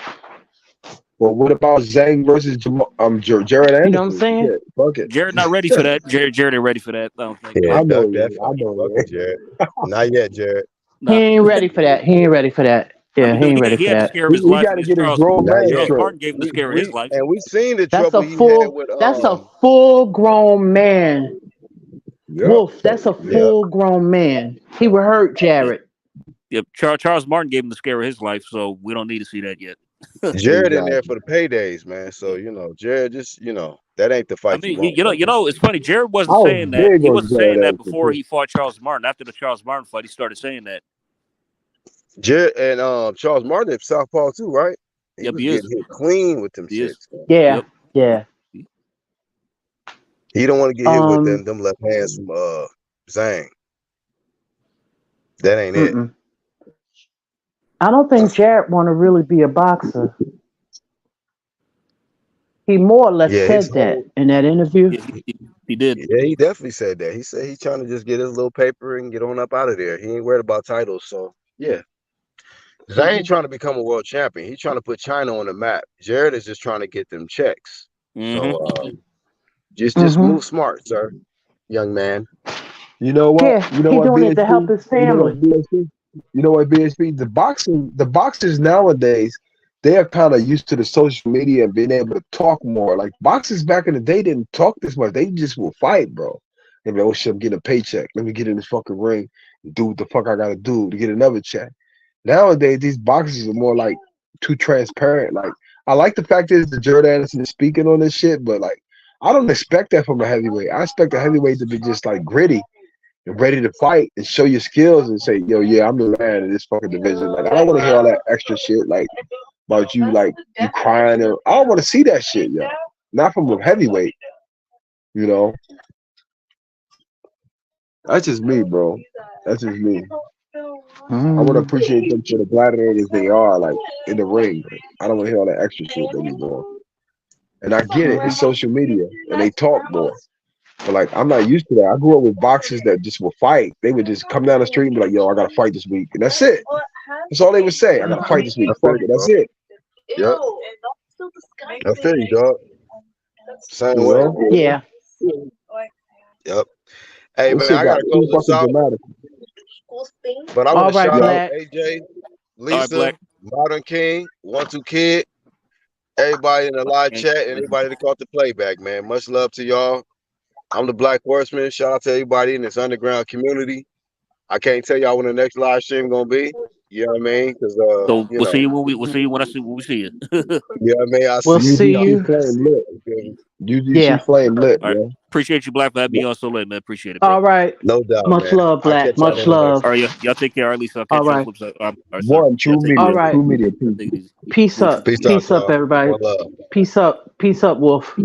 Well, what about Zhang versus Jared You know what I'm Anderson? saying? Shit, fuck it. Jared not ready for that. Jared ain't ready for that. I don't think. Yeah, I duck know that you. I fight. know Fuck you. it, Jared. Not yet, Jared. He Nah. ain't ready for that. He ain't ready for that. I Yeah, mean, he dude, ain't ready he for had the that. scare of his He life got to against get his Charles. grown Not man yet. Charles straight. Martin gave him the We scare of his we life. and we seen the That's trouble a he had full. with That's a full grown man. Yep. Wolf. That's a yeah. full grown man. He would hurt Yeah, Jared. yeah. Charles Martin gave him the scare of his life, so we don't need to see that yet. Jared in there Exactly. for the paydays, man. So Yeah. you know, Jared just that ain't the I fight you mean, want. it's funny. Jared I wasn't was saying that. big He on wasn't saying Jared that Anderson before too. he fought Charles Martin. After the Charles Martin fight, he started saying that. Jared and Charles Martin is southpaw too, right? He Yep, was he is. getting hit clean with them He is. shits. Man. Yeah, Yep. yeah. He don't want to get hit with Um. them left hands from Zhang. That ain't it. Mm-mm. I don't think Jared want to really be a boxer. He more or less Yeah, his said that whole in that interview. He did. yeah, he definitely said that. He said he's trying to just get his little paper and get on up out of there. He ain't worried about titles. So yeah. Zhang ain't trying to become a world champion. He's trying to put China on the map. Jared is just trying to get them checks. So Mm-hmm. just Hmm. move smart, sir, young man. You know what? Yeah, You know he what, doing it to BHP? help his You know what, family. BHP? You know what, BHP? The boxers nowadays, they are kind of used to the social media and being able to talk more. Like boxers back in the day didn't talk this much. They just will fight, bro. They be, oh shit, I'm getting a paycheck. Let me get in this fucking ring and do what the fuck I gotta do to get another check. Nowadays, these boxers are more like too transparent. Like I like the fact is that Jared Anderson is speaking on this shit, but like I don't expect that from a heavyweight. I expect a heavyweight to be just like gritty and ready to fight and show your skills and say, yo, yeah, I'm the man in this fucking division. Like I don't want to hear all that extra shit like about you you crying or I don't want to see that shit, yo. Not from a heavyweight, you know. That's just me, bro. That's just me. I want to Mm. appreciate them for the gladiators they are, like in the ring. Like, I don't want to hear all that extra shit they be doing. And I get it, it's social media and they talk more. But like I'm not used to that. I grew up with boxers that just would fight. They would just come down the street and be like, yo, I gotta fight this week. And that's it. That's all they would say. I gotta fight this week. I feel Fuck you, it. That's bro. it. Yep. I feel you, dog. Same You way. know? Yeah. Yep. Hey This man, shit I got gotta too close this fucking out. dramatic. But I want All to right, shout Yeah. out Black. AJ. All right, Lisa, Black. Modern King, One Two Kid, everybody in the live Okay. chat, and everybody that caught the playback, man. Much love to y'all. I'm the Black Horseman. Shout out to everybody in this underground community. I can't tell y'all when the next live stream gonna be. You know what I mean? Because So you we'll see know, you we'll see you when we see you. you know what I mean. I We'll see see y'all. UGC you. flame lit. You feel me? Yeah. UGC flame lit, All right. bro. Appreciate you, Black, for having me on so late, man. Appreciate it, bro. All right. No doubt, Much man. love, I Black. catch y'all Much on the next All love. one. right, y'all take care. Or at least I'll All catch you on the right. flip side. All right, sir. One, Y'all true take it All media, easy. right. true media. Peace. Take it easy. Peace up. Peace out, Peace up, y'all. everybody. One love. Peace up. Peace up, Wolf.